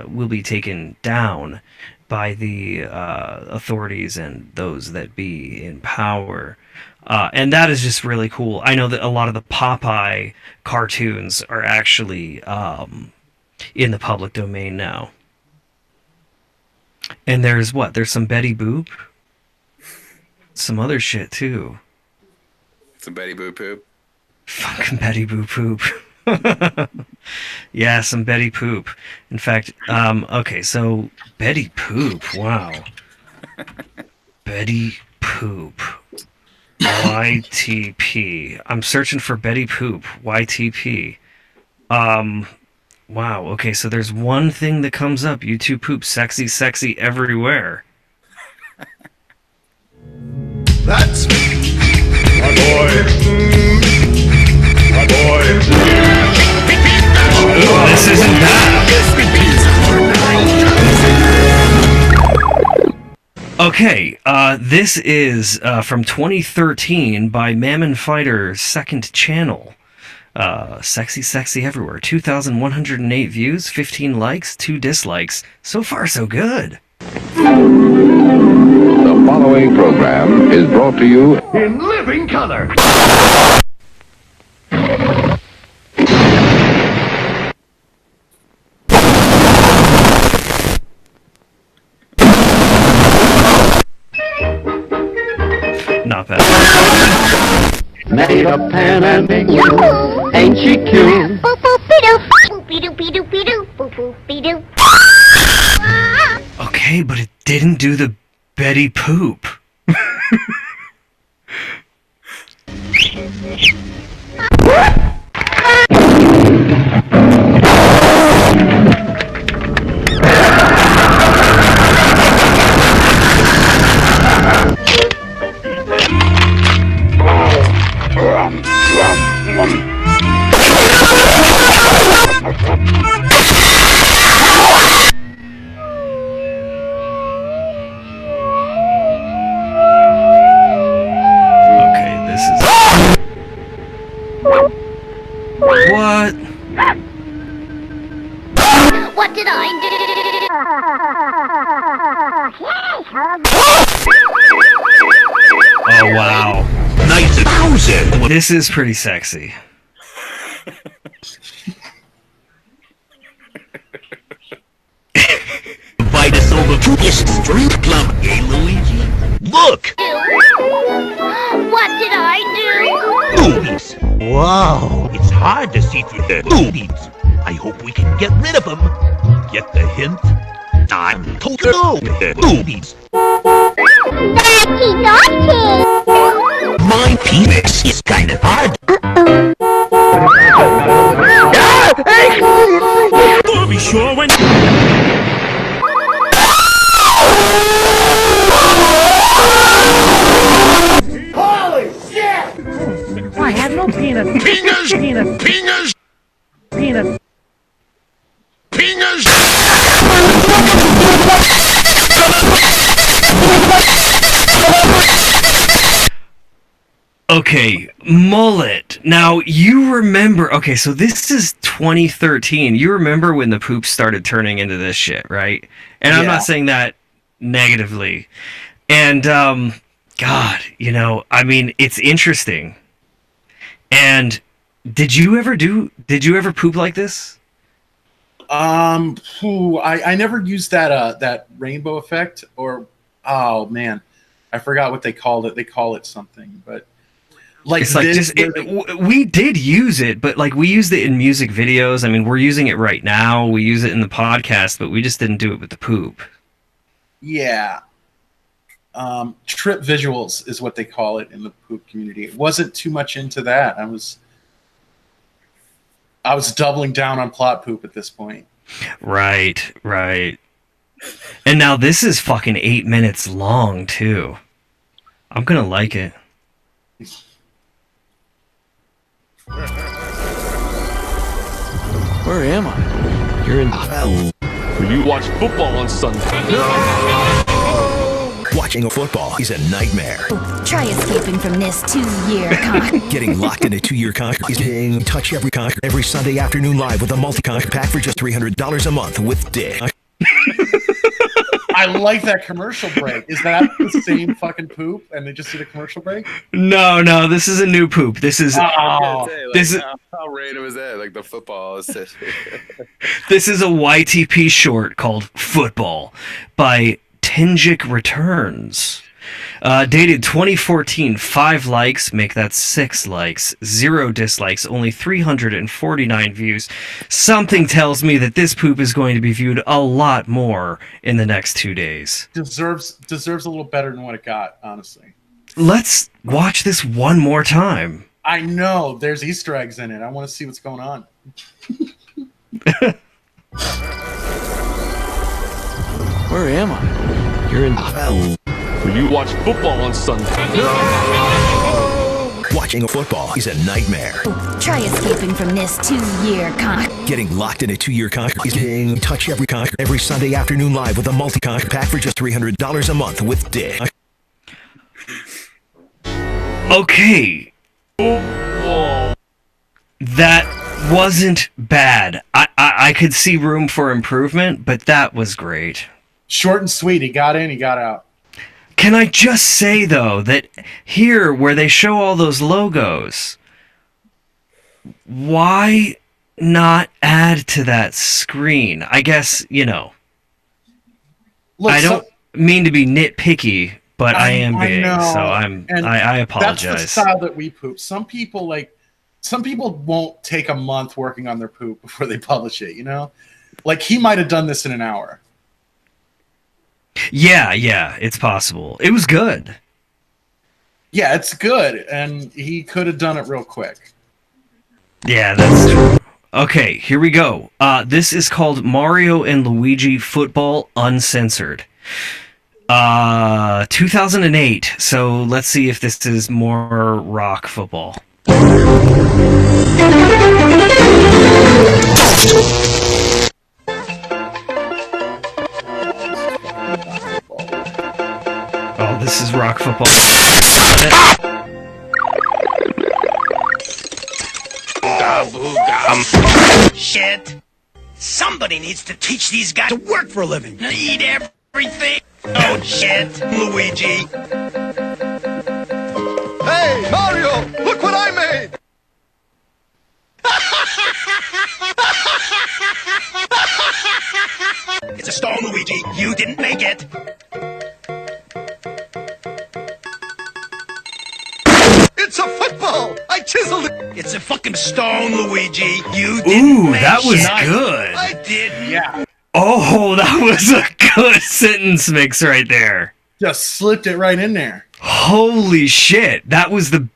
will be taken down by the authorities and those that be in power. And that is just really cool. I know that a lot of the Popeye cartoons are actually in the public domain now. And there's some Betty Boop? Some other shit, too. Some Betty Boop Poop? Fucking Betty Boop Poop. Yeah, some Betty Poop. In fact, okay, so Betty Poop, wow. Betty Poop. YTP. I'm searching for Betty Poop. YTP. Wow, okay, so there's one thing that comes up. YouTube poop, sexy, sexy everywhere. That's my boy. My boy. Ooh, this isn't bad. Okay, this is from 2013 by Mammon Fighter's second channel. Sexy, sexy everywhere. 2,108 views, 15 likes, 2 dislikes. So far, so good. The following program is brought to you in living color. not bad. Made a pan and ain't she cute? Okay, but it didn't do the Betty Poop. What? What did I do? Oh, wow. 9,000! This is pretty sexy. Invite us over to this street club, eh, Luigi? Look! What did I do? Boobies! Wow, it's hard to see through the boobies. I hope we can get rid of them. Get the hint? I'm total boobies. Naughty, naughty! My penis is kind of hard. Are we sure when... Holy shit! I had no penis. Penis! Penis. Penis! Penis. Penis! Okay, mullet. Now, you remember... Okay, so this is 2013. You remember when the poop started turning into this shit, right? And I'm Yeah. not saying that negatively. And, God, you know, I mean, it's interesting. And did you ever poop like this? I never used that rainbow effect, or oh man, I forgot what they called it. They call it something, but like It's like this, we did use it, but like we used it in music videos. I mean, we're using it right now. We use it in the podcast, but we just didn't do it with the poop. yeah. Trip visuals is what they call it in the poop community. It wasn't too much into that. I was doubling down on plot poop at this point. Right. And now this is fucking 8 minutes long too. I'm gonna like it. Where am I? You're in hell. Will you watch football on Sunday? Watching football is a nightmare. Try escaping from this 2-year con. Getting locked in a 2-year contract is getting touch every contract every Sunday afternoon live with a multi-contract pack for just $300 a month with Dick. I like that commercial break. Is that the same fucking poop? And they just did a commercial break? No, this is a new poop. This is How random is that? Like the football is this is a YTP short called Football by Tingic Returns. Dated 2014, 5 likes, make that 6 likes, 0 dislikes, only 349 views. Something tells me that this poop is going to be viewed a lot more in the next 2 days. Deserves a little better than what it got, honestly. Let's watch this one more time. I know, there's Easter eggs in it. I want to see what's going on. Where am I? You're in hell. Will you watch football on Sunday? Watching football is a nightmare. Try escaping from this 2-year con. Getting locked in a 2-year contract is getting touch every contract every Sunday afternoon live with a multi-contract pack for just $300 a month with Dick. Okay. That wasn't bad. I could see room for improvement, but that was great. Short and sweet. He got in, he got out. Can I just say, though, that here, where they show all those logos, why not add to that screen? I guess, you know, Look, I don't mean to be nitpicky, but I am big, know. so I apologize. That's the style that we poop. Some people won't take a month working on their poop before they publish it, you know? Like, he might have done this in an hour. Yeah, it's possible. It was good. Yeah, it's good, and he could have done it real quick. Yeah, that's true. Okay, here we go. This is called Mario and Luigi Football Uncensored. 2008, so let's see if this is more rock football. Oh, this is rock football. Shit. Somebody needs to teach these guys to work for a living. Eat everything. Oh, shit, Luigi. Hey, Mario, look what I made! It's a stone, Luigi. You didn't make it. It's a football! I chiseled it! It's a fucking stone, Luigi. You didn't make it. That was good. I didn't. Yeah. Oh, that was a good sentence mix right there. Just slipped it right in there. Holy shit. That was the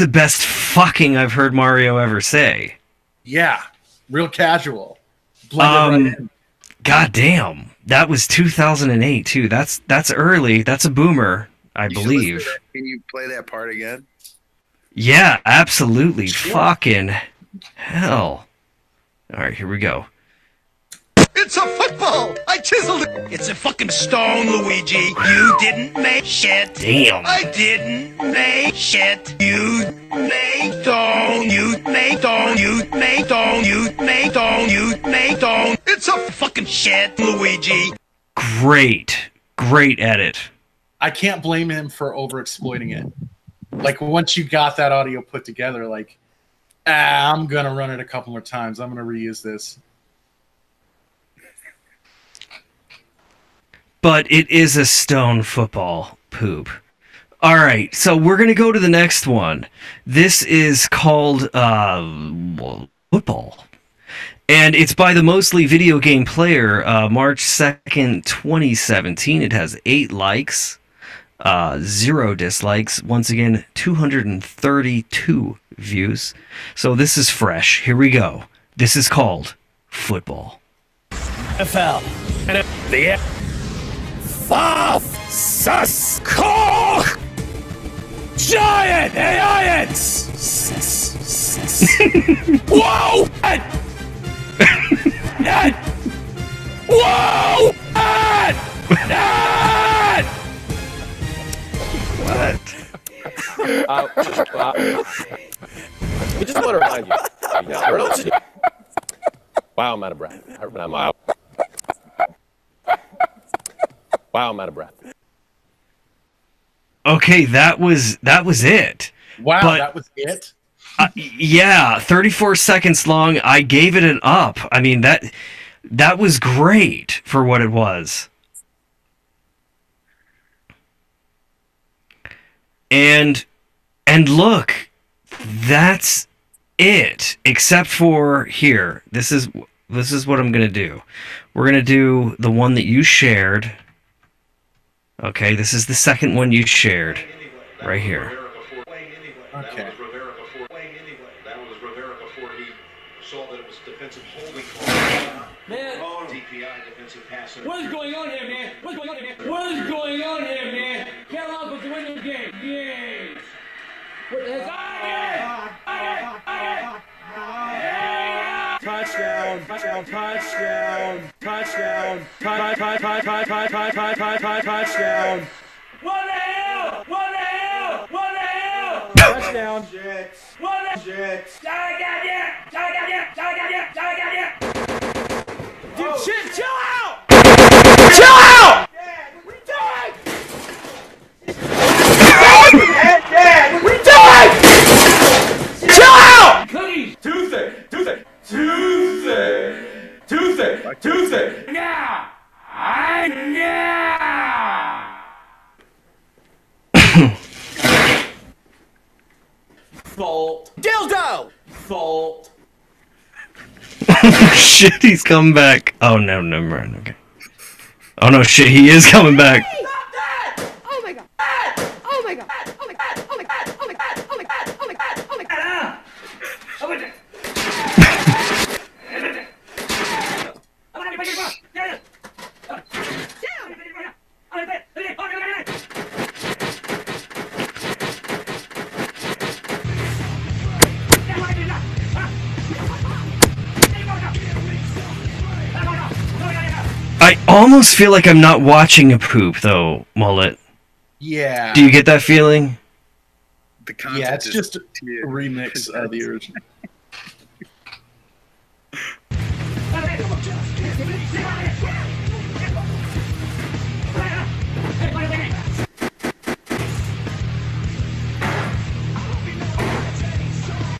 best fucking I've heard Mario ever say. Yeah. Real casual. Blended right in. God damn. That was 2008 too. That's early. That's a boomer, I believe. Can you play that part again? Yeah, absolutely. Sure. Fucking hell. All right, here we go. It's a football! I chiseled it! It's a fucking stone, Luigi. You didn't make shit. Damn. I didn't make shit. You made stone. You made stone. You made stone. You made stone. You made stone. It's a fucking shit, Luigi. Great edit. I can't blame him for over-exploiting it. Like, once you got that audio put together, like, I'm gonna run it a couple more times. I'm gonna reuse this. But it is a stone football poop. All right, so we're going to go to the next one. This is called Football. And it's by the Mostly Video Game Player, March 2nd, 2017. It has 8 likes, 0 dislikes. Once again, 232 views. So this is fresh. Here we go. This is called Football. NFL. And the Faf Sus Koch Giants! Whoa! Whoa! What? We just want to remind you. Wow, I'm out of breath. Wow, I'm out of breath. Okay, that was it. Wow, but, that was it? Yeah, 34 seconds long. I gave it an up. I mean, that was great for what it was. And look, that's it. Except for here. This is what I'm gonna do. We're gonna do the one that you shared. Okay, this is the second one you shared, right here. Okay. Man, what is going on here, man? What's going on here, man? What is going on here, man? Get off with the winning game. Yay! What the heck? Touchdown! Touchdown! Touchdown! Touchdown! Touchdown! What the hell? What the hell? What the hell? Touchdown! Jets! What the Jets? Dude, chill out! Chill out! Dad! Chill out! Cookies! Tuesday! Now! Salt. Dildo! Salt. Shit, he's coming back. Oh, no, never mind. Okay. Oh, no, shit, he is coming back. Oh my god! Oh my god! Oh my god! Oh my god! Oh my god! Oh my god! Oh my god! Oh my god! Oh my god! I almost feel like I'm not watching a poop, though, Mullet. Yeah. Do you get that feeling? The content Yeah, it's is just a remix of the original.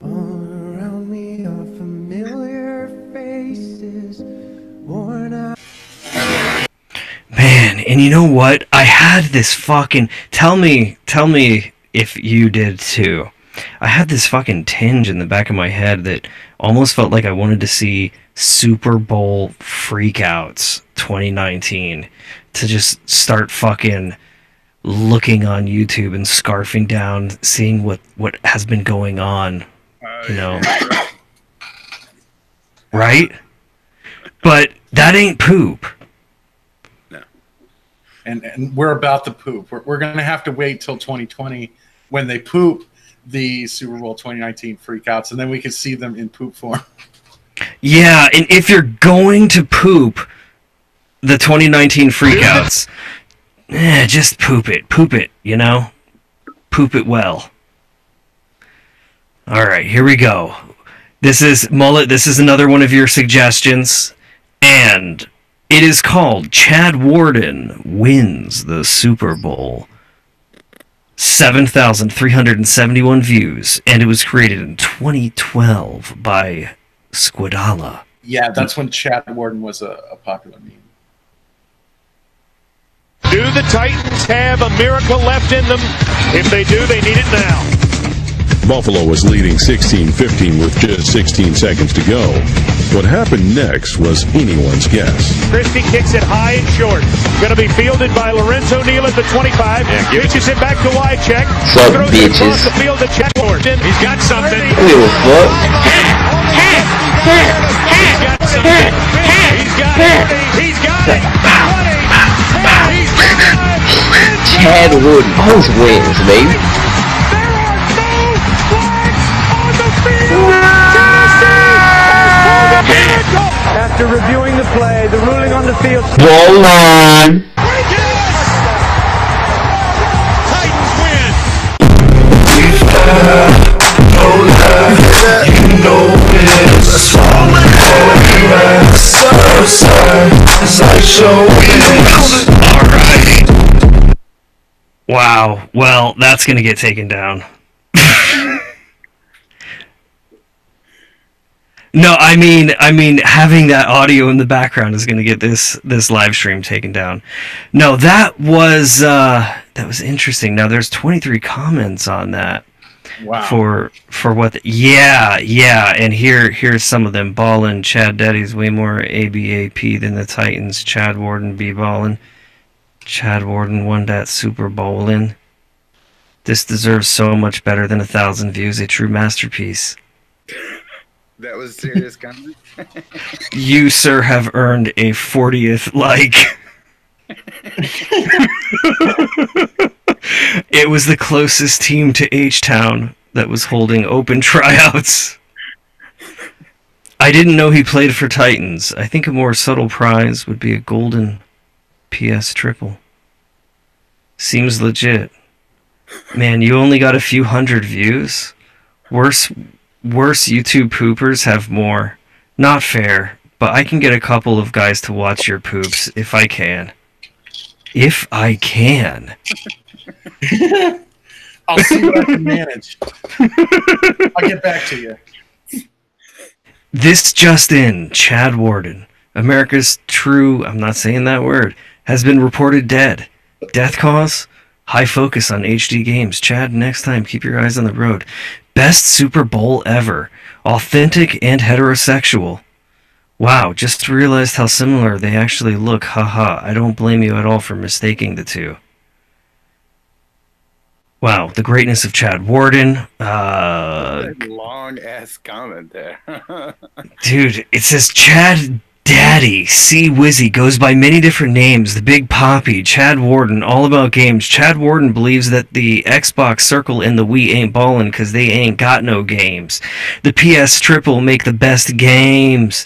Around me are familiar faces, worn out. Man, and you know what? I had this fucking... Tell me if you did too. I had this fucking tinge in the back of my head that almost felt like I wanted to see Super Bowl Freakouts 2019 to just start fucking looking on YouTube and scarfing down, seeing what has been going on, you know. Right? But that ain't poop. And we're about to poop. We're going to have to wait till 2020 when they poop the Super Bowl 2019 freakouts, and then we can see them in poop form. Yeah, and if you're going to poop the 2019 freakouts, just poop it, you know? Poop it well. Alright, here we go. This is, Mullet, this is another one of your suggestions, and it is called Chad Warden Wins the Super Bowl. 7,371 views, and it was created in 2012 by Squidala. Yeah, that's when Chad Warden was a popular meme. Do the Titans have a miracle left in them? If they do, they need it now. Buffalo was leading 16-15 with just 16 seconds to go. What happened next was anyone's guess. Christie kicks it high and short. Going to be fielded by Lorenzo Neal at the 25. Reaches it back to Wycheck. Sup, Throws it across the field to Check Warden. He's got something. Give a fuck. He's got something. He's got it. He's got it. Chad Warden always wins, baby. After reviewing the play, the ruling on the field. Ball line. Titans win. You know it's Alright. Wow, well, that's gonna get taken down. No, I mean, having that audio in the background is going to get this live stream taken down. No, that was interesting. Now there's 23 comments on that. Wow. For what? Yeah, and here's some of them. Ballin', Chad Daddy's way more ABAP than the Titans. Chad Warden be ballin'. Chad Warden won that Super Bowlin'. This deserves so much better than 1,000 views. A true masterpiece. That was serious comment. You, sir, have earned a 40th like. It was the closest team to H-Town that was holding open tryouts. I didn't know he played for Titans. I think a more subtle prize would be a golden PS triple. Seems legit. Man, you only got a few hundred views? Worse YouTube poopers have more. Not fair, but I can get a couple of guys to watch your poops if I can. If I can. I'll see what I can manage. I'll get back to you. This just in, Chad Warden, America's true, I'm not saying that word, has been reported dead. Death cause? High focus on HD games. Chad, next time, keep your eyes on the road. Best Super Bowl ever. Authentic and heterosexual. Wow, just realized how similar they actually look. Haha, I don't blame you at all for mistaking the two. Wow, the greatness of Chad Warden. Long ass comment there. Dude, it says Chad Daddy, C. Wizzy, goes by many different names. The Big Poppy, Chad Warden, all about games. Chad Warden believes that the Xbox Circle and the Wii ain't ballin' because they ain't got no games. The PS Triple make the best games.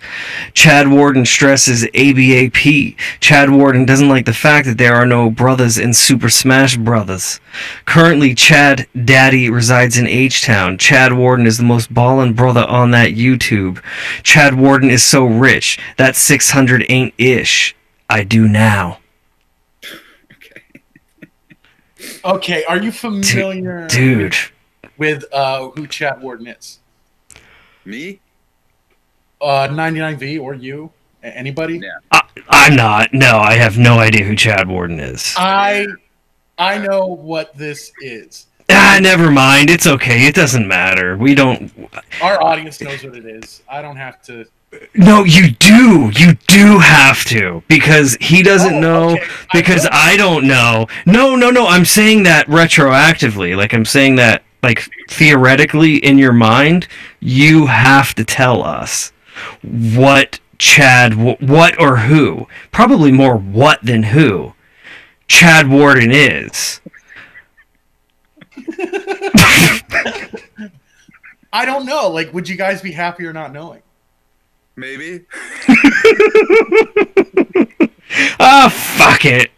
Chad Warden stresses ABAP. Chad Warden doesn't like the fact that there are no brothers in Super Smash Brothers. Currently, Chad Daddy resides in H-Town. Chad Warden is the most ballin' brother on that YouTube. Chad Warden is so rich that 600 ain't ish. I do now. Okay, are you familiar, dude, with who Chad Warden is? Me? 99V or you? Anybody? Yeah. I'm not. No, I have no idea who Chad Warden is. I know what this is. Never mind. It's okay. It doesn't matter. We don't. Our audience knows what it is. I don't have to. No, you do. You do have to, because he doesn't know. Okay. Because I don't know. No. I'm saying that retroactively. Like, I'm saying that, like, theoretically in your mind, you have to tell us what Chad, what or who. Probably more what than who Chad Warden is. I don't know. Like, would you guys be happier not knowing? Maybe. Fuck it.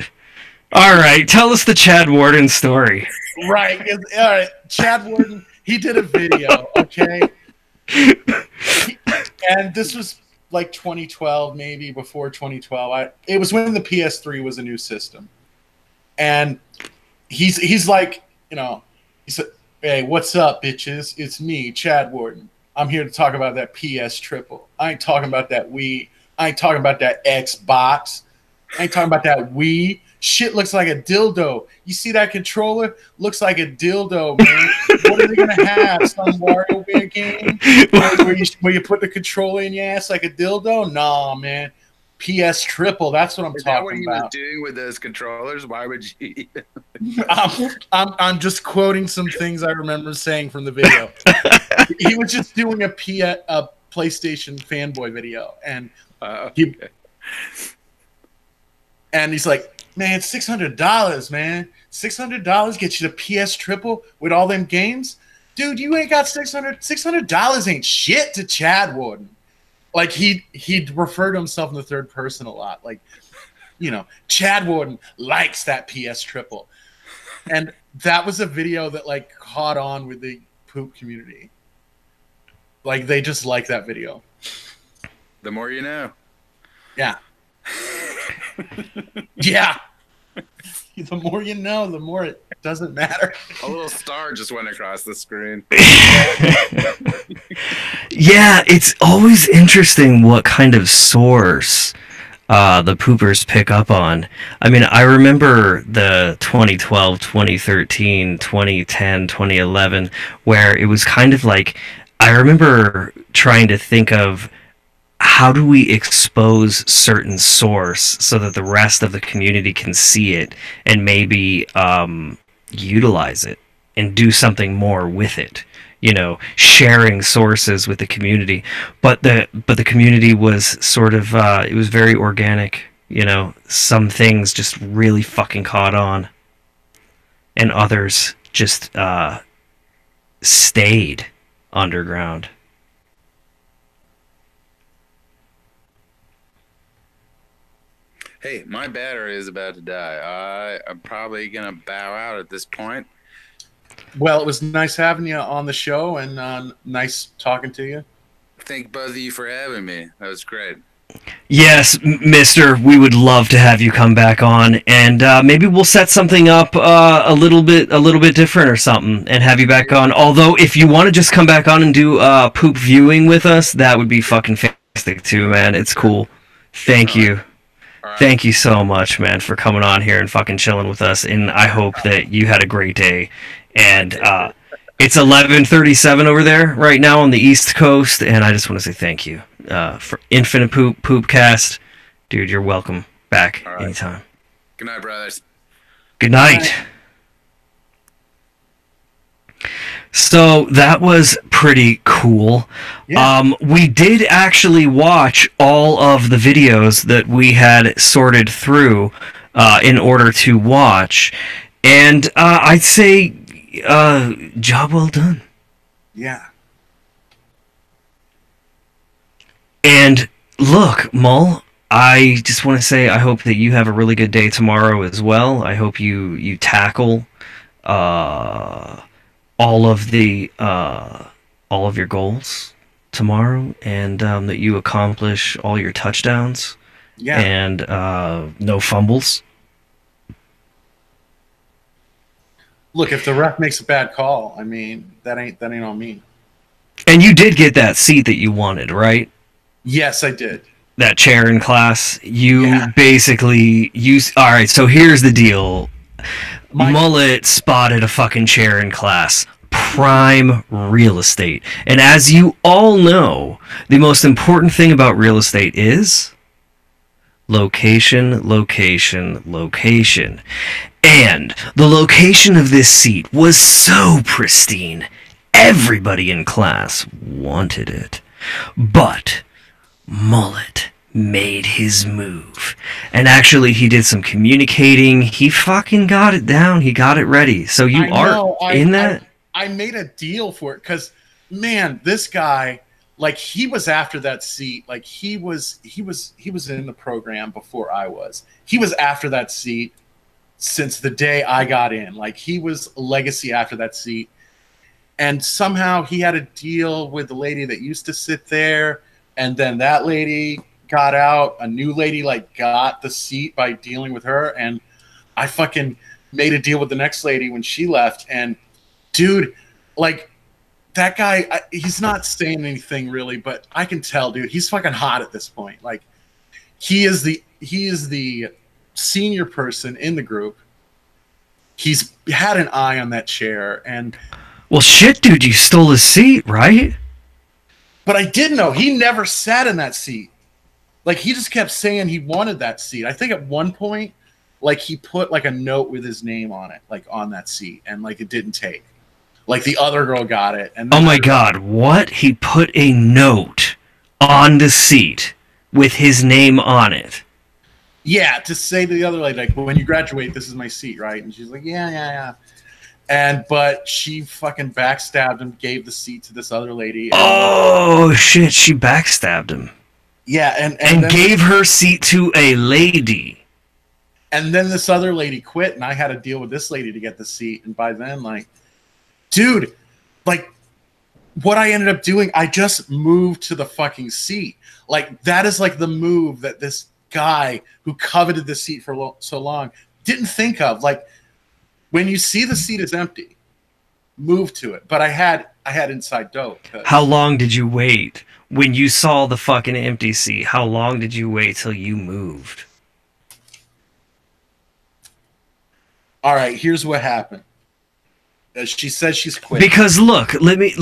All right, tell us the Chad Warden story. Right. All right. Chad Warden, he did a video, okay? And this was like 2012, maybe before 2012. It was when the PS3 was a new system. And he's like, you know, he said, "Hey, what's up, bitches? It's me, Chad Warden. I'm here to talk about that PS Triple. I ain't talking about that Wii. I ain't talking about that Xbox. I ain't talking about that Wii. Shit looks like a dildo. You see that controller? Looks like a dildo, man. What are they gonna have? Some WarioWare game where you put the controller in your ass like a dildo? Nah, man. PS Triple. That's what I'm talking about." Is that what he was doing with those controllers? Why would you? I'm just quoting some things I remember saying from the video. He was just doing a PlayStation fanboy video, and he's like, "Man, $600, man. $600 gets you the PS Triple with all them games, dude. You ain't got $600 ain't shit to Chad Warden." Like, he'd refer to himself in the third person a lot. Like, you know, Chad Warden likes that PS Triple. And that was a video that, like, caught on with the poop community. Like, they just like that video. The more you know. Yeah. Yeah. The more you know, the more it doesn't matter. A little star just went across the screen. Yeah, it's always interesting what kind of source the poopers pick up on. I mean, I remember the 2012, 2013, 2010, 2011, where it was kind of like, I remember trying to think of, how do we expose certain source so that the rest of the community can see it and maybe utilize it and do something more with it? You know, sharing sources with the community. But the community was sort of it was very organic. You know, some things just really fucking caught on, and others just stayed underground. Hey, my battery is about to die. I'm probably going to bow out at this point. Well, it was nice having you on the show, and nice talking to you. Thank both of you for having me. That was great. Yes, mister, we would love to have you come back on, and maybe we'll set something up a little bit different or something, and have you back on. Although, if you want to just come back on and do poop viewing with us, that would be fucking fantastic too, man. It's cool. Thank you. Thank you so much, man, for coming on here and fucking chilling with us. And I hope that you had a great day. And it's 11:37 over there right now on the East Coast. And I just want to say thank you for Infinipoop Poopcast. Dude, you're welcome back anytime. Good night, brothers. Good night. So that was pretty cool. Yeah. We did actually watch all of the videos that we had sorted through in order to watch, and I'd say job well done. Yeah. And look, Mull, I just want to say I hope that you have a really good day tomorrow as well. I hope you tackle all of your goals tomorrow, and that you accomplish all your touchdowns. Yeah. And no fumbles. Look, if the ref makes a bad call, I mean, that ain't on me. And you did get that seat that you wanted, right? Yes, I did. That chair in class. You basically used. All right, so here's the deal. Mullet spotted a fucking chair in class. Prime real estate. And as you all know, the most important thing about real estate is location, location, location. And the location of this seat was so pristine. Everybody in class wanted it. But Mullet made his move. And actually, he did some communicating. He fucking got it down. He got it ready. So you in that? I made a deal for it because, man, this guy, like, he was after that seat. Like, he was in the program before I was. He was after that seat since the day I got in. Like, he was a legacy after that seat. And somehow he had a deal with the lady that used to sit there, and then that lady got out. A new lady like got the seat by dealing with her, and I fucking made a deal with the next lady when she left. And dude, like, that guy, he's not saying anything really, but I can tell, dude, he's fucking hot at this point. Like, he is the senior person in the group. He's had an eye on that chair, and well, shit, dude, you stole his seat, right? But I did know he never sat in that seat. Like, he just kept saying he wanted that seat. I think at one point, like, he put like a note with his name on it, like on that seat, and like it didn't take. Like, the other girl got it. And oh my god, what? He put a note on the seat with his name on it. Yeah, to say to the other lady, like, when you graduate, this is my seat, right? And she's like, yeah. But she fucking backstabbed him, gave the seat to this other lady. Oh shit, she backstabbed him. Yeah, and then gave her seat to a lady. And then this other lady quit, and I had to deal with this lady to get the seat. And by then, like, dude, like, what I ended up doing, I just moved to the fucking seat. Like, that is like the move that this guy who coveted the seat for so long didn't think of. Like, when you see the seat is empty, move to it. But I had inside dope. How long did you wait? When you saw the fucking empty seat, how long did you wait till you moved? All right, here's what happened. She says she's quit. Because look, let me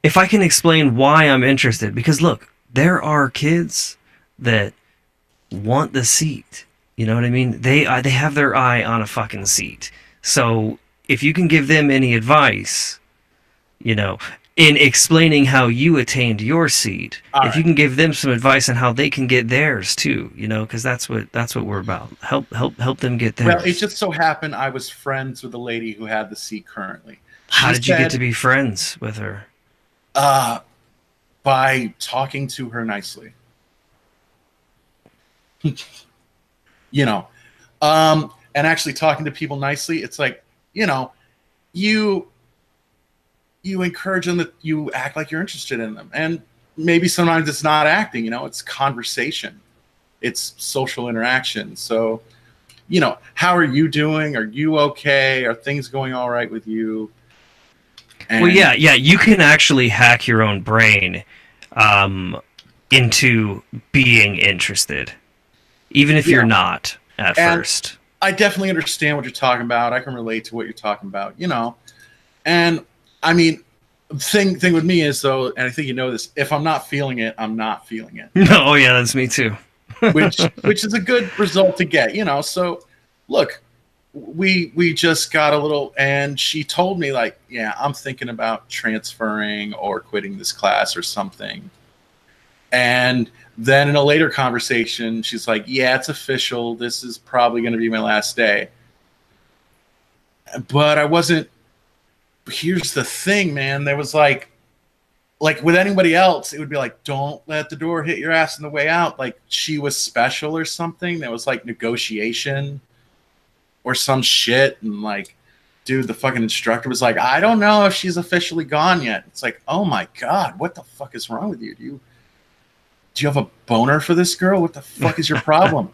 if I can explain why I'm interested. Because look, there are kids that want the seat. You know what I mean? They have their eye on a fucking seat. So if you can give them any advice, you know, in explaining how you attained your seat, if you can give them some advice on how they can get theirs too, you know, because that's what we're about. Help them get theirs. Well, it just so happened I was friends with the lady who had the seat currently. How did you get to be friends with her? By talking to her nicely. You know, and actually talking to people nicely, it's like, you know, you encourage them, that you act like you're interested in them. And maybe sometimes it's not acting, you know, it's conversation. It's social interaction. So, you know, how are you doing? Are you okay? Are things going all right with you? And well, yeah, you can actually hack your own brain into being interested. even if Yeah. you're not at And first. I definitely understand what you're talking about. I can relate to what you're talking about, And I mean, thing with me is though, and I think you know this, if I'm not feeling it, I'm not feeling it. Oh yeah, that's me too. which is a good result to get, So look, we just got a little, and she told me like, yeah, I'm thinking about transferring or quitting this class or something. And then in a later conversation, she's like, yeah, it's official. This is probably going to be my last day. But I wasn't. Here's the thing, man. There was like with anybody else, it would be like, don't let the door hit your ass on the way out. Like she was special or something. There was like negotiation or some shit. And like, dude, the fucking instructor was like, I don't know if she's officially gone yet. It's like, oh my God, what the fuck is wrong with you? Do you have a boner for this girl? What the fuck is your problem?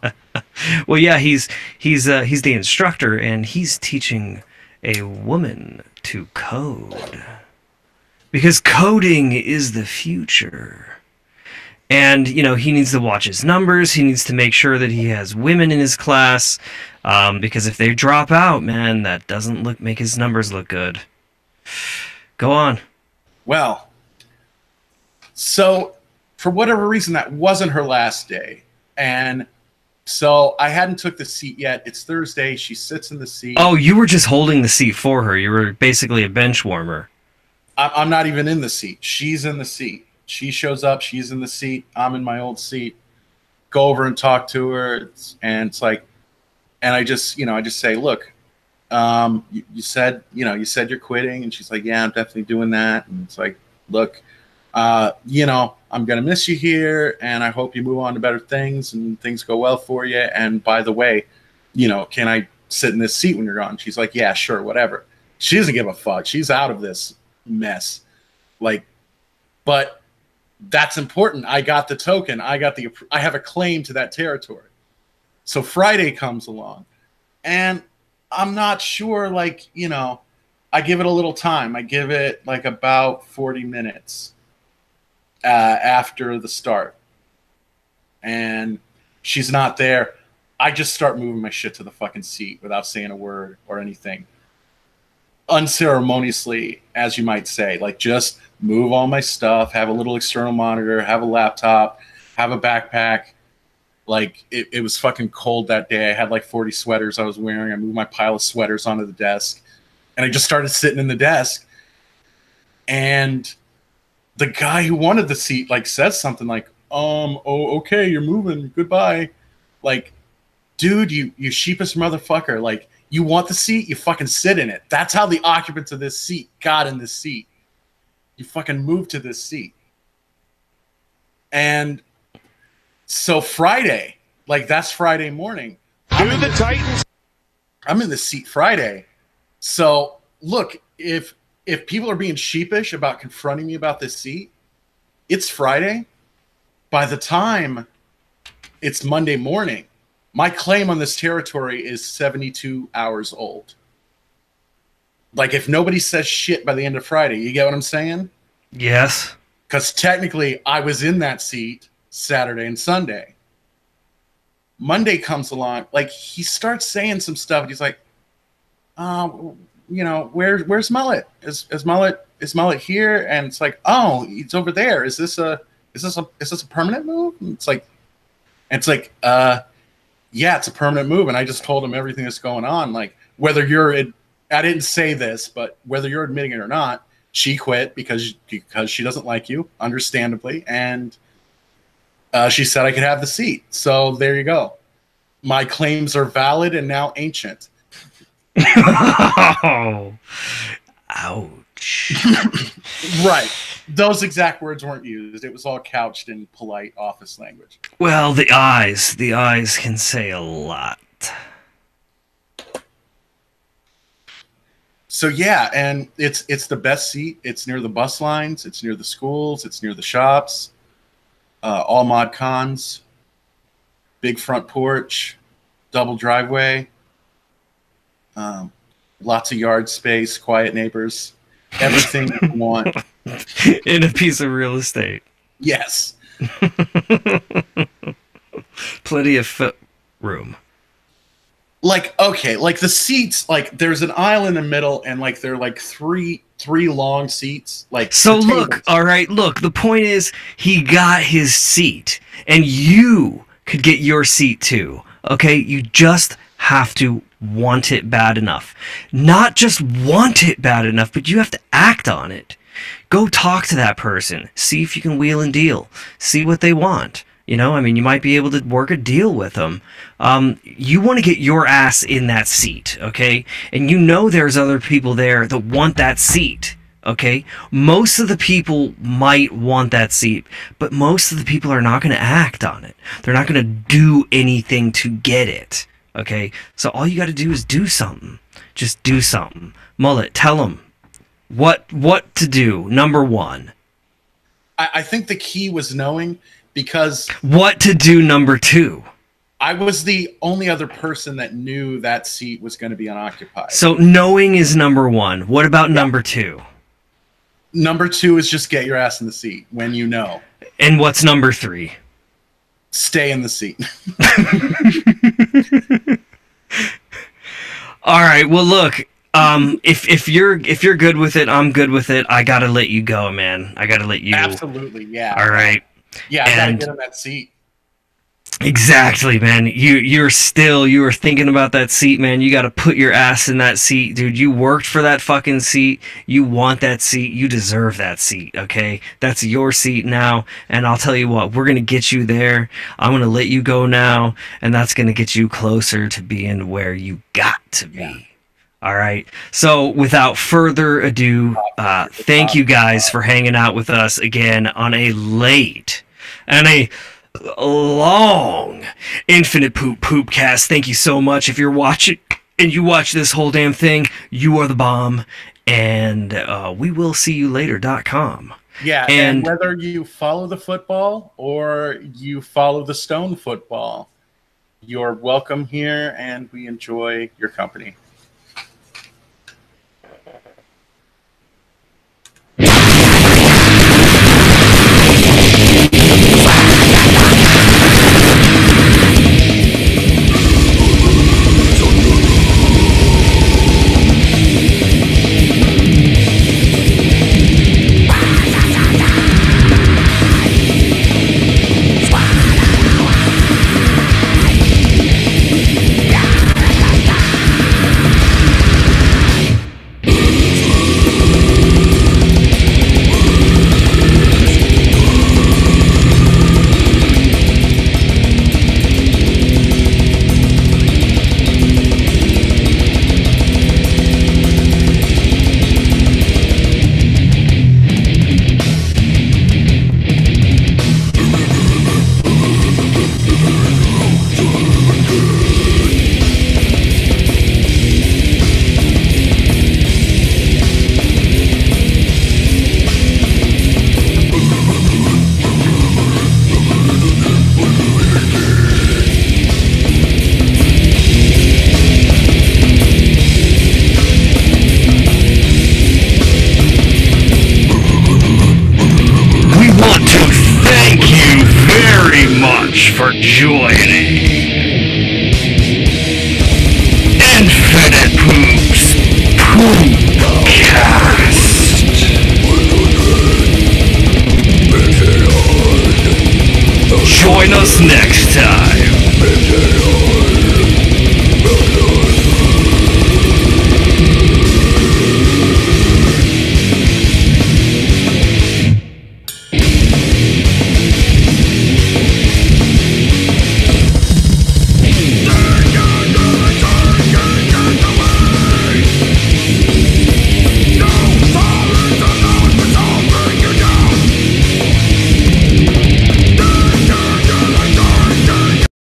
Well, yeah, he's the instructor, and he's teaching a woman to code. Because coding is the future. And, he needs to watch his numbers. He needs to make sure that he has women in his class. Because if they drop out, man, that doesn't make his numbers look good. Go on. Well, so for whatever reason, that wasn't her last day. And so I hadn't took the seat yet. It's Thursday. She sits in the seat. Oh, you were just holding the seat for her. You were basically a bench warmer. I'm not even in the seat. She's in the seat. She shows up. She's in the seat. I'm in my old seat. Go over and talk to her. It's like, and I just say, look, you said you're quitting. And she's like, yeah, I'm definitely doing that. And it's like, look, I'm going to miss you here. And I hope you move on to better things and things go well for you. And by the way, can I sit in this seat when you're gone? She's like, yeah, sure, whatever. She doesn't give a fuck. She's out of this mess. But that's important. I got the token. I have a claim to that territory. So Friday comes along and I'm not sure, I give it a little time. I give it like about 40 minutes after the start. And she's not there. I just start moving my shit to the fucking seat without saying a word or anything. Unceremoniously, as you might say, just move all my stuff, have a little external monitor, have a laptop, have a backpack. It was fucking cold that day. I had 40 sweaters I was wearing. I moved my pile of sweaters onto the desk and I just started sitting in the desk. And the guy who wanted the seat says something oh, okay, you're moving, goodbye. Dude, you sheepish motherfucker. You want the seat, you fucking sit in it. That's how the occupants of this seat got in this seat. You fucking moved to this seat. And so Friday, that's Friday morning. I'm in the seat Friday. So look, if people are being sheepish about confronting me about this seat, it's Friday. By the time it's Monday morning, my claim on this territory is 72 hours old. If nobody says shit by the end of Friday, you get what I'm saying? Yes. Because technically, I was in that seat Saturday and Sunday. Monday comes along, he starts saying some stuff. And he's like, where's Mullet? Is Mullet here? And it's like, oh, he's over there. Is this a permanent move? And it's like, yeah, it's a permanent move. And I just told him everything that's going on. Whether I didn't say this, but whether you're admitting it or not, she quit because she doesn't like you, understandably. And she said I could have the seat. So there you go. My claims are valid and now ancient. Oh, ouch. Right. Those exact words weren't used. It was all couched in polite office language. Well, the eyes can say a lot. So yeah, and it's the best seat. It's near the bus lines. It's near the schools. It's near the shops. All mod cons. Big front porch. Double driveway. Lots of yard space. Quiet neighbors. Everything you want. In a piece of real estate. Yes. Plenty of room? Like, okay, like the seats, like there's an aisle in the middle, and like they're like three long seats. Like, so look, all right, look. The point is, he got his seat, and you could get your seat too. Okay, you just have to want it bad enough. Not just want it bad enough, but you have to act on it. Go talk to that person. See if you can wheel and deal. See what they want. You know, I mean, you might be able to work a deal with them. You want to get your ass in that seat, okay? And you know there's other people there that want that seat, okay? Most of the people might want that seat, but most of the people are not going to act on it. They're not going to do anything to get it, okay? So all you got to do is do something. Just do something. Mullet, tell them what to do, number one. I think the key was knowing... Because what to do, number two? I was the only other person that knew that seat was going to be unoccupied. So knowing is number one. What about number two? Number two is just get your ass in the seat when you know. And what's number three? Stay in the seat. All right. Well, look. If you're good with it, I'm good with it. I gotta let you go, man. I gotta let you. Absolutely. Yeah. All right. Yeah, I gotta get in that seat. Exactly, man. You were thinking about that seat, man. You gotta put your ass in that seat, dude. You worked for that fucking seat. You want that seat. You deserve that seat, okay? That's your seat now. And I'll tell you what, we're gonna get you there. I'm gonna let you go now, and that's gonna get you closer to being where you got to be. Yeah. All right. So without further ado, thank you guys for hanging out with us again on a late and a long Infinipoop Poopcast. Thank you so much. If you're watching and you watch this whole damn thing, you are the bomb. And we will see you later.com. Yeah, and whether you follow the football or you follow the stone football, you're welcome here, and we enjoy your company. For joining Infinipoop's Poopcast. Join us next